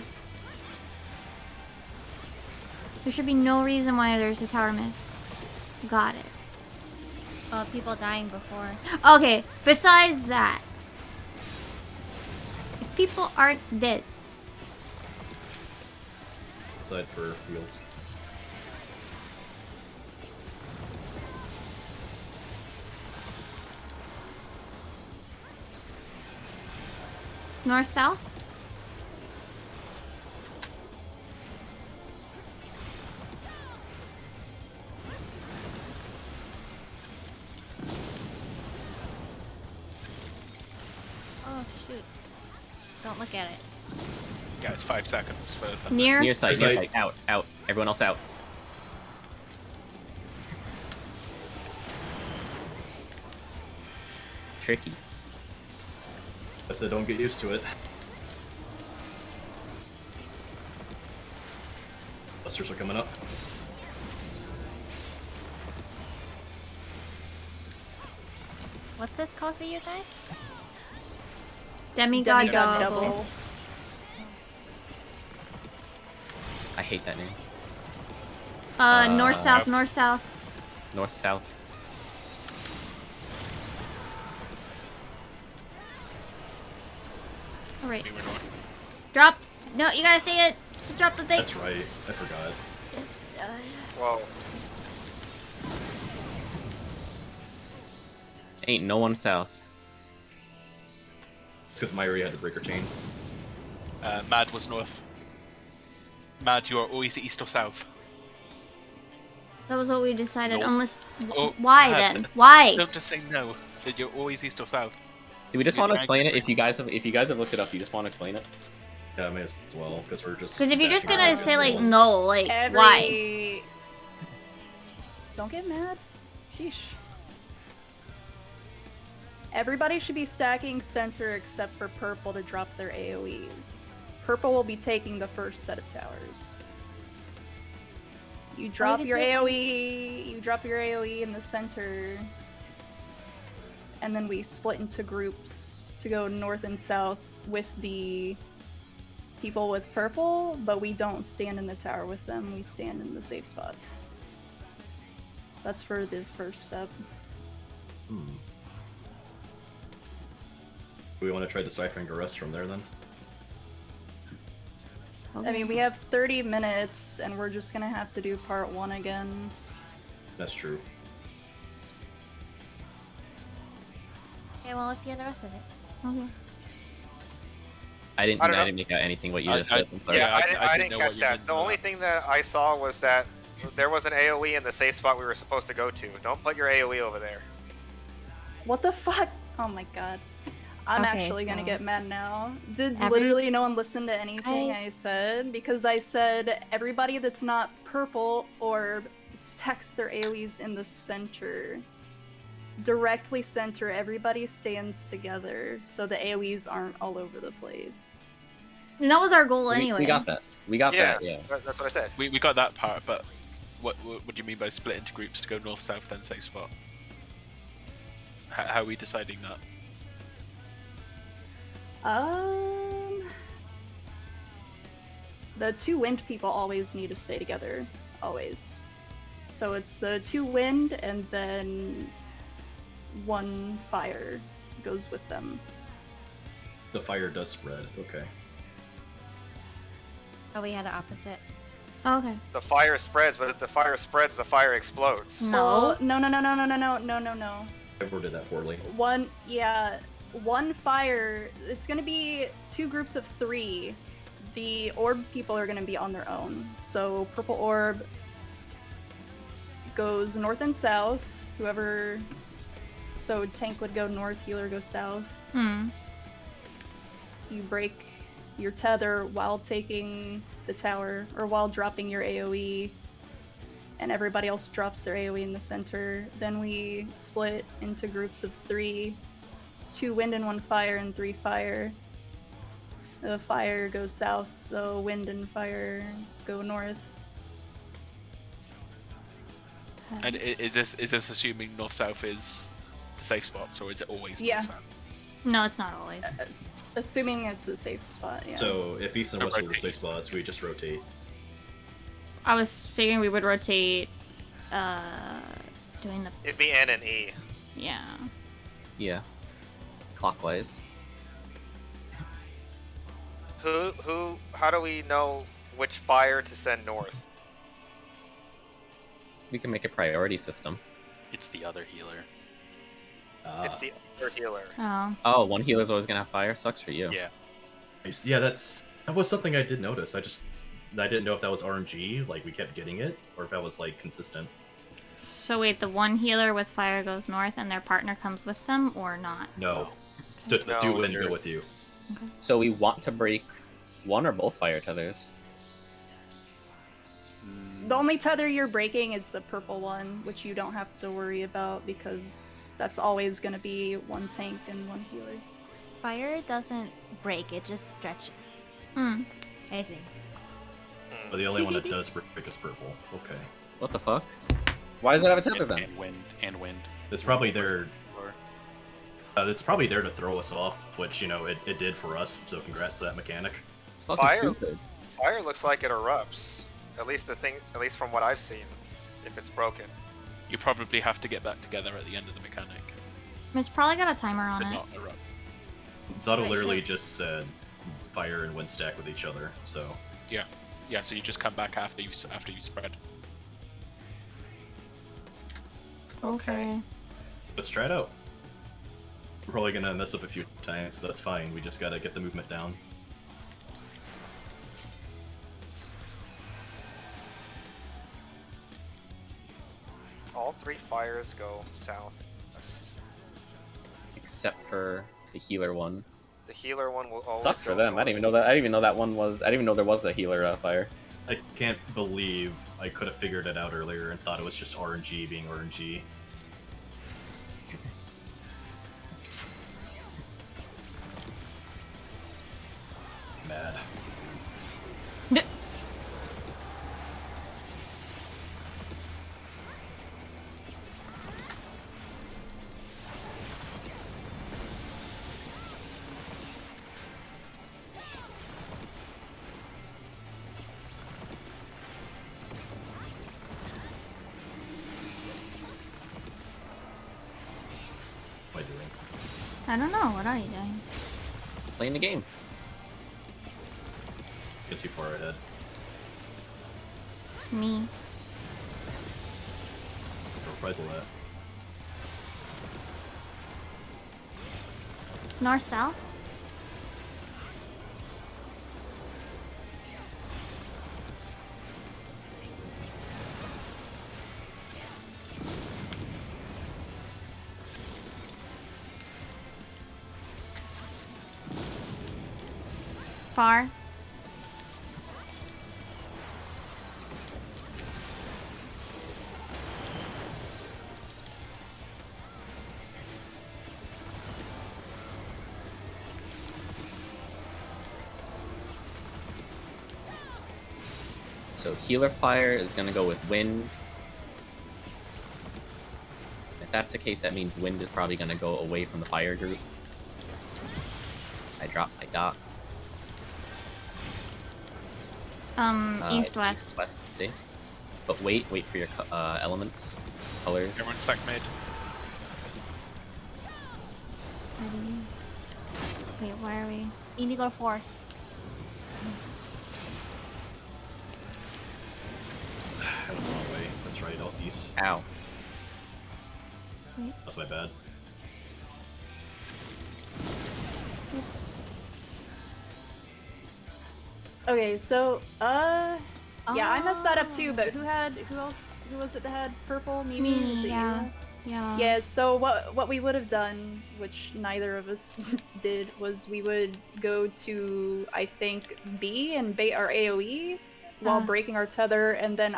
There should be no reason why there's a tower miss. Got it. People dying before. Okay, besides that, if people aren't dead, Side for wheels. north south. Oh shoot! Don't look at it. Guys, 5 seconds for the Near. Near side, Near near side. side. Out, out. Everyone else out. Tricky. I said don't get used to it. Busters are coming up. What's this called for you guys? Demigod Demigod double. double. I hate that name. North south, north south. North, south. Alright. We were north. Drop. No, you gotta say it. Drop the thing. That's right. I forgot. It's, Whoa. Ain't no one south. It's because Myri had the breaker chain. Mad was north. Mad, you are always east or south. that was what we decided. Nope. Unless. Oh, Why Mad. then? Why? Don't just say no. That you're always east or south. Do we just You're want to trying explain to it? If you guys have looked it up, you just want to explain it? Yeah, I may as well, because we're just. Because if you're just bashing gonna around say like against no, like why? Every... Don't get mad. Sheesh. Everybody should be stacking center except for purple to drop their AoEs. Purple will be taking the first set of towers. You drop your AoE, in the center, and then we split into groups to go north and south with the people with purple, but we don't stand in the tower with them, we stand in the safe spots. That's for the first step. Do we want to try deciphering arrest from there then? I mean, we have 30 minutes, and we're just gonna have to do part 1 again. That's true. Okay, well let's hear the rest of it. Okay. I didn't I don't know. make out anything what you I- just said. I'm sorry. Yeah, I I didn't didn't know what catch you that. meant The by only that. thing that I saw was that there was an AoE in the safe spot we were supposed to go to. Don't put your AoE over there. What the fuck? Oh my god. I'm Okay, actually gonna so- get mad now. Did Every- literally no one listen to anything I said? Because I said everybody that's not purple orb stacks their AoEs in the center. Directly center, everybody stands together so the AoEs aren't all over the place. And that was our goal anyway. We got that. We got Yeah, that. Yeah. that's what I said. We got that part, but what do you mean by split into groups to go north, south, then safe spot? How are we deciding that? The 2 wind people always need to stay together. Always. So it's the 2 wind and then 1 fire goes with them. The fire does spread. Okay. Oh, we had the opposite. Okay. The fire spreads, but if the fire spreads, the fire explodes. No. Well, no. I worded that poorly. One fire. It's gonna be 2 groups of 3. The orb people are gonna be on their own. So purple orb goes north and south. Whoever. So tank would go north, healer goes south. You break your tether while taking the tower, or while dropping your AoE, and everybody else drops their AoE in the center. Then we split into groups of 3, 2 wind and 1 fire, and 3 fire. The fire goes south, the wind and fire go north. And is this assuming north south is the safe spots, or is it always Yeah. north south? No, it's not always. Assuming it's a safe spot, yeah. So if east and So west are the rotate. safe spots, we just rotate. I was figuring we would rotate, doing the, It'd be N and E. yeah. Yeah. Clockwise. How do we know which fire to send north? We can make a priority system. It's the other healer. It's the other healer. Oh. Oh, one healer's always gonna have fire? Sucks for you. Yeah. Yeah, that was something I did notice. I didn't know if that was RNG, like we kept getting it, or if that was like consistent. So wait, the one healer with fire goes north and their partner comes with them, or not? No. Okay. The two wouldn't go with you. Okay. So we want to break one or both fire tethers. The only tether you're breaking is the purple one, which you don't have to worry about because that's always going to be one tank and one healer. Fire doesn't break, it just stretches. Hmm. I think. But the only one that does break is purple. Okay. What the fuck? Why does it have a tether then? And wind. It's probably there. Or- It's probably there to throw us off, which, you know, it did for us, so congrats to that mechanic. Fucking Fire. stupid. Fire looks like it erupts. At least from what I've seen, if it's broken. You probably have to get back together at the end of the mechanic It's probably got a timer on to it. not erupt. Zato Right, literally sure. just said fire and wind stack with each other, so. Yeah, so you just come back after you spread. Okay. Let's try it out. We're probably gonna mess up a few times, so that's fine. We just gotta get the movement down. All three fires go south. Except for the healer one. The healer one will always Sucks for go them. I didn't even know that. I didn't even know that one was. I didn't even know there was a healer fire. I can't believe I could have figured it out earlier and thought it was just RNG being RNG. Mad. What am I doing? I don't know. What are you doing? Playing the game. Get too far ahead. Me. Reprisal that. North south? Far. So healer fire is gonna go with wind. If that's the case, that means wind is probably gonna go away from the fire group. I dropped my dot. East west. East west, see? But wait for your elements, colors. Everyone stack mid. Ready? Wait, why are we? Indigo 4. I went the wrong way. That's right, I was east. Ow. That's my bad. Okay, so, yeah, I messed that up too, but who was it that had purple? Mimi? Me, Was it yeah. you? Yeah. Yeah, so what we would have done, which neither of us did, was we would go to, I think, B and bait our AoE while breaking our tether, and then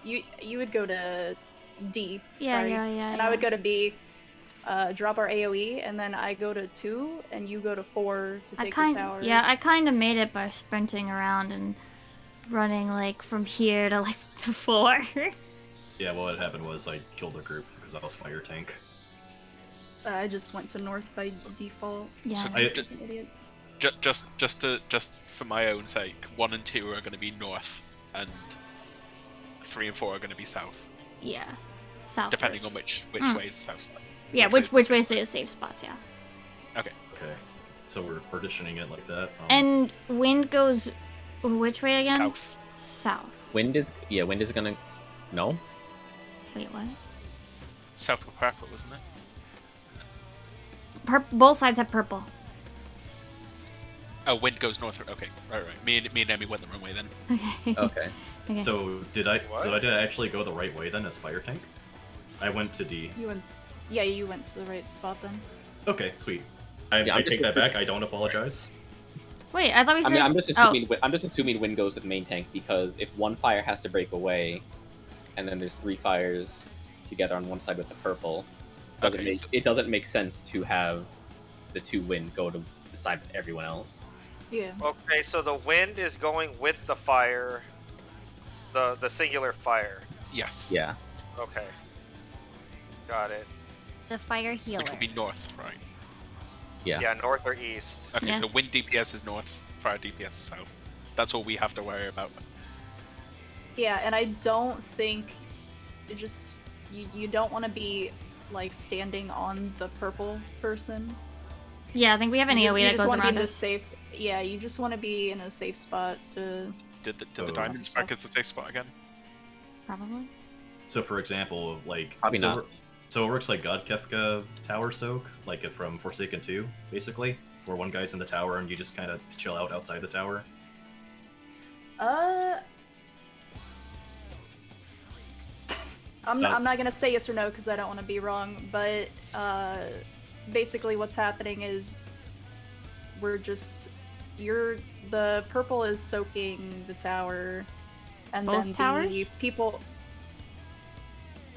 you would go to D, sorry, and I would go to B, drop our AoE, and then I go to 2, and you go to 4 to take the tower. Yeah, I kind of made it by sprinting around and running like from here to like to 4. Yeah, well, what happened was I killed the group because I was fire tank. I just went to north by default. Yeah. I- An idiot. Just for my own sake, 1 and 2 are going to be north, and 3 and 4 are going to be south, Yeah. South. depending on which Mm. way is the south side. Yeah, which way is the safe spots? Yeah. Okay. Okay, so we're partitioning it like that. And wind goes which way again? South. South. Wind is gonna. No. Wait, what? South of purple, wasn't it? Both sides have purple. Oh, wind goes north. Okay, right. Me and Emmy went the wrong way then. Okay. Okay. Okay. So did I? What? So did I actually go the right way then as fire tank? I went to D. You went. Yeah, you went to the right spot then. Okay, sweet. I Yeah, I'm take just- that back. I don't apologize. Wait, I thought we I said. mean, I'm just oh, assuming wind goes with main tank because if one fire has to break away, and then there's 3 fires together on one side with the purple, Okay, it doesn't make sense to have the 2 wind go to the side with everyone else. Yeah. Okay, so the wind is going with the fire, the singular fire. Yes. Yeah. Okay, got it. The fire healer. Which will be north, right? Yeah. Yeah, north or east. Okay, Yeah. so wind DPS is north, fire DPS is south. That's all we have to worry about. Yeah, and I don't think you don't want to be like standing on the purple person. yeah, I think we have an You AoE that just goes wanna be around in a us. safe. Yeah, you just want to be in a safe spot to. Did the Oh. diamonds mark as the safe spot again? Probably. So for example, like Probably so not. So it works like God Kefka Tower Soak, like it from Forsaken 2, basically, where one guy's in the tower and you just kind of chill out outside the tower. I'm not gonna say yes or no because I don't want to be wrong, but basically what's happening is the purple is soaking the tower, and Both then towers? the people.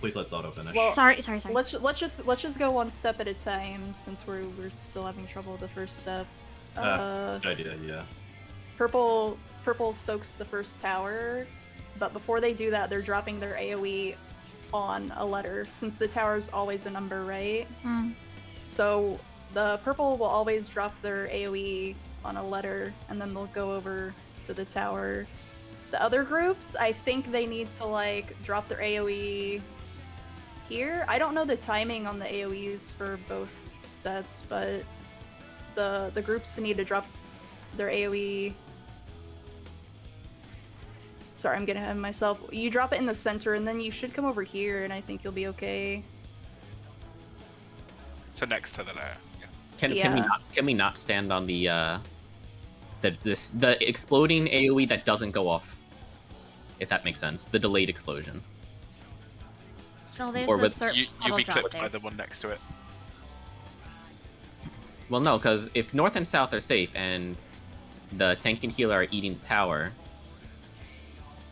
Please let Zato finish. Well, Sorry. Let's just go one step at a time since we're still having trouble with the first step. Good idea, yeah. Purple soaks the first tower, but before they do that, they're dropping their AoE on a letter since the tower's always a number, right? Mm. So the purple will always drop their AoE on a letter, and then they'll go over to the tower. The other groups, I think they need to like drop their AoE here. I don't know the timing on the AoEs for both sets, but the groups need to drop their AoE. Sorry, I'm getting ahead of myself. You drop it in the center, and then you should come over here, and I think you'll be okay. So next to the layer. Yeah. Can we not stand on the exploding AoE that doesn't go off? If that makes sense, the delayed explosion. No, there's Or the with- circle You'll be drop clipped there. by the one next to it. Well, no, because if north and south are safe and the tank and healer are eating the tower,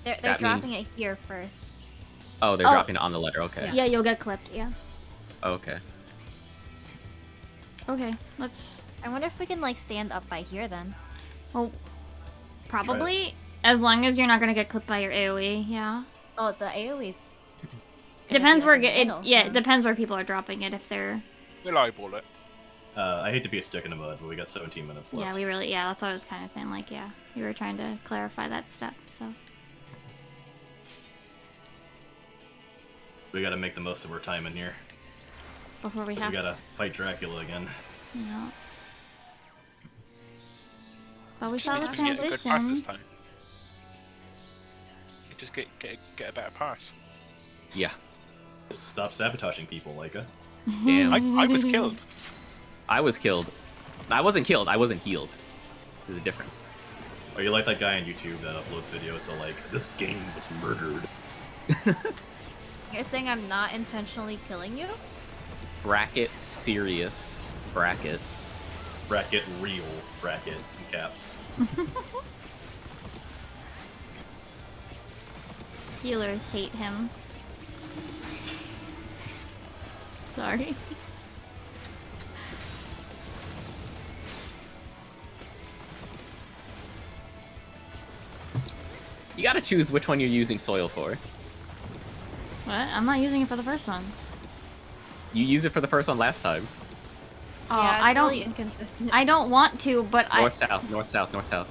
They're that means- dropping it here first. oh, they're Oh. dropping it on the letter. Okay. Yeah, you'll get clipped. Yeah. Okay. Okay. Let's. I wonder if we can like stand up by here then. Well, probably as long as you're not gonna get clipped by your AoE. Yeah. Oh, the AoE's. Depends where Yeah. it depends where people are dropping it. If they're We'll eyeball it. I hate to be a stick in the mud, but we got 17 minutes left. that's what I was kind of saying. Like, yeah, we were trying to clarify that step. So We gotta make the most of our time in here. before we 'Cause have we gotta fight Dracula again. Yeah. But we Just saw need the to get a good pass this transition. time. You just get a better pass. Yeah. Stop sabotaging people, Leica. Damn. I was killed. I was killed. I wasn't killed. I wasn't healed. There's a difference. Are you like that guy on YouTube that uploads videos so like, this game was murdered? You're saying I'm not intentionally killing you? Bracket serious. Bracket. Bracket real bracket in caps. Healers hate him. Sorry. You gotta choose which one you're using soil for. What? I'm not using it for the first one. You used it for the first one last time. Oh, Yeah, it's I don't. really inconsistent. I don't want to, but North south, north south, north south.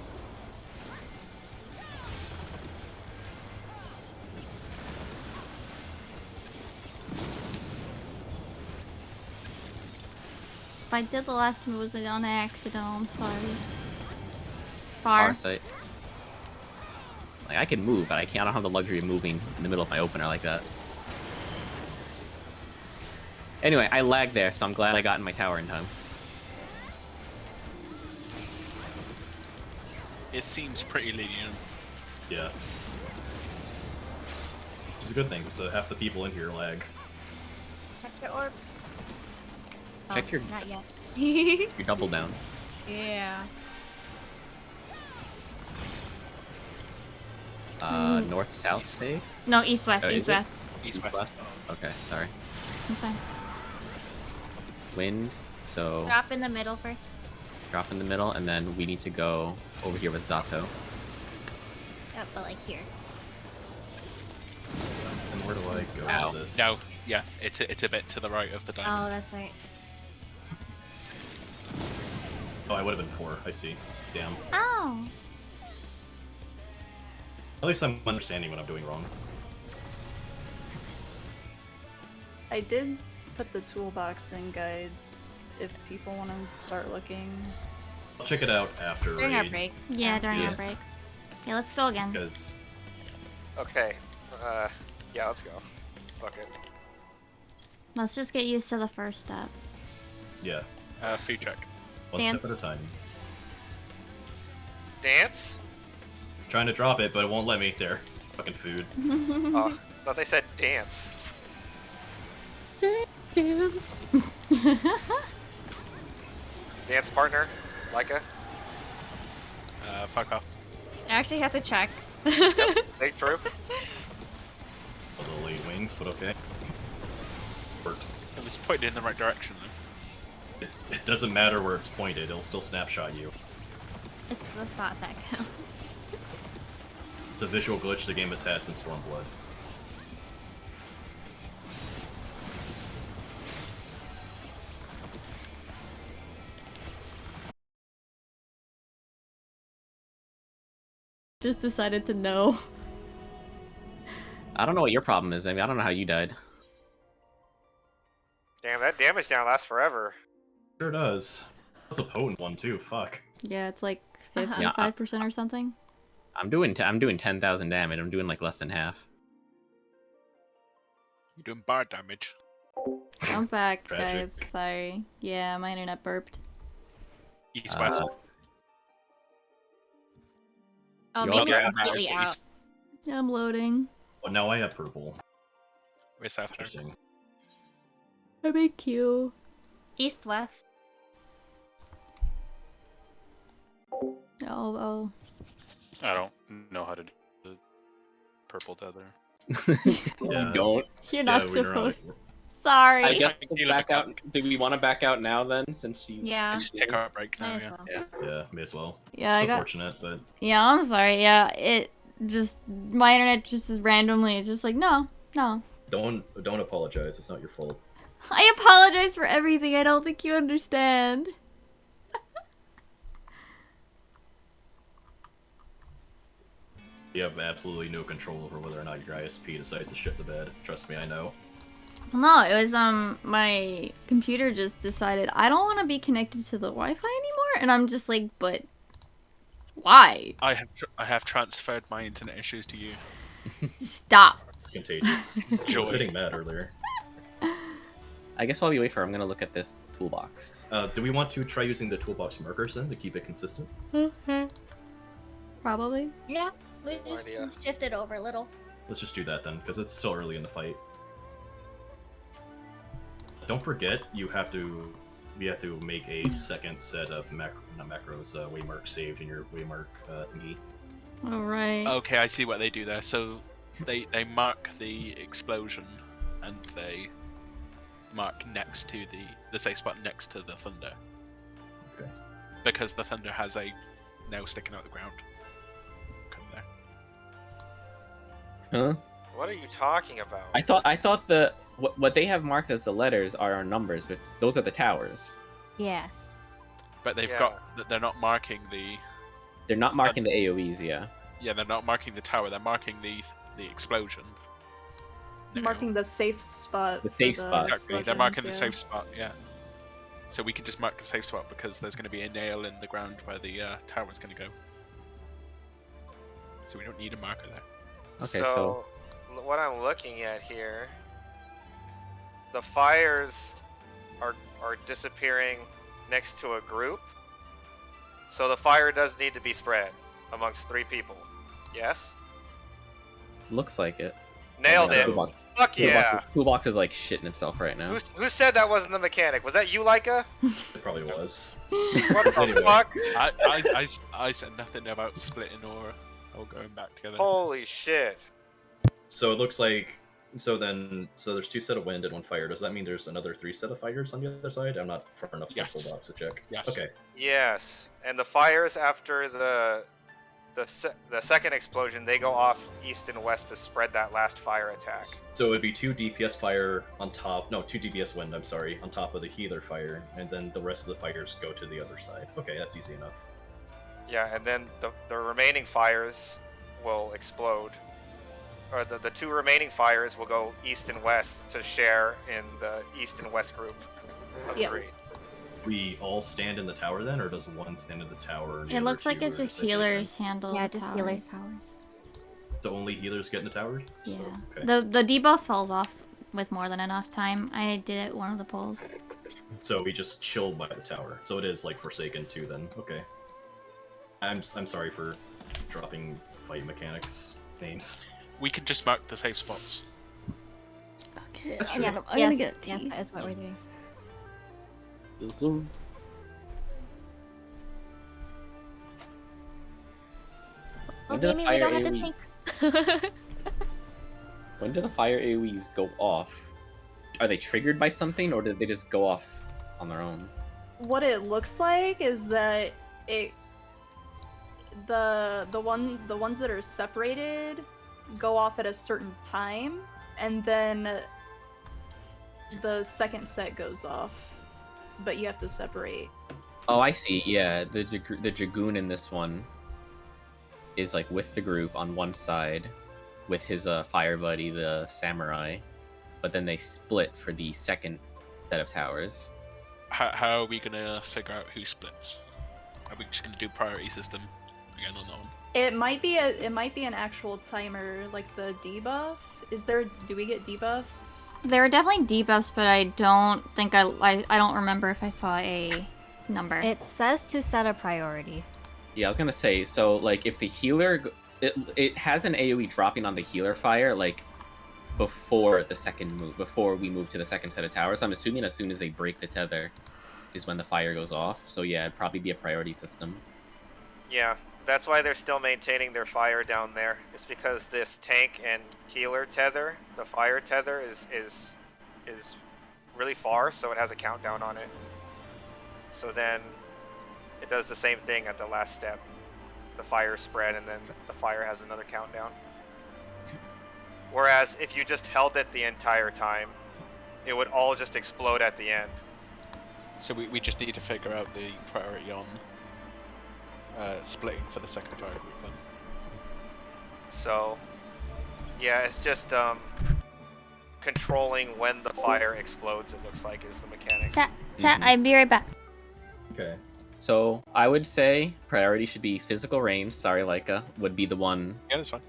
If I did the last move was on accident, I'm sorry. Far. Far sight. Like I can move, but I don't have the luxury of moving in the middle of my opener like that. Anyway, I lagged there, so I'm glad I got in my tower in time. It seems pretty lenient. Yeah. Which is a good thing, because half the people in here lag. Check your orbs. Check your Not yet. your double down. Yeah. North south save? No, east west, Oh, is east it? west. East west. Okay, sorry. I'm sorry. Wind, so Drop in the middle first. drop in the middle, and then we need to go over here with Zato. Yep, but like here. And where do I go Ow. with this? No, yeah, it's a bit to the right of the diamond. Oh, that's right. Oh, I would have been 4. I see. Damn. Oh. At least I'm understanding what I'm doing wrong. I did put the toolbox in guides if people want to start looking. I'll check it out after During our raid, break. Yeah, during Yeah. our break. Okay, let's go again. because Okay. Yeah, let's go. Fuck it. Let's just get used to the first step. yeah, Food check. one Dance. step at a time. Dance? Trying to drop it, but it won't let me. There, fucking food. Oh, thought they said dance. Dance. Dance partner? Leica? Fuck off. I actually have to check. Late troop? A little late wings, but okay. Worked. It was pointed in the right direction though. It doesn't matter where it's pointed; it'll still snapshot you. It's the thought that counts. It's a visual glitch the game has had since Stormblood. Just decided to know. I don't know what your problem is. I mean, I don't know how you died. Damn, that damage down lasts forever. Sure does. That's a potent one too. Fuck. Yeah, it's like Yeah, 55% or something. I'm doing 10,000 damage. I'm doing like less than half. You're doing bar damage. I'm back, Tragic. guys. Sorry. Yeah, my internet burped. East west. Oh, You maybe all it's get completely out. I'm loading. Oh, now I have purple. We're south. Interesting. I'm in queue. East west. Oh. I don't know how to do the purple tether. Yeah. Don't. You're Yeah, not we were on supposed. it. Sorry. I guess You let's look back out. Do we want to back out now then, since she's? Yeah. Just take our break now. Might as Yeah. well. Yeah, may as well. Yeah, I It's got. unfortunate, but Yeah, I'm sorry. Yeah, it just my internet just is randomly. It's just like no. don't apologize. It's not your fault. I apologize for everything. I don't think you understand. You have absolutely no control over whether or not your ISP decides to shit the bed. Trust me, I know. No, it was my computer just decided I don't want to be connected to the Wi-Fi anymore, and I'm just like, but why? I have transferred my internet issues to you. Stop. It's contagious. I Joy. was hitting that earlier. I guess while we wait for her, I'm gonna look at this toolbox. Do we want to try using the toolbox markers then to keep it consistent? Probably. Yeah, we No just idea. shift it over a little. Let's just do that then, because it's still early in the fight. Don't forget, we have to make a second set of waymark saved in your waymark thingy. All right. Okay, I see what they do there. So they mark the explosion and they mark next to the safe spot next to the thunder. Okay. Because the thunder has a nail sticking out the ground. Come there. Huh? What are you talking about? I thought the what they have marked as the letters are our numbers, but those are the towers. Yes. But they've Yeah. got. They're not marking the. They're not It's marking the AoEs, yeah. Yeah, they're not marking the tower. They're marking the explosion. No. Marking the safe spot. The for safe spot. Exactly. They're marking explosions, the yeah. safe spot. Yeah. So we can just mark the safe spot because there's going to be a nail in the ground where the tower's going to go. So we don't need a marker there. Okay, so what I'm looking at here, the fires are disappearing next to a group. So the fire does need to be spread amongst 3 people. Yes? Looks like it. Nailed Yeah, it. Toolbox. Fuck yeah. Toolbox is like shitting itself right now. Who said that wasn't the mechanic? Was that you, Laika? It probably was. What the Anyway. fuck? I said nothing about splitting or going back together. Holy shit. So it looks like so there's 2 set of wind and 1 fire. Does that mean there's another 3 set of fires on the other side? I'm not far enough Yes. from Toolbox to check. Yes. Okay. Yes. And the fires after the second explosion, they go off east and west to spread that last fire attack. So it would be 2 DPS fire on top. No, 2 DPS wind. I'm sorry, on top of the healer fire, and then the rest of the fires go to the other side. Okay, that's easy enough. Yeah, and then the remaining fires will explode. Or the 2 remaining fires will go east and west to share in the east and west group of Yep. 3. We all stand in the tower then, or does one stand in the tower? and the It other looks like 2 it's are just adjacent? healers handle Yeah, the just towers. healers. So only healers get in the tower? Yeah. So, okay. The debuff falls off with more than enough time. I did it one of the polls. So we just chill by the tower. So it is like Forsaken too then. Okay. I'm sorry for dropping fight mechanics names. We can just mark the safe spots. Okay, That's I'm true. gonna Yes, get yes, tea. that is what we're doing. When Well, do the maybe we fire don't have to AoEs think. When do the fire AoEs go off? Are they triggered by something, or did they just go off on their own? What it looks like is that the ones that are separated go off at a certain time, and then the second set goes off, but you have to separate. Oh, I see. Yeah, the Dragoon in this one is like with the group on one side, with his fire buddy, the Samurai, but then they split for the second set of towers. How are we gonna figure out who splits? Are we just gonna do priority system again on that one? It might be an actual timer, like the debuff. Do we get debuffs? There are definitely debuffs, but I don't think I don't remember if I saw a number. It says to set a priority. Yeah, I was gonna say, so like if the healer, it has an AoE dropping on the healer fire like before the second move, before we move to the second set of towers. I'm assuming as soon as they break the tether is when the fire goes off. So yeah, it'd probably be a priority system. Yeah, that's why they're still maintaining their fire down there. It's because this tank and healer tether, the fire tether, is really far, so it has a countdown on it. So then it does the same thing at the last step. The fire spread, and then the fire has another countdown. Whereas if you just held it the entire time, it would all just explode at the end. So we just need to figure out the priority on splitting for the second fire group then. So, yeah, it's just controlling when the fire explodes, it looks like, is the mechanic. Chat, I'll be right back. Okay. So I would say priority should be physical range. Sorry, Laika would be the one Yeah, that's fine.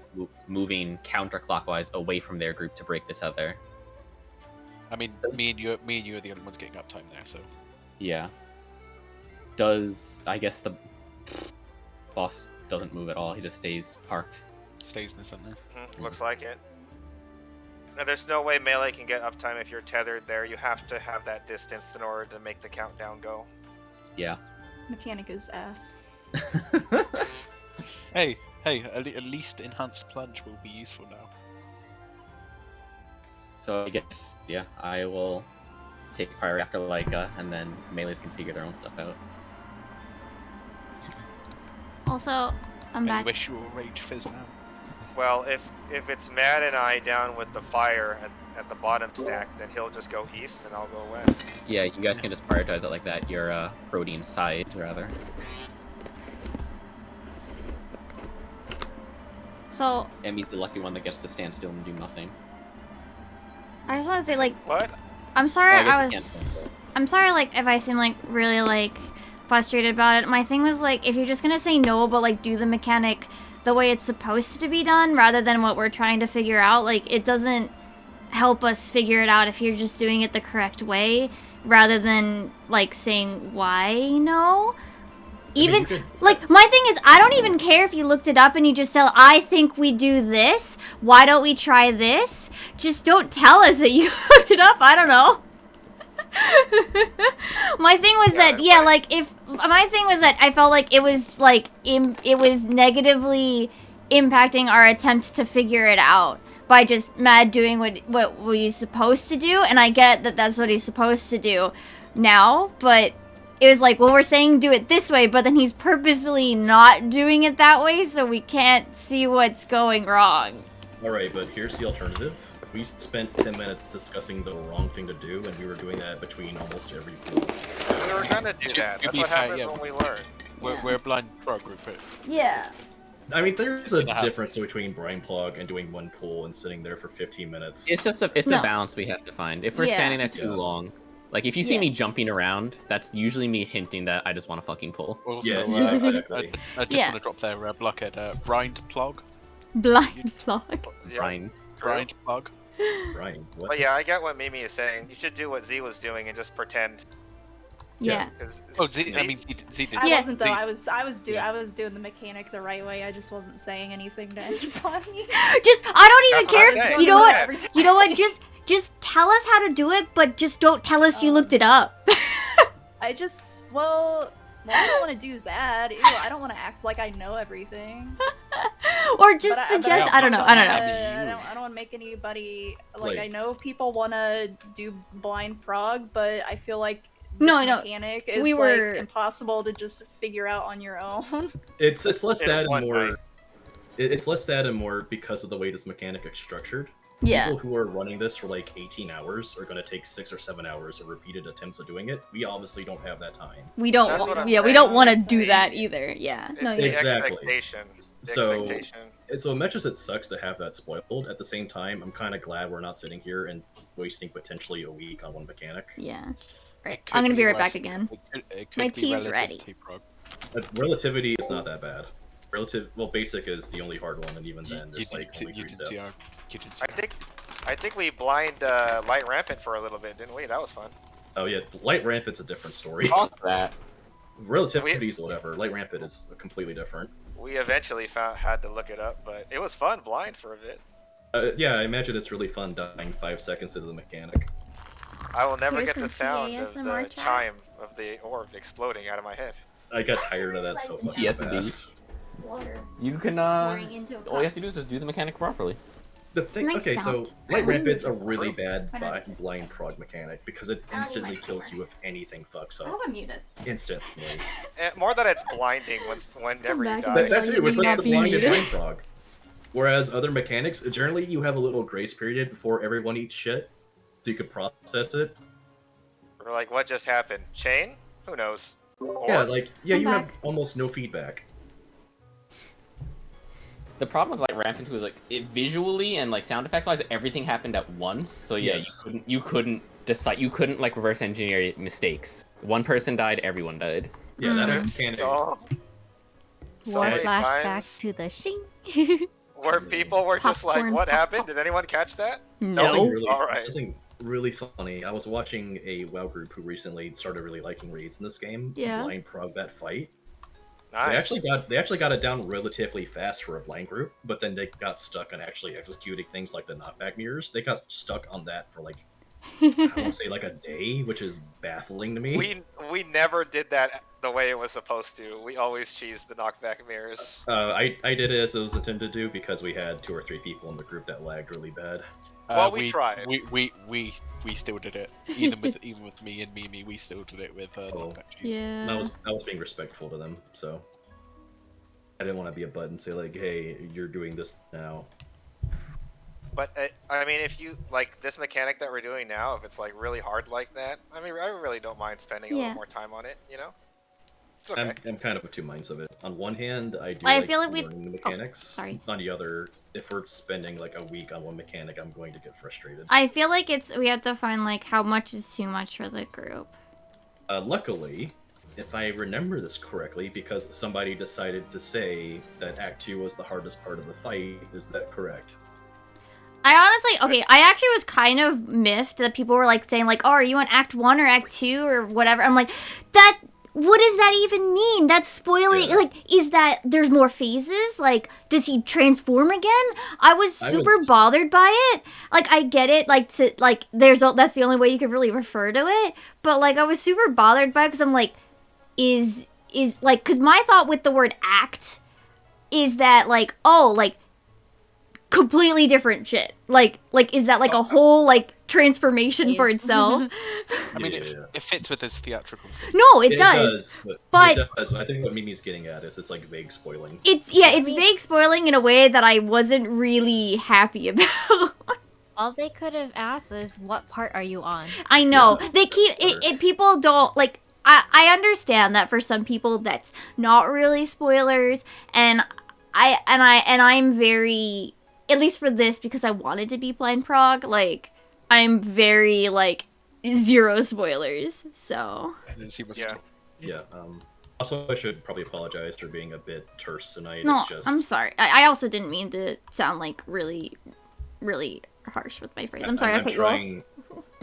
moving counterclockwise away from their group to break the tether. I mean, me and you are the only ones getting uptime there, so Yeah. I guess the boss doesn't move at all. He just stays parked. stays in the center. Looks like it. Now, there's no way melee can get uptime if you're tethered there. You have to have that distance in order to make the countdown go. Yeah. Mechanic is ass. Hey, at least enhanced plunge will be useful now. So I guess, yeah, I will take priority after Laika, and then melees can figure their own stuff out. Also, I'm I back. wish you were rage fizz now. Well, if it's Matt and I down with the fire at the bottom stack, then he'll just go east and I'll go west. Yeah, you guys can just prioritize it like that. Your protein sides, rather. So Emmy's the lucky one that gets to stand still and do nothing. I just want to say, like, What? I'm sorry. Well, I I guess you was. can't stand still. I'm sorry, like, if I seem like really like frustrated about it. My thing was like, if you're just gonna say no, but like do the mechanic the way it's supposed to be done, rather than what we're trying to figure out, like, it doesn't help us figure it out if you're just doing it the correct way, rather than like saying why no. Even like my thing is, I don't even care if you looked it up and you just tell, I think we do this. Why don't we try this? Just don't tell us that you looked it up. I don't know. My thing was that my thing was that I felt like it was like it was negatively impacting our attempt to figure it out by just Mad doing what he's supposed to do, and I get that that's what he's supposed to do now, but it was like, well, we're saying do it this way, but then he's purposefully not doing it that way, so we can't see what's going wrong. Alright, but here's the alternative. We spent 10 minutes discussing the wrong thing to do, and we were doing that between almost every pool. We were gonna do that. That's what happens when we learn. We're a blind pro group. Yeah. I mean, there's a difference between Brian Plug and doing one pull and sitting there for 15 minutes. It's just a balance we have to find. If we're standing there too long, like if you see me jumping around, that's usually me hinting that I just want to fucking pull. Also, exactly. I just want to drop their blockhead. Blind plug. Blind plug. Brian. Blind plug. Brian. What? But yeah, I get what Mimi is saying. You should do what Z was doing and just pretend. Yeah. Oh, Z. I mean, Z did. I wasn't though. I was doing the mechanic the right way. I just wasn't saying anything to anybody. Just I don't even care. You know what? Every time. You know what? Just tell us how to do it, but just don't tell us you looked it up. I just I don't want to do that. Ew, I don't want to act like I know everything. Or just suggest. I don't know. I don't want to make anybody like. I know people want to do blind prog, but I feel like this mechanic is like impossible to just figure out on your own. It's less that and more. It's less that and more because of the way this mechanic is structured. Yeah. People who are running this for like 18 hours are going to take 6 or 7 hours of repeated attempts of doing it. We obviously don't have that time. We don't. We don't want to do that either. Yeah. No. Exactly. So expectation. much as it sucks to have that spoiled, at the same time, I'm kind of glad we're not sitting here and wasting potentially a week on one mechanic. Yeah. Right. I'm gonna be right back again. My tea's ready. Relativity is not that bad. Basic is the only hard one, and even then, there's like only 3 steps. I think we blind Light Rampant for a little bit, didn't we? That was fun. Oh yeah, Light Rampant's a different story. Fuck that. Relativity is whatever. Light Rampant is completely different. We eventually had to look it up, but it was fun blind for a bit. Yeah, I imagine it's really fun dying 5 seconds into the mechanic. I will never get the sound of the chime of the orb exploding out of my head. I got tired of that so fucking fast. Water. You can all you have to do is just do the mechanic properly. The thing, so Light Rampant's a really bad blind prog mechanic because it instantly kills you if anything fucks up. I'm muted. Instantly. More that it's blinding whenever you die. That too, which makes the blind and blind prog. Whereas other mechanics, generally you have a little grace period before everyone eats shit, so you could process it. Or like, what just happened? Chain? Who knows? You have almost no feedback. The problem with like Rampant was like it visually and like sound effects wise, everything happened at once. So yeah, you couldn't decide. You couldn't like reverse engineer mistakes. One person died, everyone died. Yeah, that mechanic. So flashback to the shing. Where people were just like, "What happened? Did anyone catch that?" No. Something really funny. I was watching a WoW group who recently started really liking raids in this game. Yeah. Blind prog that fight. Nice. They actually got it down relatively fast for a blind group, but then they got stuck on actually executing things like the knockback mirrors. They got stuck on that for like I want to say like a day, which is baffling to me. We never did that the way it was supposed to. We always cheesed the knockback mirrors. I did it as it was intended to do because we had 2 or 3 people in the group that lagged really bad. Well, we tried. We still did it. Even with me and Mimi, we still did it with knockback cheese. Yeah. I was being respectful to them, so. I didn't want to be a butt and say like, hey, you're doing this now. But I mean, if you like this mechanic that we're doing now, if it's like really hard like that, I mean, I really don't mind spending a little more time on it. You know, it's okay. I'm kind of of two minds of it. On one hand, I do I feel like we learning the mechanics. sorry. On the other, if we're spending like a week on one mechanic, I'm going to get frustrated. I feel like we have to find like how much is too much for the group. Luckily, if I remember this correctly, because somebody decided to say that Act 2 was the hardest part of the fight, is that correct? I honestly, okay, I actually was kind of miffed that people were like saying like, oh, are you on Act 1 or Act 2 or whatever? I'm like, what does that even mean? That's spoiling, like, is that there's more phases? Like, does he transform again? I was super bothered by it. Like, I get it, like, that's the only way you could really refer to it. But, like, I was super bothered by it because I'm like, is, like, because my thought with the word act is that, like, oh, like, completely different shit. Like is that like a whole like transformation for itself? I mean, it fits with his theatrical thing. No, it does. But it does. I think what Mimi's getting at is it's like vague spoiling. It's vague spoiling in a way that I wasn't really happy about. All they could have asked is, what part are you on? I know. They keep it people don't like I understand that for some people that's not really spoilers, and I'm very, at least for this, because I wanted to be blind prog, like, I'm very, like, zero spoilers, so. Yeah, also, I should probably apologize for being a bit terse tonight. No, it's just... I'm sorry. I also didn't mean to sound, like, really, really harsh with my phrase. I'm sorry, I cut you off.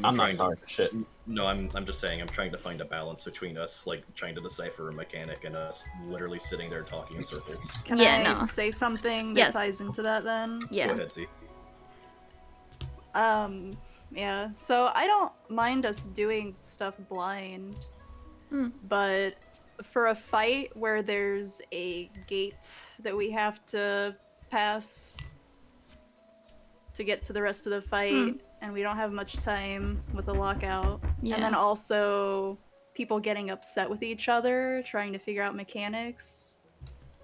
I'm not sorry for shit. No, I'm just saying, I'm trying to find a balance between us, like, trying to decipher a mechanic and us literally sitting there talking in circles. Can I say something that ties into that then? Go ahead, Z. Yeah, so I don't mind us doing stuff blind, but for a fight where there's a gate that we have to pass to get to the rest of the fight, and we don't have much time with the lockout, and then also people getting upset with each other, trying to figure out mechanics.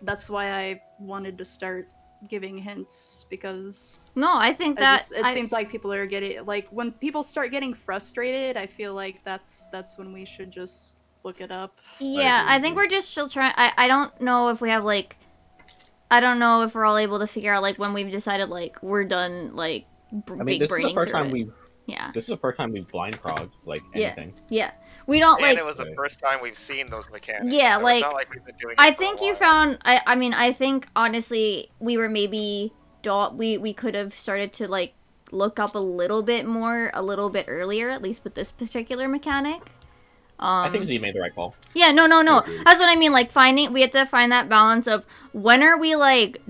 That's why I wanted to start giving hints, because I think that it seems like people are getting, like, when people start getting frustrated, I feel like that's when we should just look it up. Yeah, I think we're just still trying. I don't know if we have, like, I don't know if we're all able to figure out, like, when we've decided, like, we're done, like, this is the first time we've this is the first time we've blind progged like anything. Yeah. We don't, like, and it was the first time we've seen those mechanics. Yeah, so like, it's not like we've been doing it I for think a you while. found, I mean, I think, honestly, we were maybe, we could have started to, like, look up a little bit more, a little bit earlier, at least with this particular mechanic. I think Z made the right call. Yeah, no. That's what I mean, like, we have to find that balance of, when are we, like,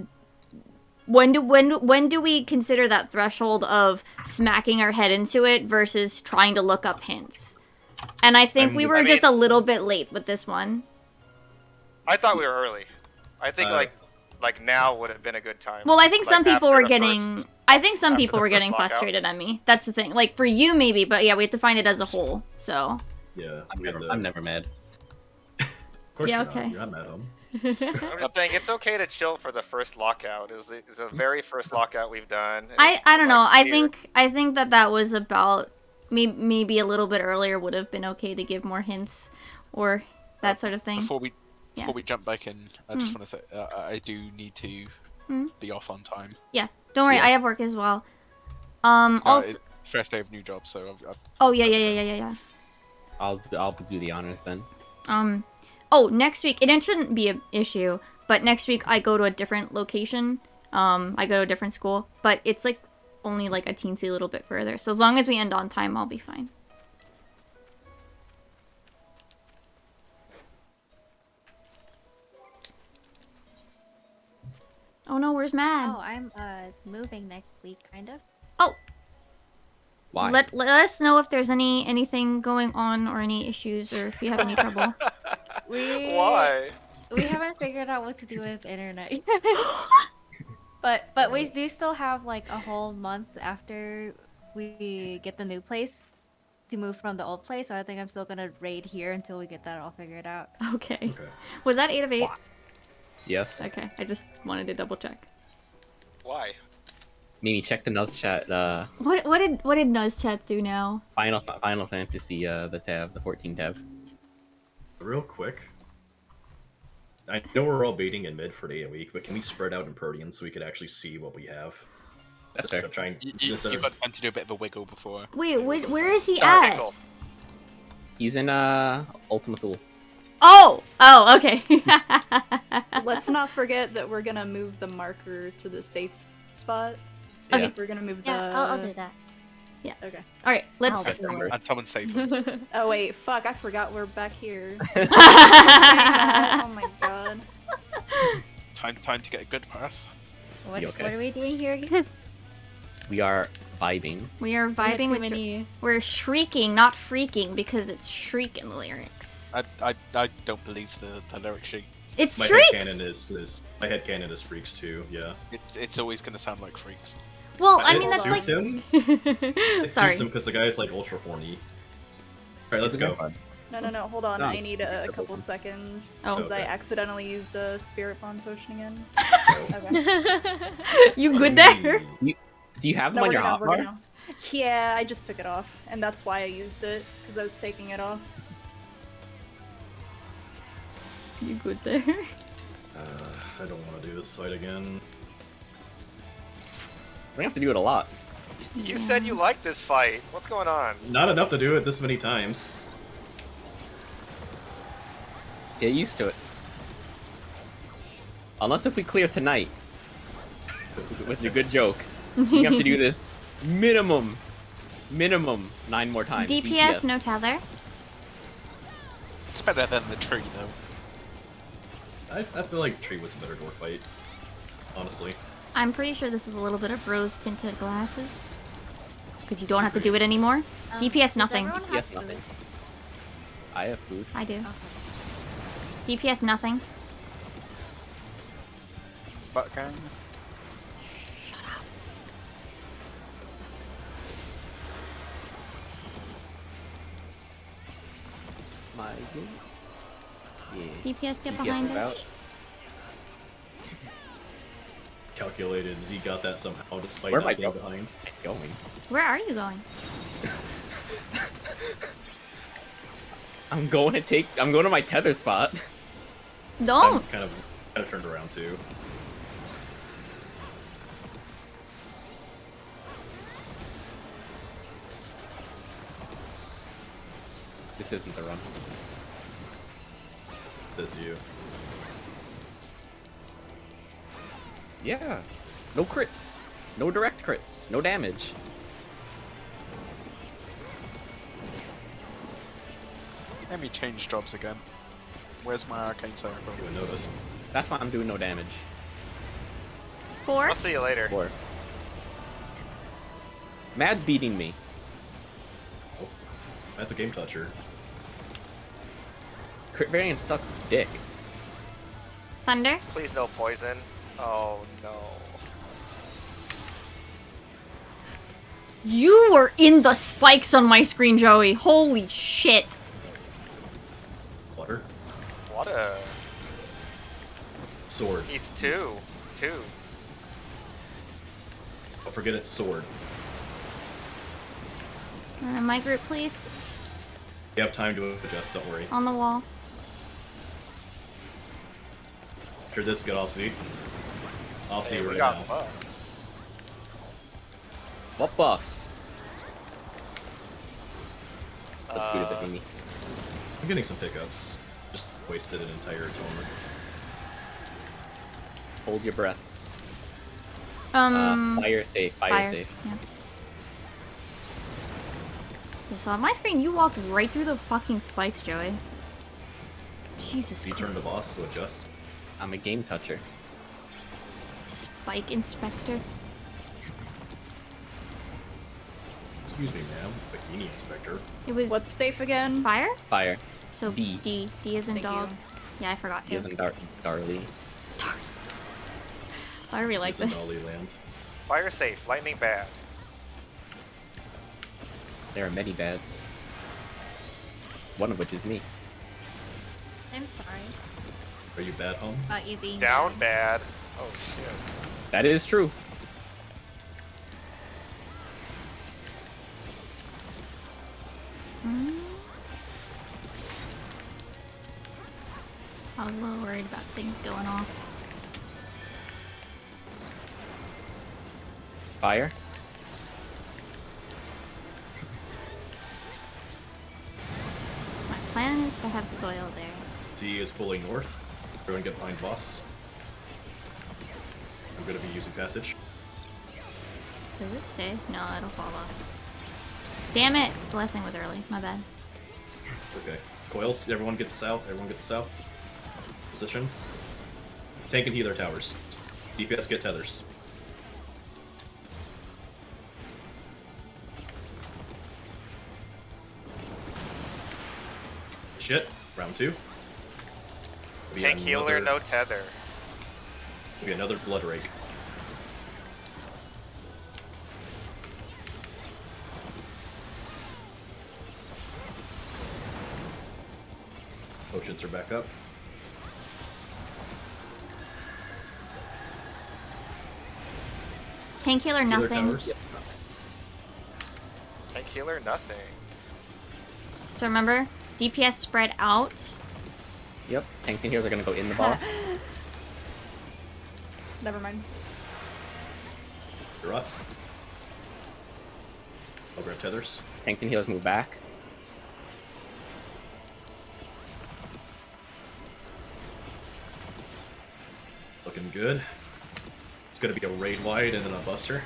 when do we consider that threshold of smacking our head into it versus trying to look up hints? And I think we were just a little bit late with this one. I thought we were early. I think like now would have been a good time. Well, I think like, some people after were the getting first- I think some after people the were first getting lockout. frustrated at me. That's the thing. Like, for you maybe, but yeah, we have to find it as a whole. So. Yeah, I'm never mad. Of course Yeah, you're okay. not. You're not mad at him. I'm just saying it's okay to chill for the first lockout. It was the very first lockout we've done. I don't know. I think that was about maybe a little bit earlier would have been okay to give more hints or that sort of thing. Before we jump back in, I just want to say I do need to be off on time. Yeah, don't worry. I have work as well. Also, it's first day of new job, so I've... Oh yeah. I'll do the honors then. Oh, next week, it shouldn't be an issue, but next week I go to a different location. I go to a different school, but it's, like, only, like, a teensy little bit further. So as long as we end on time, I'll be fine. Oh no, where's Mad? Oh, I'm moving next week, kind of. Oh! Why? Let us know if there's anything going on or any issues or if you have any trouble. Why? We haven't figured out what to do with internet. but we do still have like a whole month after we get the new place to move from the old place, so I think I'm still gonna raid here until we get that all figured out. Okay. Was that 8 of 8? Yes. Okay, I just wanted to double check. Why? Mimi, check the Nuz chat. What did Nuz chat do now? Final Fantasy, the tab, the 14 tab. Real quick. I know we're all baiting in mid for day a week, but can we spread out in Protean so we could actually see what we have? That's fair. You've got time to do a bit of a wiggle before. Wait, where is he at? Pickle. He's in Ultima Thule. Oh, okay. Let's not forget that we're gonna move the marker to the safe spot. Yeah. Okay. We're gonna move the. Yeah, I'll do that. Okay. All right, let's. And someone save him. Oh wait, fuck! I forgot we're back here. Oh my god. Time to get a good pass. What, You okay? what are we doing here again? We are vibing. We are vibing with. many. We're shrieking, not freaking, because it's shrieking lyrics. I don't believe the lyric sheet. It's My shrieks. headcanon is my headcanon is freaks too. Yeah. It's always gonna sound like freaks. Well, But I it mean that's like. suits him. It Sorry. suits him because the guy is like ultra horny. All right, let's go. No, hold on. No, I need a it's couple seconds Oh. because I Okay. accidentally used a spirit bond potion again. So- Okay. You good there? Do you have them No, on we're your gonna, we're hotbar? gonna. Yeah, I just took it off, and that's why I used it because I was taking it off. You good there? I don't want to do this fight again. We're gonna have to do it a lot. You said you liked this fight. What's going on? Not enough to do it this many times. Get used to it. Unless if we clear tonight. With a good joke. We have to do this minimum 9 more times. DPS, no tether. It's better than the tree though. I feel like Tree was a better door fight. Honestly. I'm pretty sure this is a little bit of rose-tinted glasses. Because you don't have to do it anymore. DPS, nothing. Does everyone Yes, have nothing. food? I have food. I do. DPS, nothing. Butt gang. My good. Yeah. DPS, get DPS behind move us. out. Calculated. Z got that somehow despite Where am I not being going? behind. Going. Where are you going? I'm going to my tether spot. I'm Don't! kind of turned around too. This isn't the run. Says you. Yeah. No crits. No direct crits. No damage. Let me change jobs again. Where's my arcane cyber? You would notice. That's why I'm doing no damage. 4? I'll see you later. Or Mad's beating me. That's a game toucher. Crit variant sucks dick. Thunder? Please no poison. Oh no. You were in the spikes on my screen, Joey. Holy shit. Water. What a. Sword. He's two. Don't forget it's sword. My group, please. You have time to adjust, don't worry. On the wall. After this, get off Z. Off Z Hey, we right got now. buffs. What buffs? Let's do it, Mimi. I'm getting some pickups. Just wasted an entire toner. Hold your breath. Fire safe. Fire safe. Yeah. Okay, so on my screen, you walked right through the fucking spikes, Joey. Jesus You Christ. turn the boss to adjust. I'm a game toucher. Spike inspector. Excuse me, ma'am. Bikini inspector. It was What's safe again? fire? Fire. So D. D. D is in Thank dog. you. Yeah, I forgot He to. isn't Darly. I really like It's in this. Dolly Land. Fire safe. Lightning bad. There are many bads. One of which is me. I'm sorry. Are you bad, home? About you being Down bad. Oh shit. That is true. I was a little worried about things going off. Fire. My plan is to have soil there. Z is pulling north. Everyone get behind boss. I'm gonna be using passage. Does it stay? No, it'll fall off. Damn it! Blessing was early. My bad. Okay. Coils, everyone get the south. Everyone get the south. Positions. Tank and healer towers. DPS get tethers. Shit. Round 2. Tank healer, no tether. Be another blood rake. Potions are back up. Tank healer, Healer nothing. towers. Tank healer, nothing. So remember, DPS spread out. Yep. Tanks and healers are gonna go in the boss. Never mind. Rots. I'll grab tethers. Tanks and healers move back. Looking good. It's gonna be a raid wide and then a buster.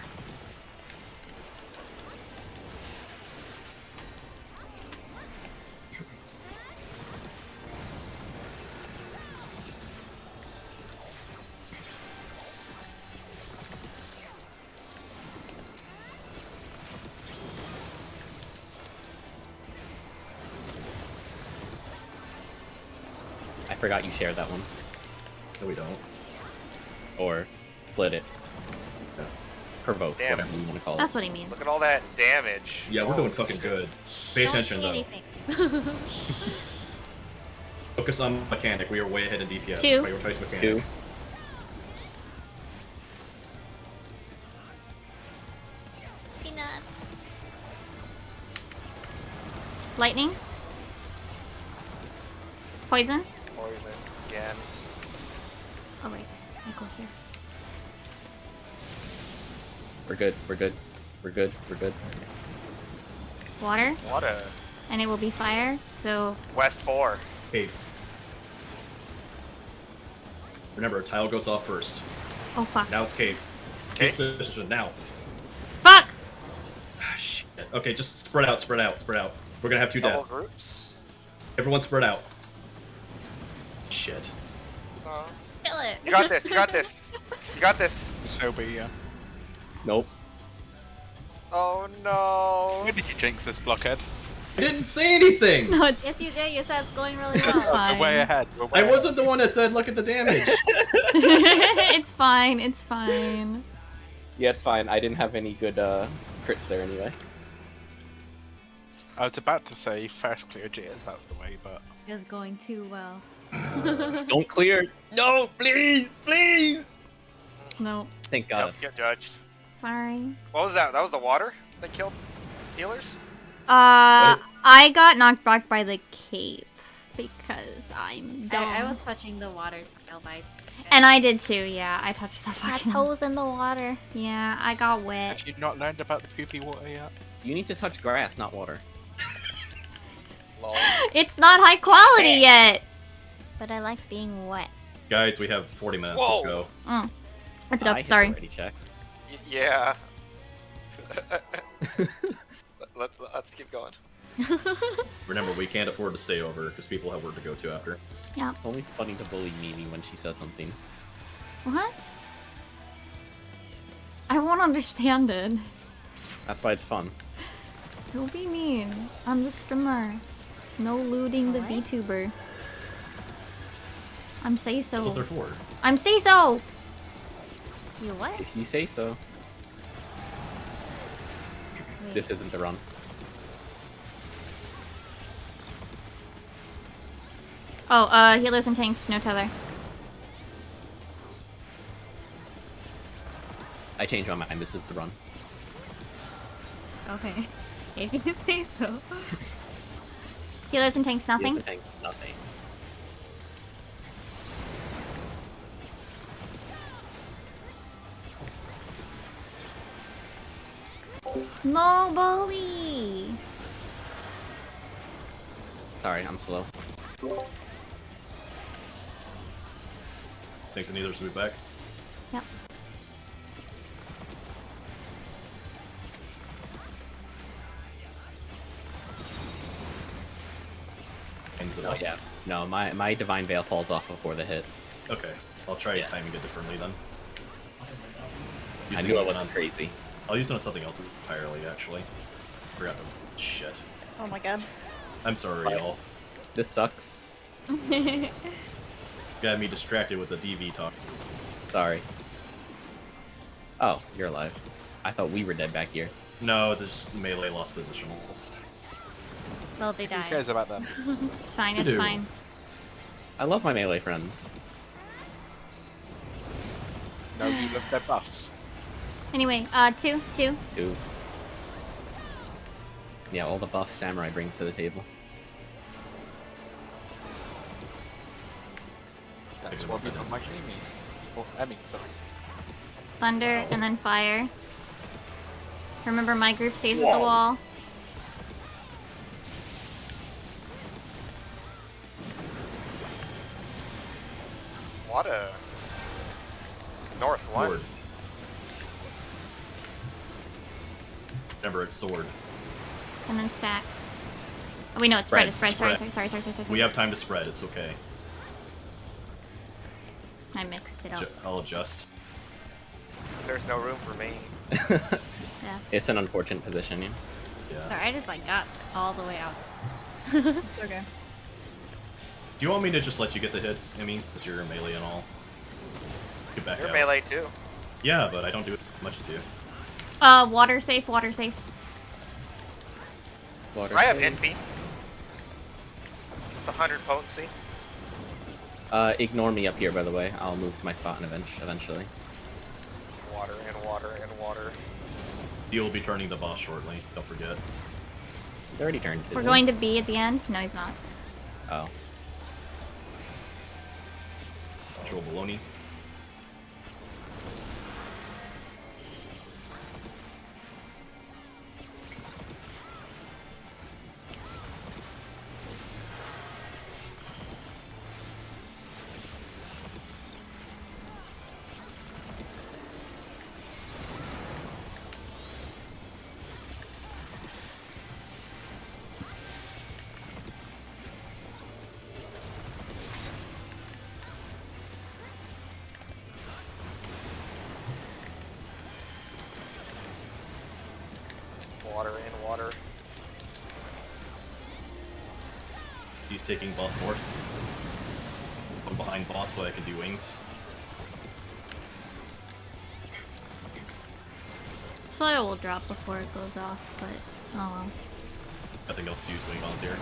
I forgot you shared that one. No, we don't. Or split it. Yeah. Provoke, Damn. whatever you want to call it. That's what he means. Look at all that damage. Yeah, we're doing fucking good. Pay attention though. Focus on mechanic. We are way ahead in DPS. 2. Prioritize mechanic. 2. Lightning. Poison. Poison again. Oh wait, I go here. We're good. We're good. We're good. We're good. Water, Water. and it will be fire. So West 4. Cave. Remember, tile goes off first. oh fuck. Now it's cave. Cave position now. Fuck. Ah, shit. Okay, just spread out, spread out, spread out. We're gonna have 2 Double death. groups. Everyone spread out. Shit. Kill it. You got this. You got this. You got this. So be, yeah. Nope. Oh no. Where did you jinx this, blockhead? I didn't say anything! No, it's Yes, you did. You said it's going really It's well. fine. We're way ahead. We're way I ahead. wasn't the one that said, look at the damage. it's fine. It's fine. Yeah, it's fine. I didn't have any good crits there anyway. I was about to say first clear jitters out of the way, but It's going too well. Don't clear. No, please, please. No. Thank God. Yep, get judged. Sorry. What was that? That was the water that killed healers? I got knocked back by the cape because I'm dumb. I was touching the water tile by. And I did too, yeah. I touched the My fucking... toes in the water. Yeah, I got wet. have you not learned about the poopy water yet? You need to touch grass, not water. Lol. It's not high quality yet! But I like being wet. Guys, we have 40 minutes. Whoa. Let's go. Let's go, I hit sorry. the ready check. Yeah. Let's keep going. Remember, we can't afford to stay over because people have work to go to after. Yeah. It's only funny to bully Mimi when she says something. What? I won't understand it. That's why it's fun. Don't be mean. I'm the streamer. No looting the What? VTuber. I'm say That's what so. they're for. I'm say so! You what? If you say so. Wait. This isn't the run. Oh, healers and tanks, no tether. changed my mind. This is the run. Okay. If you say so. Healers and tanks, nothing. Heals and tanks, nothing. No bully. Sorry, I'm slow. Tanks and healers move back. Yep. Hangs it Oh us. yeah. No, my divine veil falls off before the hit. Okay, I'll try timing it differently then. I Using knew I it wasn't on- crazy. I'll use it on something else entirely, actually. Forgot. Shit. Oh my god. I'm sorry, Fine. y'all. This sucks. Got me distracted with the DV talk. Sorry. Oh, you're alive. I thought we were dead back here. No, this melee lost positionals. Well, they Who died. cares about them? It's fine, You it's do. fine. I love my melee friends. No, you love their buffs. Anyway, two. Ooh. Yeah, all the buffs Samurai brings to the table. That's what we don't like Amy. Oh, Emmy, sorry. Thunder and then fire. Remember, my group stays at the wall. What a north one. Sword. Remember, it's sword. And then stack. Oh, wait, no, it's spread. Spread, It's spread. spread. Sorry. We have time to spread, it's okay. I mixed it up. I'll adjust. There's no room for me. Yeah. It's an unfortunate position, yeah. Yeah. Sorry, I just like got all the way out. It's okay. Do you want me to just let you get the hits? I mean, since you're melee and all. Get back You're out. melee too. Yeah, but I don't do it as much as you. Water safe. Water I have save. NP. It's 100 potency. Ignore me up here, by the way. I'll move to my spot eventually. Water and water and water. You will be turning the boss shortly, don't forget. He's already turned. We're going to B at the end. No, he's not. Oh. Actual baloney. Water and water. He's taking boss north. I'm behind boss so I can do wings. Soil will drop before it goes off, but oh well. I think I'll just use wing bombs here.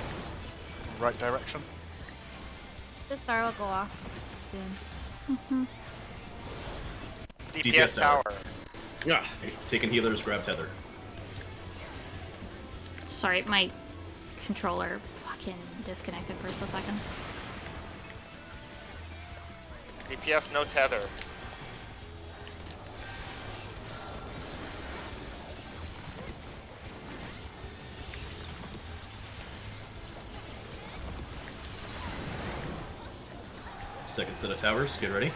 Right direction. The star will go off soon. DPS tower. Yeah. Taking healers, grab tether. Sorry, my controller fucking disconnected for a split second. DPS no tether. Second set of towers, get ready.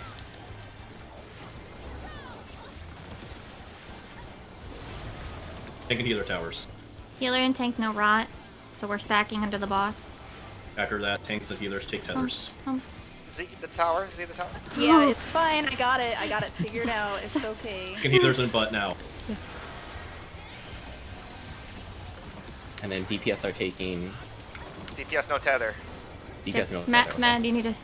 Taking healer towers. Healer and tank no rot, so we're stacking under the boss. After that, tanks and healers take tethers. Z the tower. Z the tower. Yeah, it's fine. I got it figured out. It's okay. Taking healers in butt now. And then DPS are taking. DPS no tether. DPS no. Mad, you need to.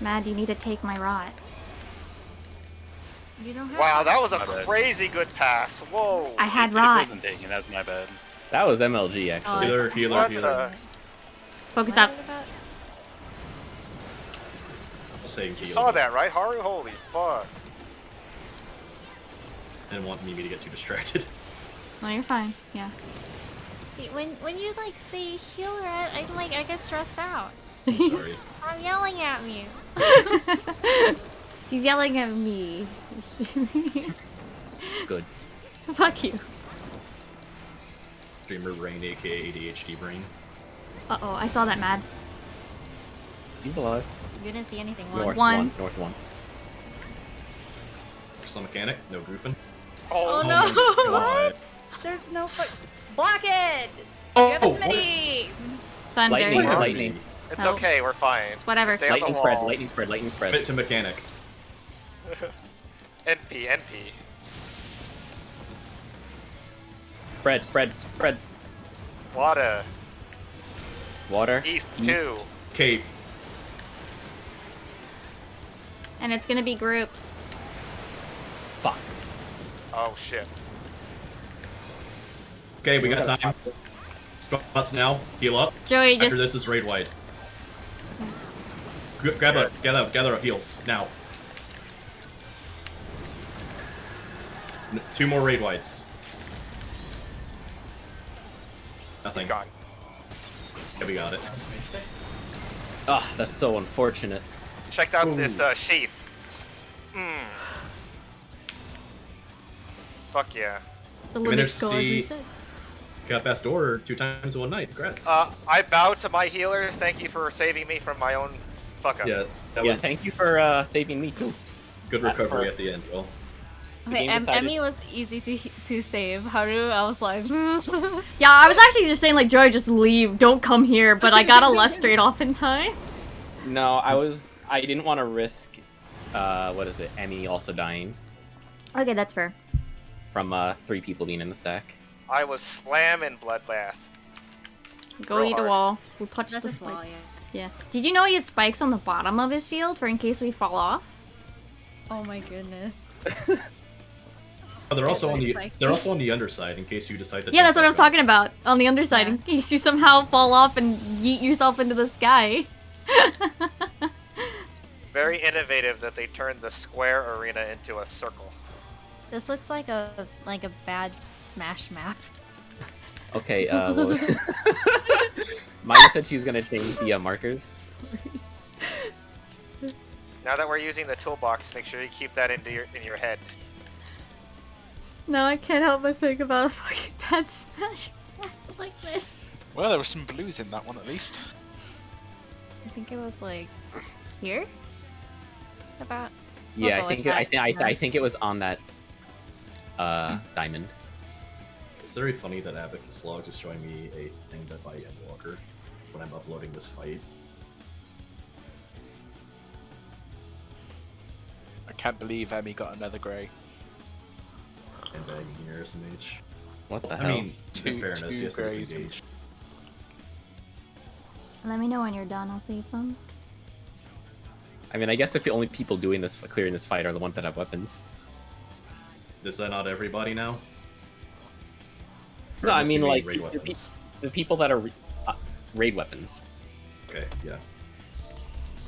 Mad, you need to take my rot. You don't have Wow, that was a My bad. crazy good pass. Whoa. I had It rot. wasn't taking. That's my bad. That was MLG actually. Healer, healer, What healer. the? Focus up. Same You heal. saw that, right, Haru? Holy fuck. I didn't want Mimi to get too distracted. No, you're fine. Yeah. See, when you like say healer, I get stressed out. I'm sorry. I'm yelling at me. He's yelling at me. Good. Fuck you. Streamer Brain, aka ADHD Brain. Uh-oh, I saw that mad. He's alive. You didn't see anything. North One. North one. Crystal Mechanic, no goofing. Oh, Oh no! my God. There's no fuck. Block it! Oh, You have what? mini! Thunder. Lightning, Where are lightning. It's Oh. okay, we're fine. Whatever. Stay on the Lightning spread, wall. lightning spread, lightning spread. Fit to Mechanic. NP, NP. Spread. Water. Water. East 2. Cape. And it's gonna be groups. Fuck. Oh shit. Okay, we got time. Spots now. Heal up. Joey, After just this is raid wide. Gather up heals now. 2 more raid wides. Nothing. He's gone. Yeah, we got it. Ah, that's so unfortunate. Checked out this sheath. Fuck yeah. the We limit managed to score see- resets. Got best order 2 times in one night. Congrats. I bow to my healers. Thank you for saving me from my own fuck up. Yeah, that Yeah, was thank you for saving me too. good recovery at the end. Well, Okay, game decided- Emmy was easy to save. Haru, I was like, Yeah, I was actually just saying like, Joey, just leave. Don't come here. But I got a less straight off in time. No, I didn't want to risk what is it, Emmy also dying Okay, that's fair. from 3 people being in the stack. I was slamming Bloodbath. Go Real eat a hard. wall. We'll touch that's the a small, spike. yeah. Yeah. Did you know he has spikes on the bottom of his field for in case we fall off? Oh my goodness. oh, they're also on the like- they're also on the underside in case you decide to. Yeah, that's jump what I was back up. talking about. On the underside, in case you somehow fall off and yeet yourself into the sky. Very innovative that they turned the square arena into a circle. This looks like a bad Smash map. Okay, well, Maya said she's gonna change the markers. Now that we're using the toolbox, make sure you keep that in your head. No, I can't help but think about a fucking bad smash like this. Well, there were some blues in that one at least. I think it was like here. About. Yeah, I'll I go think with I that. think I think it was on that diamond. It's very funny that Abacus Logs is showing me a thing that by Endwalker when I'm uploading this fight. I can't believe Emmy got another grey. And bagging here, SMH. What the I hell? mean, Two- in fairness, two yes, greys it's and- engaged. Let me know when you're done. I'll save them. I mean, I guess if the only people doing this, clearing this fight, are the ones that have weapons. Is that not everybody now? Or No, I mostly mean like raid the weapons? people that are raid weapons. Okay, yeah.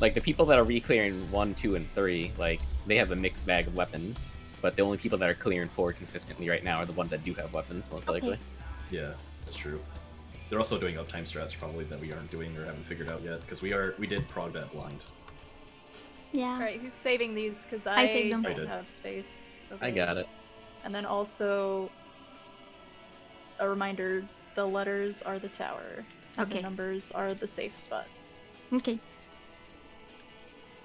Like the people that are re-clearing 1, 2, and 3, like they have a mixed bag of weapons. But the only people that are clearing 4 consistently right now are the ones that do have weapons, most likely. Yeah, that's true. They're also doing uptime strats probably that we aren't doing or haven't figured out yet because we did prog that blind. Yeah. Alright, who's saving these? Because I saved them. I don't did. have space. I got it. And then also, a reminder, the letters are the tower. And Okay. the numbers are the safe spot. Okay.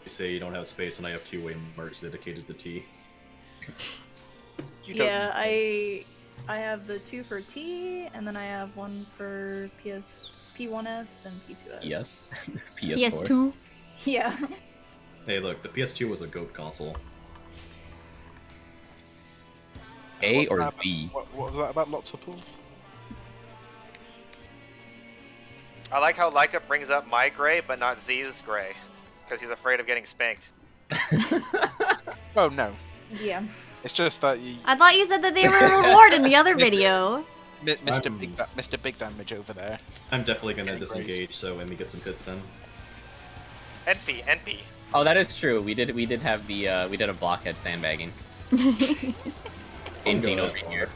You say you don't have space and I have 2-way marks dedicated to T. You don't Yeah, need I have the 2 for T, and then I have 1 for P1s and P2s. Yes. PS4. PS2. Yeah. Hey, look, the PS2 was a GOAT console. A What or about- B? What was that about lots of pulls? I like how Leica brings up my gray, but not Z's gray, because he's afraid of getting spanked. Oh no, Yeah. it's just that you, I thought you said that they were a reward in the other video. Mr. Big Damage over there. I'm definitely gonna Getting disengage raised. so Emmy gets some hits in. NP, NP. Oh, that is true. We did have the we did a blockhead sandbagging. Anything go over that here.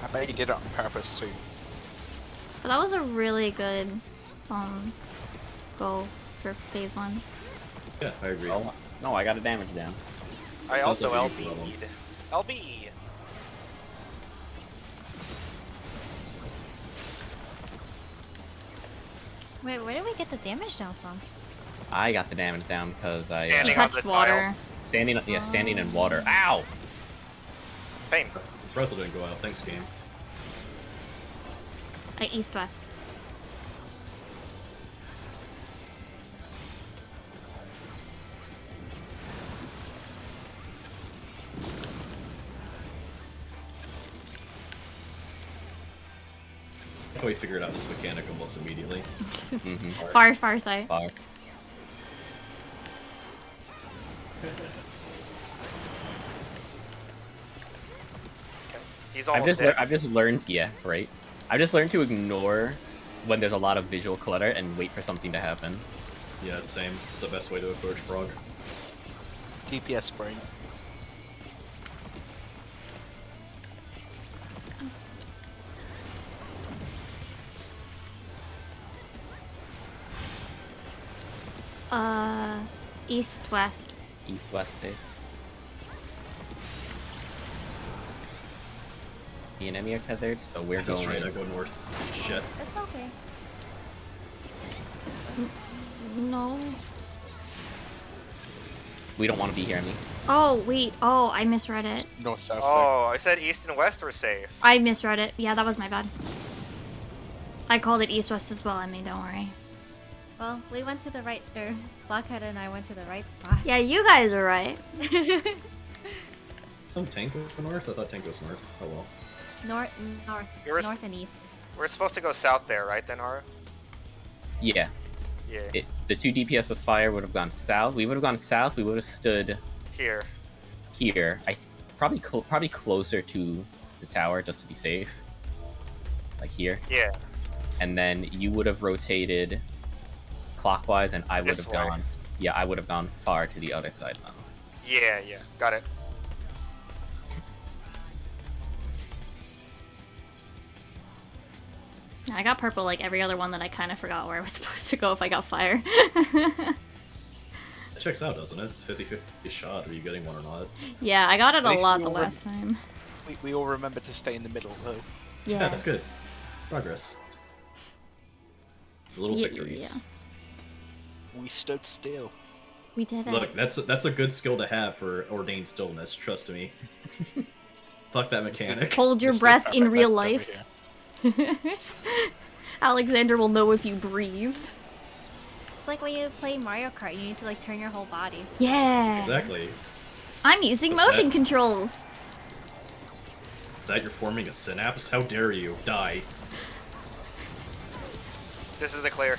I bet you did it on purpose too. But that was a really good goal for phase 1. Yeah, I agree. Oh, no, I got a damage down. I Sounds also like a good problem. LB'd. LB! Wait, where did we get the damage down from? I got the damage down because I You Standing on touched the water. standing in water. Ow! Pain. Impressed it didn't go out. Thanks, game. East-west. I we figured out this mechanic almost immediately. Far side. Far. He's almost dead. I've just learned, yeah, right. I've just learned to ignore when there's a lot of visual clutter and wait for something to happen. Yeah, same. It's the best way to approach Frog. DPS brain. East-west. East-west safe. The enemy are tethered, so we're That's going. right, I go north. Shit. That's okay. No. We don't want to be here, me. Oh, wait. Oh, I misread it. North, south, Oh, I said east and west were safe. I misread it. Yeah, that was my bad. I called it east-west as well, I mean, don't worry. Well, we went to the right, or Blockhead and I went to the right spot. Yeah, you guys are right. Oh, Tank was north? I thought Tank was north. Oh well. North and east. We're supposed to go south there, right then, Haru? Yeah. Yeah. The 2 DPS with fire would have gone south. We would have gone south. We would have stood Here. here. Probably closer to the tower just to be safe. Like here. Yeah. And then you would have rotated clockwise, and I would This have way. gone. Yeah, I would have gone far to the other side now. Yeah, yeah. Got it. I got purple like every other one that I kind of forgot where I was supposed to go if I got fire. It checks out, doesn't it? It's 50-50 shot. Are you getting one or not? Yeah, I got it At a least lot we the all last time. We all remember to stay in the middle though. Yeah, Yeah. that's good. Progress. Little Yeah, victories. yeah. We stood still. We did it. Look, that's a good skill to have for ordained stillness. Trust me. Fuck that mechanic. Hold your Mr. breath in Perfect real Left over life. here. Alexander will know if you breathe. It's like when you play Mario Kart, you need to like turn your whole body. Yeah. Exactly. I'm using What's motion that? controls. Is that you're forming a synapse? How dare you? Die. This is the clear.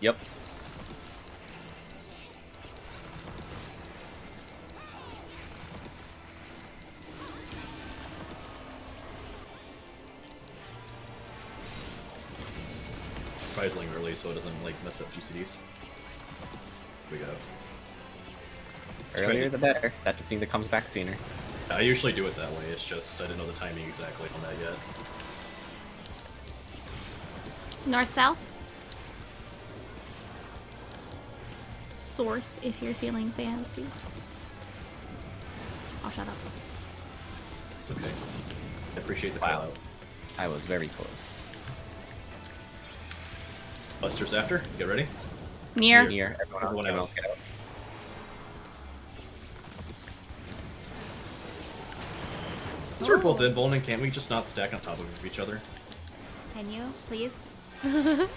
Yep. Surprisingly early, so it doesn't like mess up GCDs. Here we go. Earlier the better. That just means it comes back sooner. I usually do it that way. It's just I didn't know the timing exactly on that yet. North-south. Source, if you're feeling fancy. Oh, shut up. It's okay. I appreciate the Wow. call out. I was very close. Buster's after. Get ready. Near. Near. Everyone else get out. Since we're both invulning, can't we just not stack on top of each other? Can you, please? Let's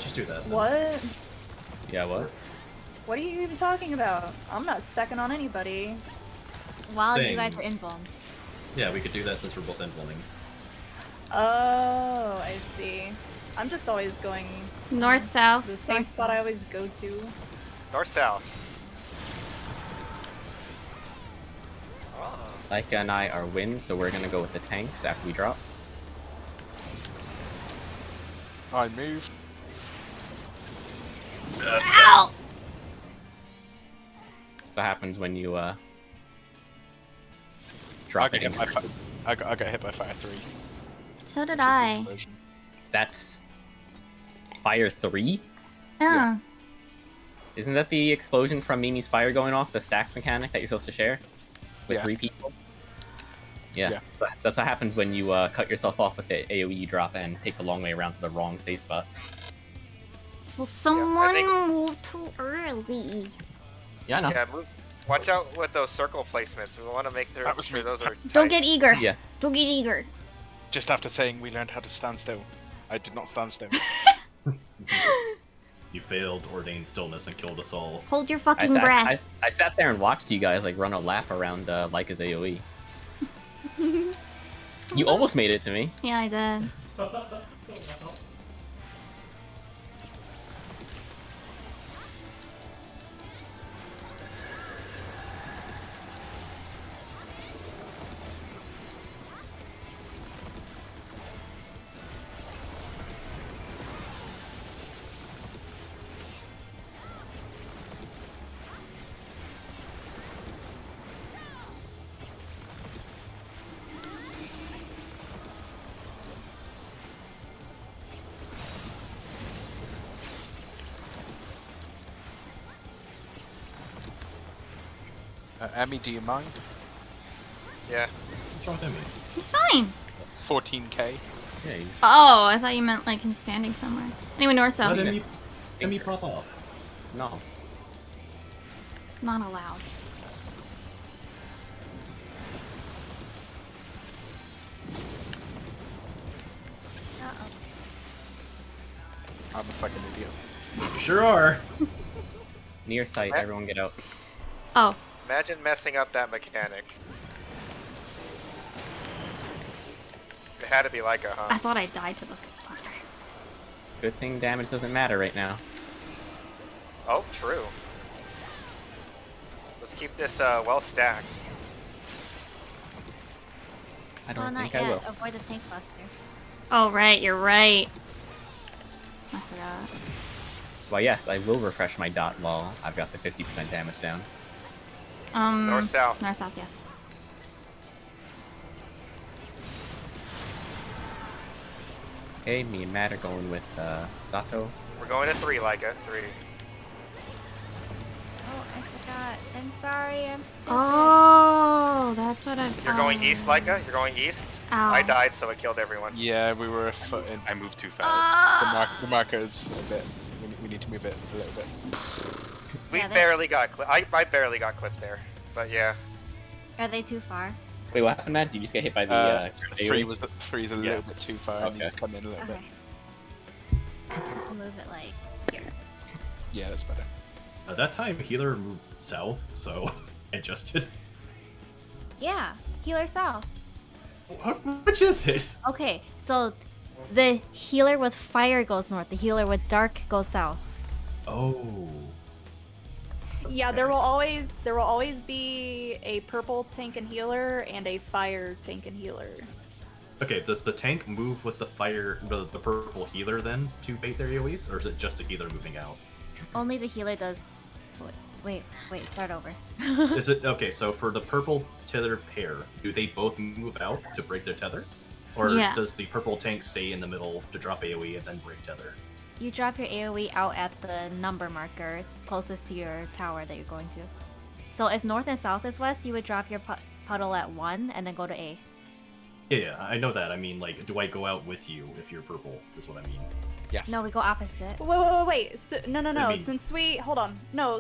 just do that. then. What? Yeah, what? What are you even talking about? I'm not stacking on anybody. While Same. you guys are invuln. Yeah, we could do that since we're both invulning. Oh, I see. I'm just always going North-south. the same spot I always go to. North-south. Oh. Laika and I are win, so we're gonna go with the tanks after we drop. I moved. Ow! What happens when you I drop got it? hit by I got hit by fire 3. So did which is the I. explosion. That's fire 3. Yeah. Isn't that the explosion from Mimi's fire going off? The stack mechanic that you're supposed to share with Yeah. 3 people. Yeah. Yeah. So that's what happens when you cut yourself off with the AOE drop and take the long way around to the wrong save spot. Well, someone think- moved too early. Yeah, I know. Yeah, watch out with those circle placements. We want to make That was sure me. those are Don't tight. get eager. Yeah. Don't get eager. Just after saying we learned how to stand still, I did not stand still. You failed ordained stillness and killed us all. Hold your fucking breath. I sat there and watched you guys like run a lap around Leica's AOE. You almost made it to me. Yeah, I did. Emmy, do you mind? Yeah. What's wrong with Emmy? He's fine. 14k. Yeah, Oh, I thought you meant like him standing somewhere. Anyway, north south. Let Emmy pop off. no. Not allowed. I'm a fucking idiot. You sure are. Near sight, Right. everyone get out. Oh, Imagine messing up that mechanic. It had to be like a, I huh? thought I died to the thunder. Good thing damage doesn't matter right now. Oh, true. Let's keep this well stacked. I Well, don't not think yet. I will. Avoid the tank buster. Oh, right, you're right. I forgot. Well, yes, I will refresh my dot lol. I've got the 50% damage down. North south. North south, yes. Okay, me and Matt are going with Sato. We're going to 3, Leica. 3. Oh, I forgot. I'm sorry. I'm stupid. Oh, that's what I've. You're going east, Leica? You're going east? Ow. I died, so it killed everyone. Yeah, we were a foot in. I moved too fast. Ah! The marker's a bit. We need to move it a little bit. We Yeah, they- barely got I barely got clipped there. But yeah. Are they too far? Wait, what happened, Matt? Did you just get hit by the Three AoE? was three's a Yeah. little bit too far. It needs Okay. to come in a little bit. Okay. I'll move it like here. Yeah, that's better. At that time, healer moved south, so adjusted. Yeah, healer south. Which is it? Okay, so the healer with fire goes north. The healer with dark goes south. Oh. Yeah, there will always be a purple tank and healer and a fire tank and healer. Okay, does the tank move with the the purple healer then to bait their AoEs, or is it just the healer moving out? Only the healer does. Wait, start over. Is it okay? So for the purple tether pair, do they both move out to break their tether, or Yeah. does the purple tank stay in the middle to drop AoE and then break tether? You drop your AoE out at the number marker closest to your tower that you're going to. So if north and south is west, you would drop your puddle at 1 and then go to A. Yeah, I know that. I mean, like, do I go out with you if you're purple? Is what I mean. Yes. No, we go opposite. Wait. So, no. I mean- Since we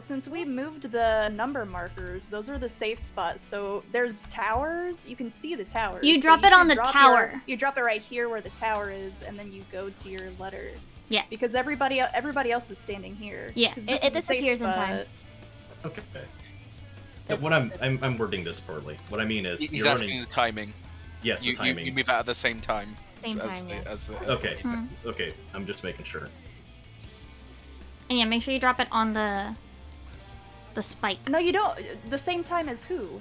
since we moved the number markers, those are the safe spots. So there's towers. You can see the towers. You So drop it on should the drop tower. you drop it right here where the tower is, and then you go to your letter. Yeah. Because everybody else is standing here. Yeah. 'Cause It- this it is the safe disappears in spot. time. Okay. Yeah, what I'm wording this poorly. What I mean is, He's you're asking running. the timing. Yes, the You timing. move out at the same time. Same as time, the, yeah. as the, as Okay. Hmm. Okay. I'm just making sure. And yeah, make sure you drop it on the spike. No, you don't. The same time as who?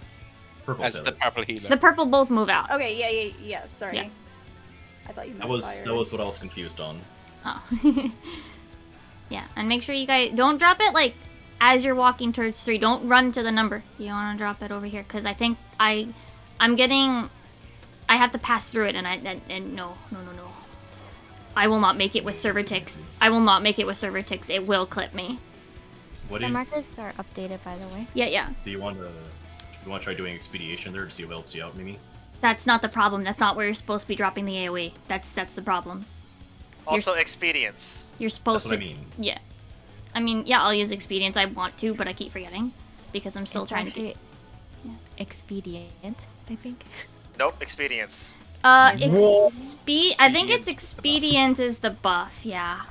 Purple as tether. the purple healer. The purple both move out. Okay, yeah. Sorry. Yeah. I thought you meant That was fire. that was what I was confused on. Oh. Yeah, and make sure you guys don't drop it like as you're walking towards 3. Don't run to the number. You want to drop it over here because I think I have to pass through it and no. I will not make it with server ticks. I will not make it with server ticks. It will clip me. What do The you markers are updated, by the way. Yeah. do? You want to try doing expedition there to see what helps you out, Mimi? That's not the problem. That's not where you're supposed to be dropping the AoE. That's the problem. Also, expedience. You're supposed That's what to. I mean. Yeah. I mean, yeah, I'll use expedience. I want to, but I keep forgetting because I'm still It's trying actually to. expedient, I think. Nope, expedience. I think it's expedient is the buff. Yeah.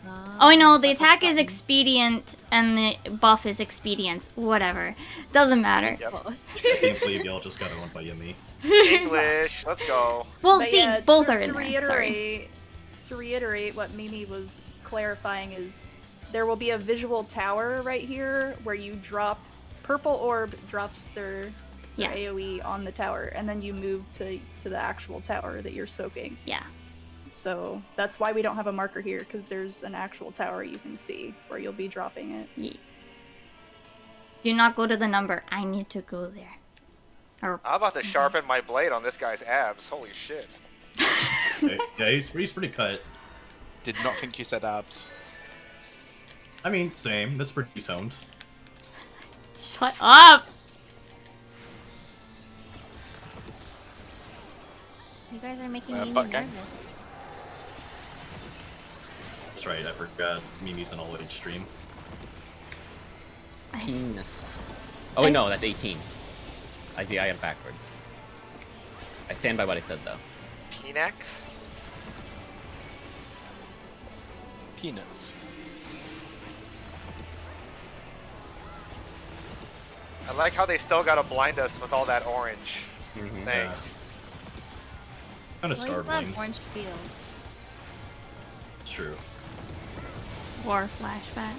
Oh, I know. The attack is expedient and the buff is expedient. Whatever. Doesn't matter. Yep. I can't believe y'all just got one by Yumi. English, let's go. Well, But see, yeah, both to, are in to there. reiterate, Sorry. To reiterate what Mimi was clarifying is there will be a visual tower right here where you drop purple orb drops their Yeah. AoE on the tower, and then you move to the actual tower that you're soaking. Yeah. So that's why we don't have a marker here, because there's an actual tower you can see where you'll be dropping it. Yeah. Do not go to the number. I need to go there. Or I'm about to sharpen my blade on this guy's abs. Holy shit. Yeah, he's pretty cut. Did not think you said abs. I mean, same. That's pretty toned. shut up. You guys are making me butt gang. nervous. That's right. I forgot Mimi's an all-age stream. Penis. Oh wait, no, that's 18. I got it backwards. I stand by what I said though. Peanex? Peanuts. I like how they still gotta blind us with all that orange. Mhm. Thanks. Kind of Why is that startling. orange field? It's true. War flashback.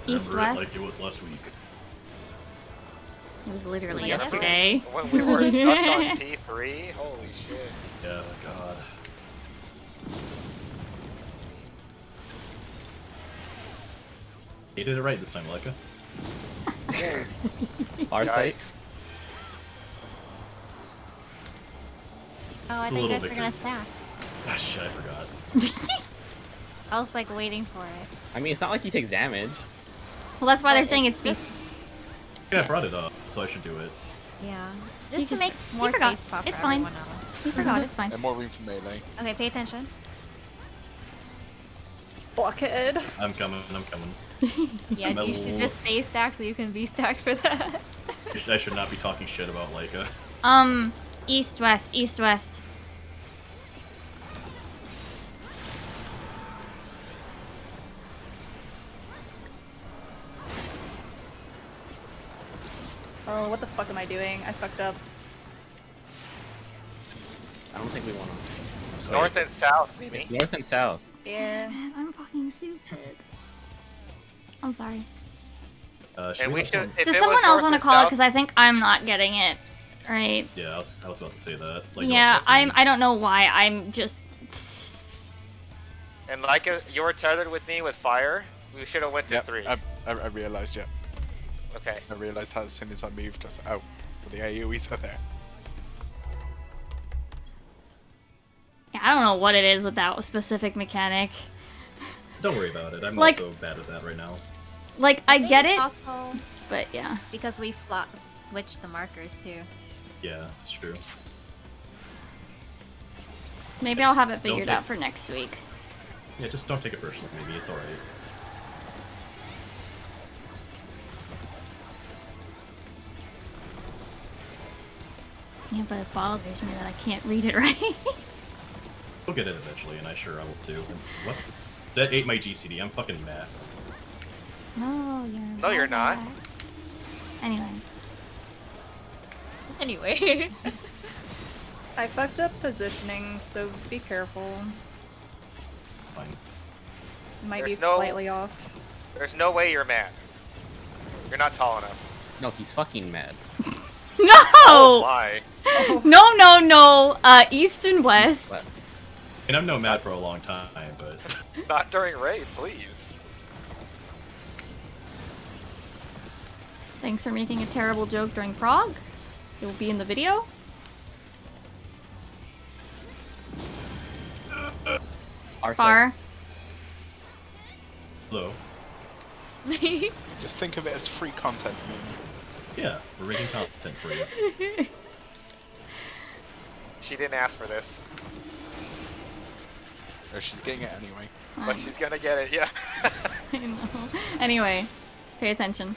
East Remember it west. like it was last week. It was literally Like yesterday. When we were stuck on P3? Holy shit. Yeah, God. You did it right this time, Leica. Our site. Yikes. Oh, I It's a thought you little guys were gonna victory. stack. Ah, shit, I forgot. I was like waiting for it. I mean, it's not like he takes damage. Well, that's why they're But saying it's it's just- Yeah, I brought it up, so I should do it. Yeah. He Just to just- make he more forgot. safe spot It's for fine. everyone else. He forgot. It's fine. And more room for melee. Okay, pay attention. Blockhead. I'm coming. Yeah, you should just stay stacked so you can be stacked for that. I should not be talking shit about Leica. East west. East west. Oh, what the fuck am I doing? I fucked up. I don't think we want to. North and south, Mimi. It's north and south. Yeah. Man, I'm fucking stupid. I'm sorry. Should And we have should. some- If Does it someone was else north want to and call it? south- Because I think I'm not getting it. Right. Yeah, I was about to say that. Like, Yeah, that's me. I don't know why. I'm just. And like you were tethered with me with fire, we should have went to Yeah, 3. I realized, yeah. Okay. I realized as soon as I moved, I was like, oh, the AoEs are there. Yeah, I don't know what it is with that specific mechanic. Don't worry about it. I'm Like- also bad at that right now. Like, I think get it's it, Also, but yeah. because we switched the markers too. Yeah, it's true. Maybe I'll have it Don't figured get- out for next week. Yeah, just don't take it personally. Maybe it's all right. Yeah, but it bothers me that I can't read it right. We'll get it eventually, and I sure I will too. And what? That ate my GCD. I'm fucking mad. No, you're No, you're not. back. Anyway. Anyway. I fucked up positioning, so be careful. Fine. It might be There's no- slightly off. There's no way you're mad. You're not tall enough. No, he's fucking mad. No! Oh my. No. East and west. And I've known Matt for a long time, but Not during raid, please. Thanks for making a terrible joke during Prague. It will be in the video. Far. hello. Just think of it as free content. Yeah, we're making content for you. She didn't ask for this, Or she's getting it anyway. but she's gonna get it. Yeah. I know. Anyway, pay attention.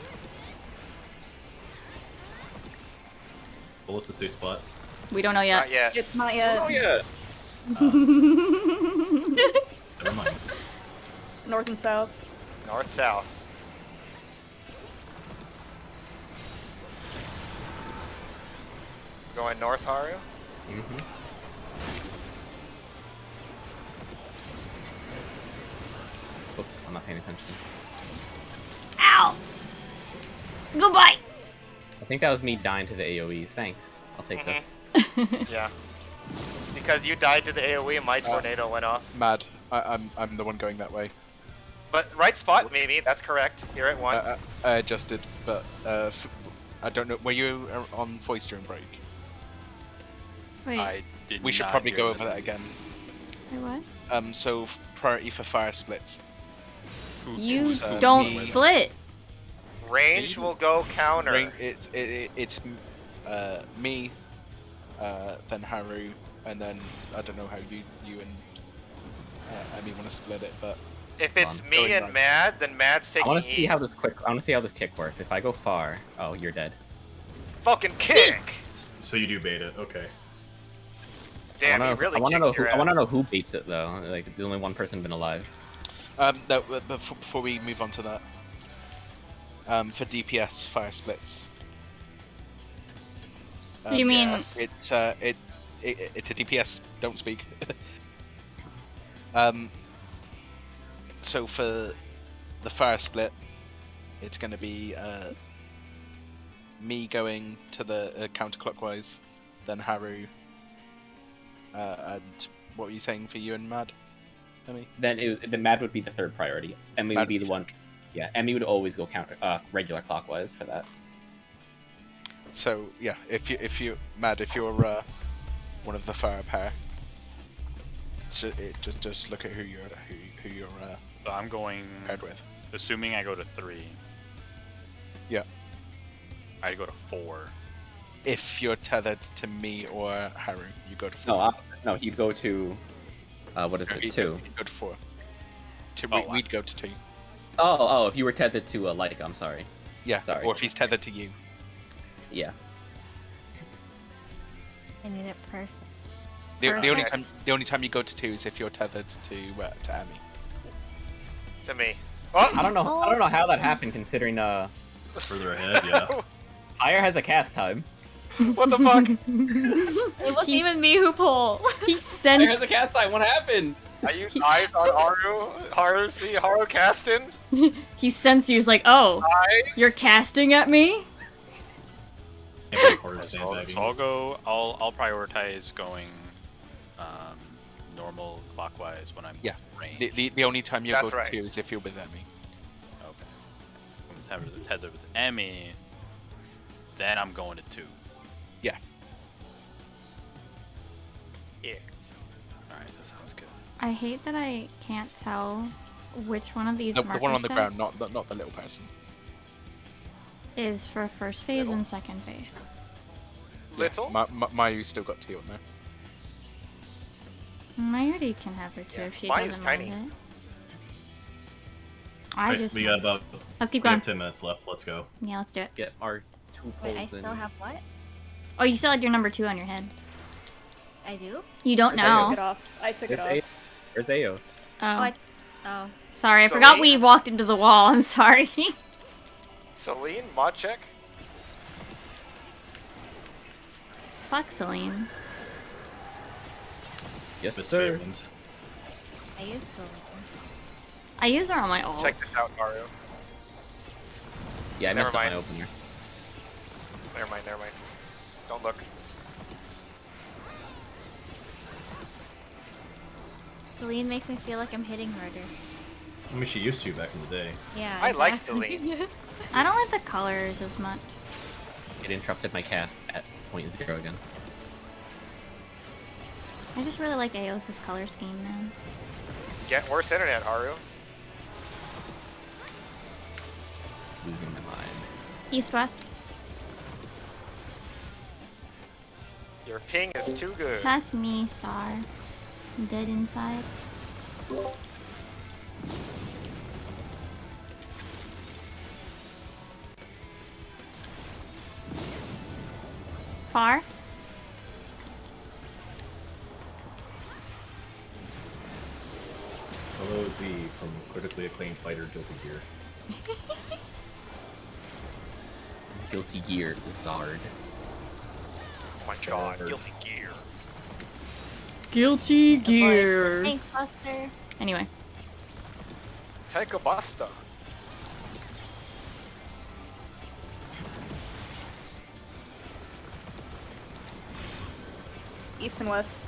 What was the safe spot? We don't know yet. Not yet. It's not yet. Oh yeah. Never mind. North and south. North south. Going north, Haru. Mm-hmm. Oops, I'm not paying attention. Ow! Goodbye! I think that was me dying to the AoEs. Thanks. I'll take this. Yeah. Because you died to the AoE and my tornado went off. Mad. I'm the one going that way. But right spot, Mimi. That's correct. You're at one. I adjusted, but I don't know. Were you on voice during break? Wait, I did We should not probably hear go that. over that again. wait, what? So priority for fire splits. You It's, don't me. split. Range will go counter. It's me, then Haru, and then I don't know how you and Emmy want to split it, but If it's Go me going and right. Mad, then Mad's I taking want to see E. how this kick works. If I go far, oh, you're dead. Fucking kick! So you do beta, okay. Damn, he really I want to kicks your know. I want ass. to know who beats it though. Like, there's only one person been alive. no, but before we move on to that, for DPS fire splits. You mean- Yes. it's it's a DPS. Don't speak. So for the fire split, it's going to be me going to the counterclockwise, then Haru, and what were you saying for you and Mad? Emmy? Then the Mad would be the third priority. Emmy Mad would be the would be one. Yeah, Emmy would always go regular clockwise for that. So yeah, if you Mad, if you're one of the fire pair, just look at who you're So I'm going. paired with. Assuming I go to 3. Yeah. I'd go to 4. If you're tethered to me or Haru, you go to 4. No, opposite. No, he'd go to. What is it? He'd 2. Go to 4. Oh, We'd go to 2. Oh, if you were tethered to a like, I'm sorry. Yeah. Sorry. Or if he's tethered to you. Yeah. I need it perfect. The only time you go to 2 is if you're tethered to Emmy. To me. Oh! I don't know how that happened considering Further ahead, yeah. Fire has a cast time. What the fuck? It wasn't even me who pulled. He Fire has sensed. a cast time. What happened? Are you eyes on Haru? Haru, see Haru casting? He sensed. He was like, "Oh, Eyes? you're casting at me." Can't be hard So sandbagging. I'll go. I'll prioritize going normal clockwise when I'm Yeah. range. The only time you That's go right. to 2 is if you're with Emmy. Okay. I'm tethered with Emmy. Then I'm going to 2. Yeah. Yeah. Alright, that sounds good. I hate that I can't tell which one of these The marker one on the ground, sets not the little person. is for first phase Little? and second phase. Little? Mayu's still got 2 on there. Mayuri can have her too Yeah, if she Mayu's doesn't tiny. mind it. Alright, just we got about let's keep we going. have 10 minutes left. Let's go. Yeah, let's do it. Get our 2 Wait, I poles still in. have what? Oh, you still had your number 2 on your head. I do? You don't I took it know. off. I took it off. There's Eos. Oh, Oh. sorry. I forgot we Celine? walked into the wall. I'm sorry. Celine? Mod check? Fuck Celine. Yes, Miss sir. Fairland. I use Celine. I use her on my ult. Check this out, Haru. Yeah, I Never messed up my mind. opener. Never mind. Don't look. Celine makes me feel like I'm hitting harder. I mean, she used to back in the day. Yeah. I like exactly. Celine. I don't like the colors as much. It interrupted my cast at 0.0 again. I just really like Aos's color scheme, man. Get worse internet, Haru. Losing my mind. East-west. Your ping is too good. That's me, Star. I'm dead inside. Far. Hello Z from critically acclaimed fighter Guilty Gear. Guilty Gear Zard. Oh my god, Guilty Gear. Guilty Gear. Thanks, Buster. Anyway. Take a basta. East and west.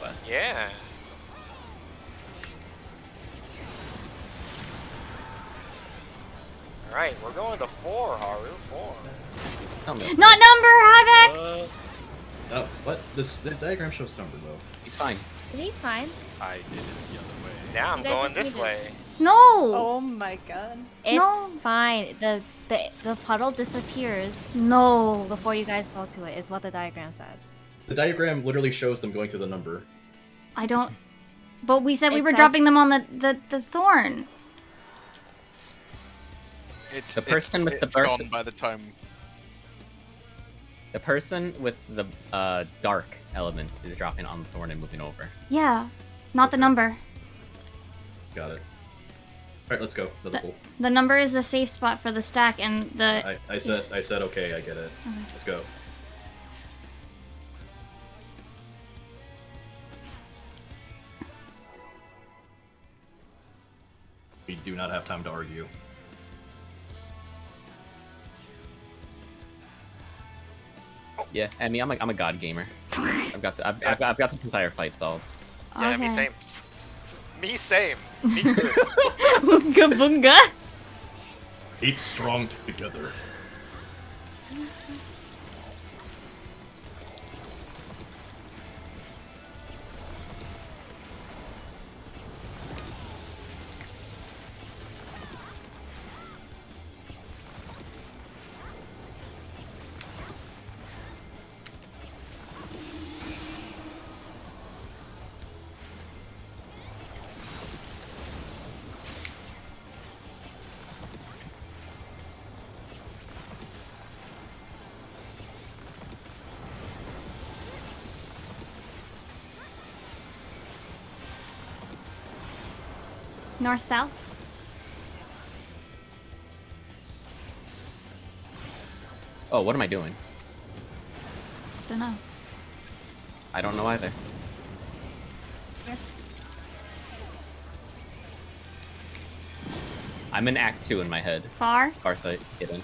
West. Yeah. Alright, we're going to 4, Haru. 4. Tell me. Not number, Havoc! Oh, what? The diagram shows number though. He's fine. He's fine. I did it the other way. Now I'm You guys going just this need way. No! Oh my god. It's No. fine. The puddle disappears No. before you guys go to it, is what the diagram says. The diagram literally shows them going to the number. I don't... But we said we It were says- dropping them on the thorn. It's The person with the it's burst- gone by the time. The person with the dark element is dropping on the thorn and moving over. Yeah. Not the number. Got it. Alright, let's go. Another pool. The number is the safe spot for the stack, and the... I said okay, I get it. Okay. Let's go. We do not have time to argue. Yeah, I mean, I'm a god gamer. I've got this entire fight solved. Yeah, me Okay. same. Me same. Me good. Boonga boonga. Keep strong together. North, south. Oh, what am I doing? Don't know. I don't know either. I'm in Act 2 in my head. Far. Farsight, hidden.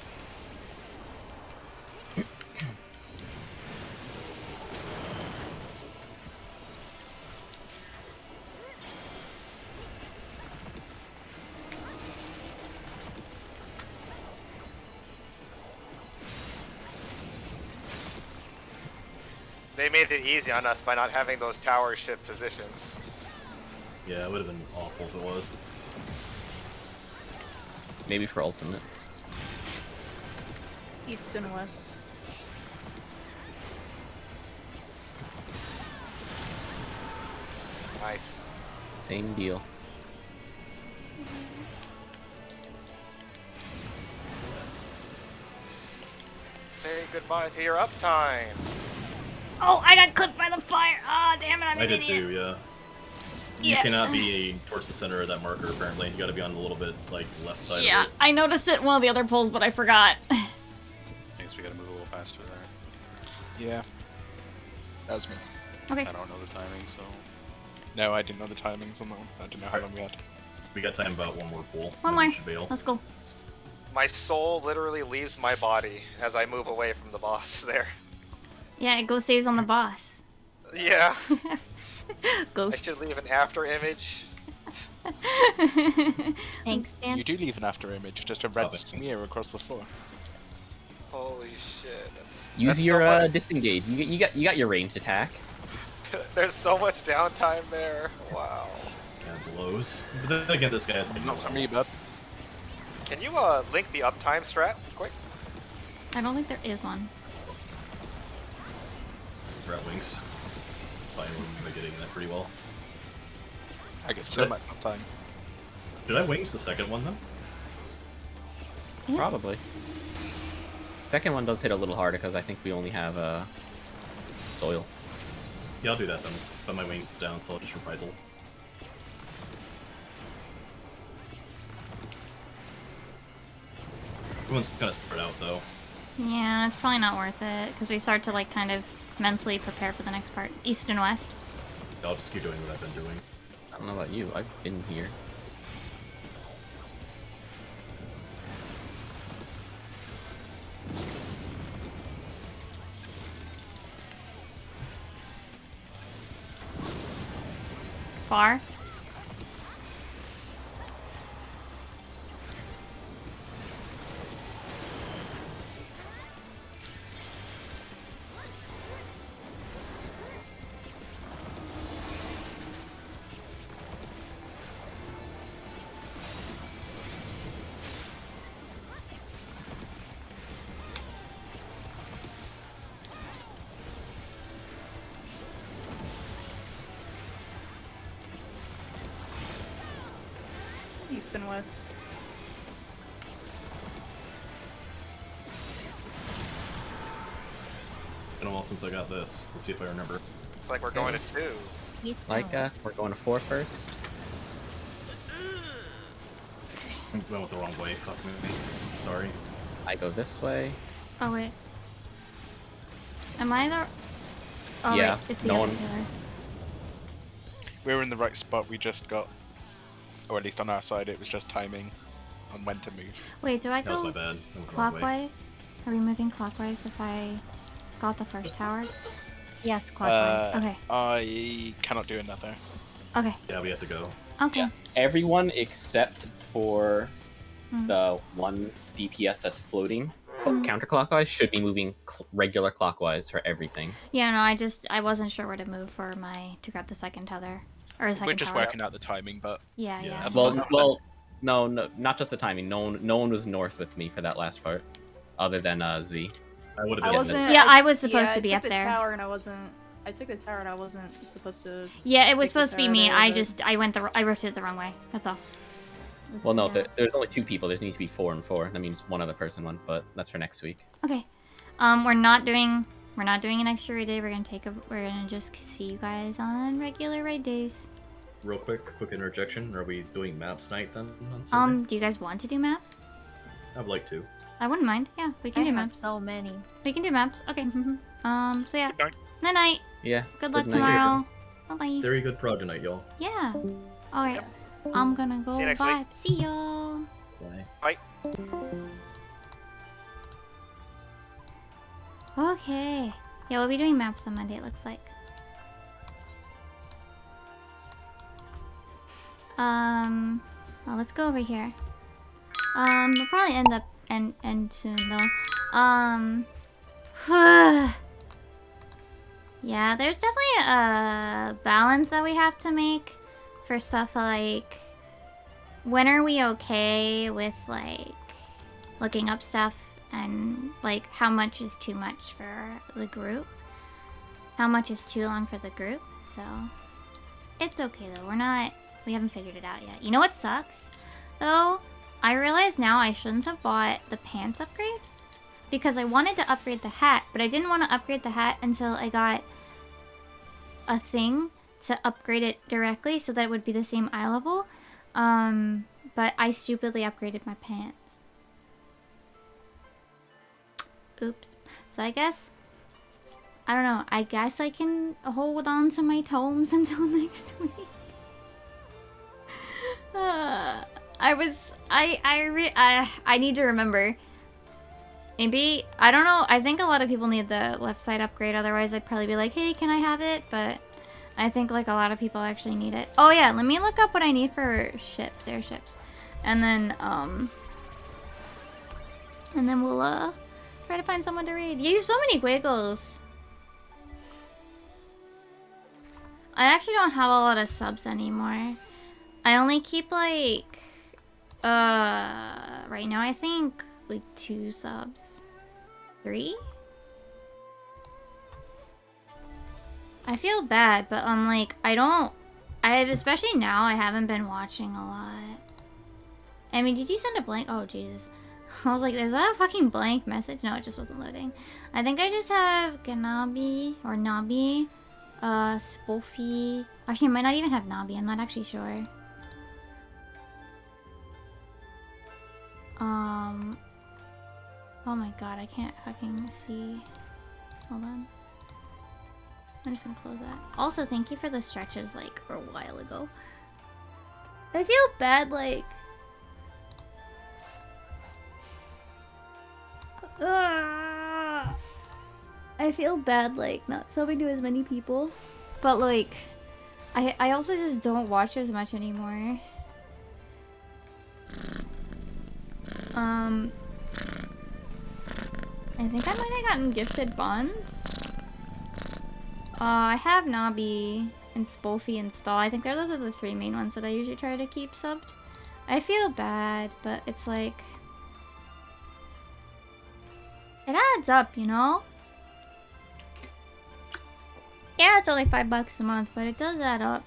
They made it easy on us by not having those tower shift positions. Yeah, it would have been awful if it was. Maybe for ultimate. East and west. Nice. Same deal. Say goodbye to your uptime. Oh, I got clipped by the fire. Ah, damn it, I'm I an did idiot. too, yeah. You Yeah. cannot be towards the center of that marker, apparently. You gotta be on a little bit, like, left side Yeah, of it. I noticed it in one of the other polls, but I forgot. I guess we gotta move a little faster there. Yeah. That's me. Okay. I don't know the timing, so. No, I didn't know the timings on that one. I didn't know how long we had. We got time about one more pool. One then we more. should bail. Let's go. My soul literally leaves my body as I move away from the boss there. Yeah, it goes stays on the boss. Yeah. I Ghost. should leave an after image. Thanks, Dan. You do leave an after image, just a red Stop it. smear across the floor. Holy shit! That's Use so your much- disengage. You got your ranged attack. There's so much downtime there. Wow. Yeah, blows. But then again, this guy's like, Not for me, bud. Can you link the uptime strat quick? I don't think there is one. Rat wings. Fine, we're getting that pretty well. I get so much time. Did I wings the second one then? Yeah. Probably. Second one does hit a little harder because I think we only have soil. Yeah, I'll do that then. But my wings is down, so I'll just reprisal. Everyone's gonna spread out though. Yeah, it's probably not worth it because we start to like kind of mentally prepare for the next part. East and west. I'll just keep doing what I've been doing. I don't know about you. I've been here. Far. East and west. Been a while since I got this. Let's see if I remember. It's like we're going to 2. He's Like, we're going to 4 first. I went the wrong way. Fuck me. Sorry. I go this way. Oh wait. Am I the? Oh Yeah, wait, it's the no other one- killer. We were in the right spot, we just got... Or at least on our side, it was just timing on when to move. Wait, do I That was my go bad. I went the wrong way. clockwise? Are we moving clockwise if I got the first tower? Yes, clockwise. Okay. I cannot do another. Okay. Yeah, we have to go. Okay. Yeah. Everyone except for Hmm. the one DPS that's floating counterclockwise should be moving regular clockwise for everything. Yeah, no, I wasn't sure where to move for my to grab the second tether or the second We're just tower. working out the timing, but Yeah, Yeah. yeah. Well, no, not just the timing. No one was north with me for that last part, other than Z. I would have I been. wasn't. Yeah, I was supposed to be I up took the there. tower and I wasn't. I took the tower and I wasn't supposed to. Yeah, it was take the supposed to be tower me. there, I but- I rotated the wrong way. That's all. Well, no, Yeah. there's only 2 people. There needs to be 4 and 4. That means one other person won, but that's for next week. Okay. We're not doing an extra raid day. We're gonna just see you guys on regular raid days. Real quick interjection. Are we doing maps night then on Sunday? Do you guys want to do maps? I would like to. I wouldn't mind. Yeah, we I can do have maps. so many. We can do maps. Okay. So yeah. Good night. Night night. Yeah. Good luck night. tomorrow. Bye bye. Very good prod tonight, y'all. Yeah. Alright. I'm gonna go See you next vibe. week. See y'all. Bye. Okay. Yeah, we'll be doing maps on Monday, it looks like. Well, let's go over here. We'll probably end soon though. Yeah, there's definitely a balance that we have to make for stuff like when are we okay with like looking up stuff and like how much is too much for the group, how much is too long for the group. So it's okay though, we haven't figured it out yet. You know what sucks though? I realize now I shouldn't have bought the pants upgrade because I wanted to upgrade the hat, but I didn't want to upgrade the hat until I got a thing to upgrade it directly so that it would be the same eye level. But I stupidly upgraded my pants. Oops. So I guess, I don't know, I guess I can hold on to my tomes until next week. I need to remember. Maybe, I don't know, I think a lot of people need the left side upgrade, otherwise I'd probably be like, hey, can I have it? But I think like a lot of people actually need it. Oh yeah, let me look up what I need for ships, airships. And then we'll try to find someone to raid. You have so many wiggles. I actually don't have a lot of subs anymore. I only keep like right now I think like 2 subs. 3? I feel bad, but like especially now I haven't been watching a lot. I mean, did you send a blank? Oh Jesus. I was like, is that a fucking blank message? No, it just wasn't loading. I think I just have Ganabi or Nabi, Spoofy. Actually, I might not even have Nabi. I'm not actually sure. Oh my god, I can't fucking see. Hold on. I'm just gonna close that. Also, thank you for the stretches, like, a while ago. I feel bad, like... I feel bad, like, not subbing to as many people. But, like, I also just don't watch as much anymore. I think I might have gotten gifted bonds. I have Nabi and Spoofy installed. I think those are the 3 main ones that I usually try to keep subbed. I feel bad, but it's like... it adds up, you know? Yeah, it's only $5 a month, but it does add up.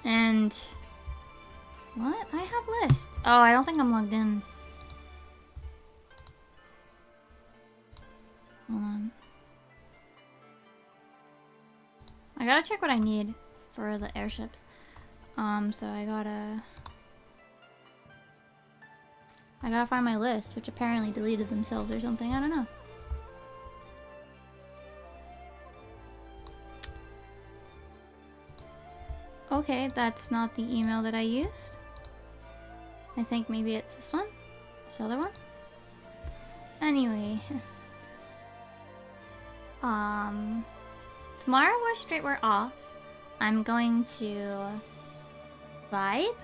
And... what? I have lists. Oh, I don't think I'm logged in. Hold on. I gotta check what I need for the airships. So I gotta find my list, which apparently deleted themselves or something. I don't know. Okay, that's not the email that I used. I think maybe it's this one? This other one? Anyway. Tomorrow we're off. I'm going to vibe.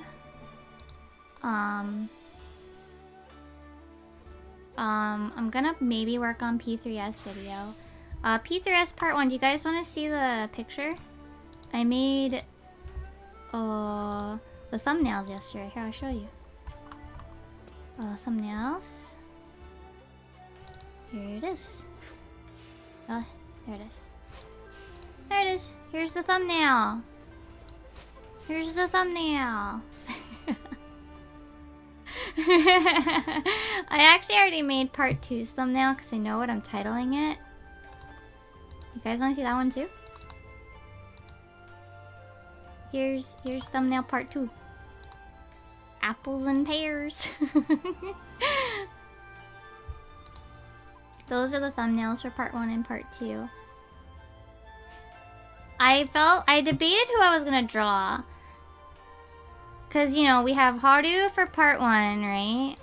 I'm gonna maybe work on P3s video. P3s part 1. Do you guys want to see the picture? I made the thumbnails yesterday. Here, I'll show you. Thumbnails. Here it is. Oh, there it is. There it is. Here's the thumbnail. Here's the thumbnail. I actually already made part 2's thumbnail because I know what I'm titling it. You guys want to see that one too? Here's thumbnail part 2. Apples and pears. Those are the thumbnails for part 1 and part 2. I debated who I was gonna draw. Cause, you know, we have Haru for part 1, right?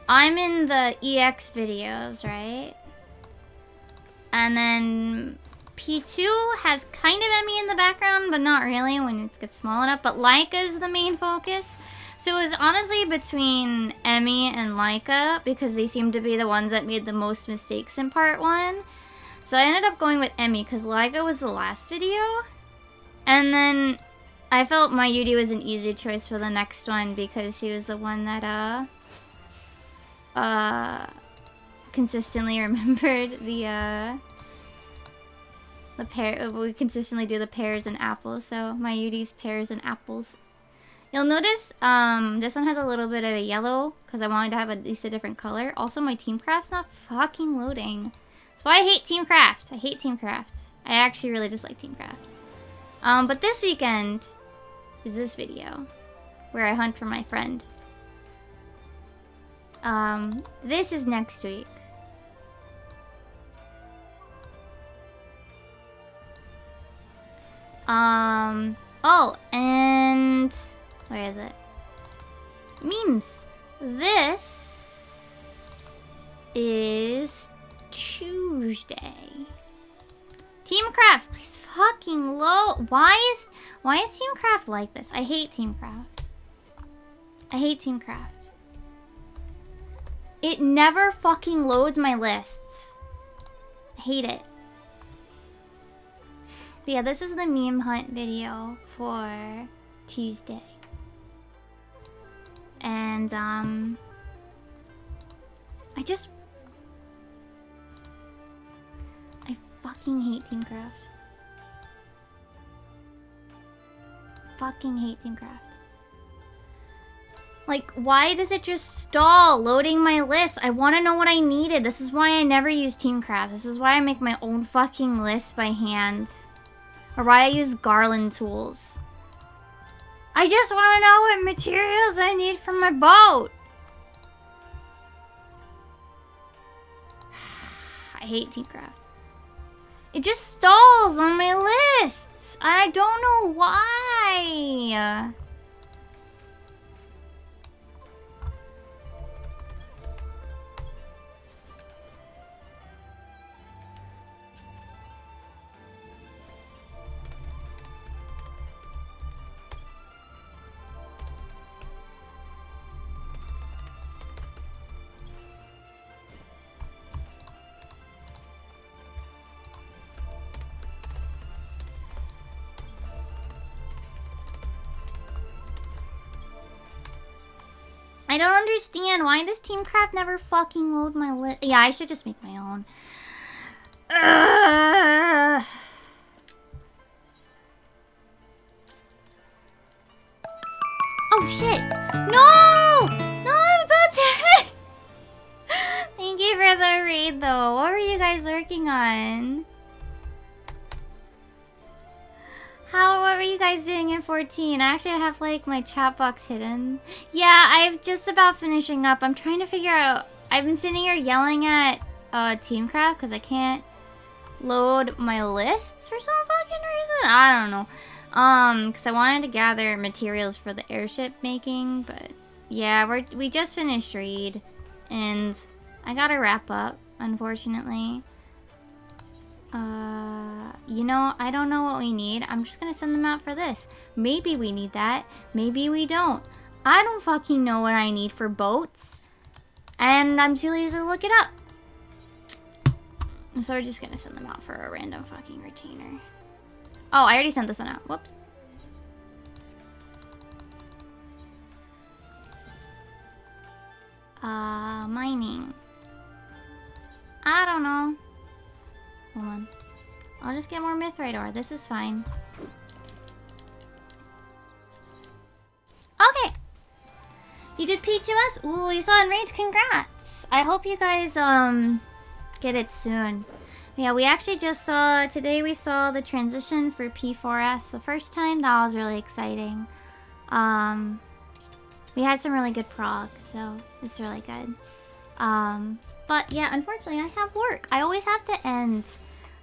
I'm in the EX videos, right? And then P2 has kind of Emmy in the background, but not really when it gets small enough. But Laika is the main focus. So it was honestly between Emmy and Laika because they seem to be the ones that made the most mistakes in part 1. So I ended up going with Emmy because Laika was the last video. And then I felt my Yuri was an easy choice for the next one because she was the one that consistently remembered the pair. We consistently do the pears and apples. So my Yuri's pears and apples. You'll notice this one has a little bit of a yellow because I wanted to have at least a different color. Also, my Teamcraft's not fucking loading. That's why I hate Teamcraft. I hate Teamcraft. I actually really dislike Teamcraft. But this weekend is this video where I hunt for my friend. This is next week. Oh, and where is it? Memes. This is Tuesday. Teamcraft, please fucking load. Why is Teamcraft like this? I hate Teamcraft. I hate Teamcraft. It never fucking loads my lists. I hate it. But yeah, this is the meme hunt video for Tuesday. And I fucking hate Teamcraft. Fucking hate Teamcraft. Like, why does it just stall loading my list? I want to know what I needed. This is why I never use Teamcraft. This is why I make my own fucking list by hand. Or why I use Garland tools. I just want to know what materials I need for my boat. I hate Teamcraft. It just stalls on my lists. I don't know why. I don't understand. Why does Teamcraft never fucking load my list? Yeah, I should just make my own. Oh shit! No! No, I'm about to. Thank you for the raid, though. What were you guys working on? What were you guys doing in 14? Actually, I have like my chat box hidden. Yeah, I'm just about finishing up. I'm trying to figure out. I've been sitting here yelling at Teamcraft because I can't load my lists for some fucking reason. I don't know. Because I wanted to gather materials for the airship making, but yeah, we just finished raid, and I gotta wrap up, unfortunately. You know, I don't know what we need. I'm just gonna send them out for this. Maybe we need that. Maybe we don't. I don't fucking know what I need for boats. And I'm too lazy to look it up. So we're just gonna send them out for a random fucking retainer. Oh, I already sent this one out. Whoops. Mining. I don't know. Hold on. I'll just get more mithrite ore. This is fine. Okay. You did p4s? Ooh, you saw in range. Congrats. I hope you guys get it soon. Yeah, we actually just saw today. We saw the transition for p4s the first time. That was really exciting. We had some really good prog, so it's really good. But yeah, unfortunately, I have work. I always have to end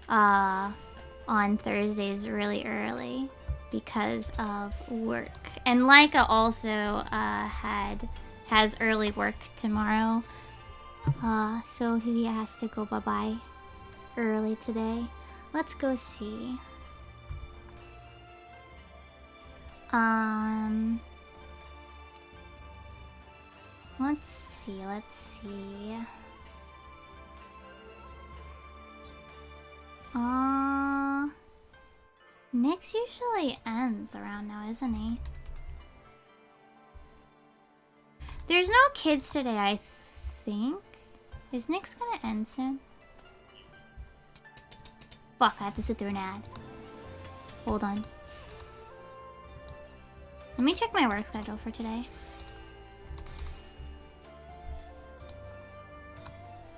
on Thursdays really early because of work. And Laika also has early work tomorrow. So he has to go bye-bye early today. Let's go see. Let's see. Nick's usually ends around now, isn't he? There's no kids today, I think. Is Nick's gonna end soon? Fuck, I have to sit through an ad. Hold on. Let me check my work schedule for today.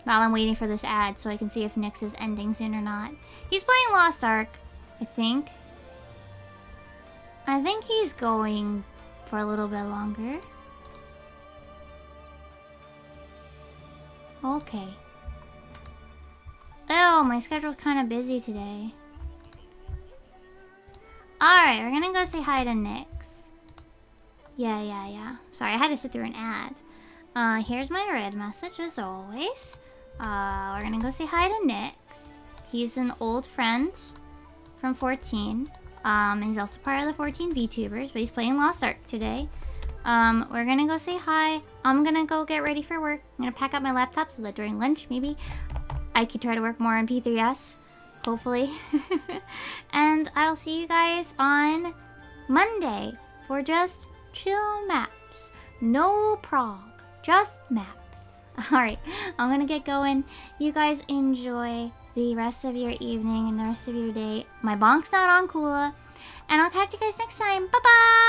While I'm waiting for this ad so I can see if Nyx is ending soon or not. He's playing Lost Ark, I think. I think he's going for a little bit longer. Okay. Oh, my schedule's kind of busy today. Alright, we're gonna go say hi to Nyx. Yeah. Sorry, I had to sit through an ad. Here's my red message as always. We're gonna go say hi to Nyx. He's an old friend from 14. And he's also part of the 14 VTubers, but he's playing Lost Ark today. We're gonna go say hi. I'm gonna go get ready for work. I'm gonna pack up my laptop so that during lunch, maybe, I could try to work more on P3s. Hopefully. And I'll see you guys on Monday for just chill maps. No prog, just maps. Alright, I'm gonna get going. You guys enjoy the rest of your evening and the rest of your day. My bonk's not on Kula. And I'll catch you guys next time. Bye-bye!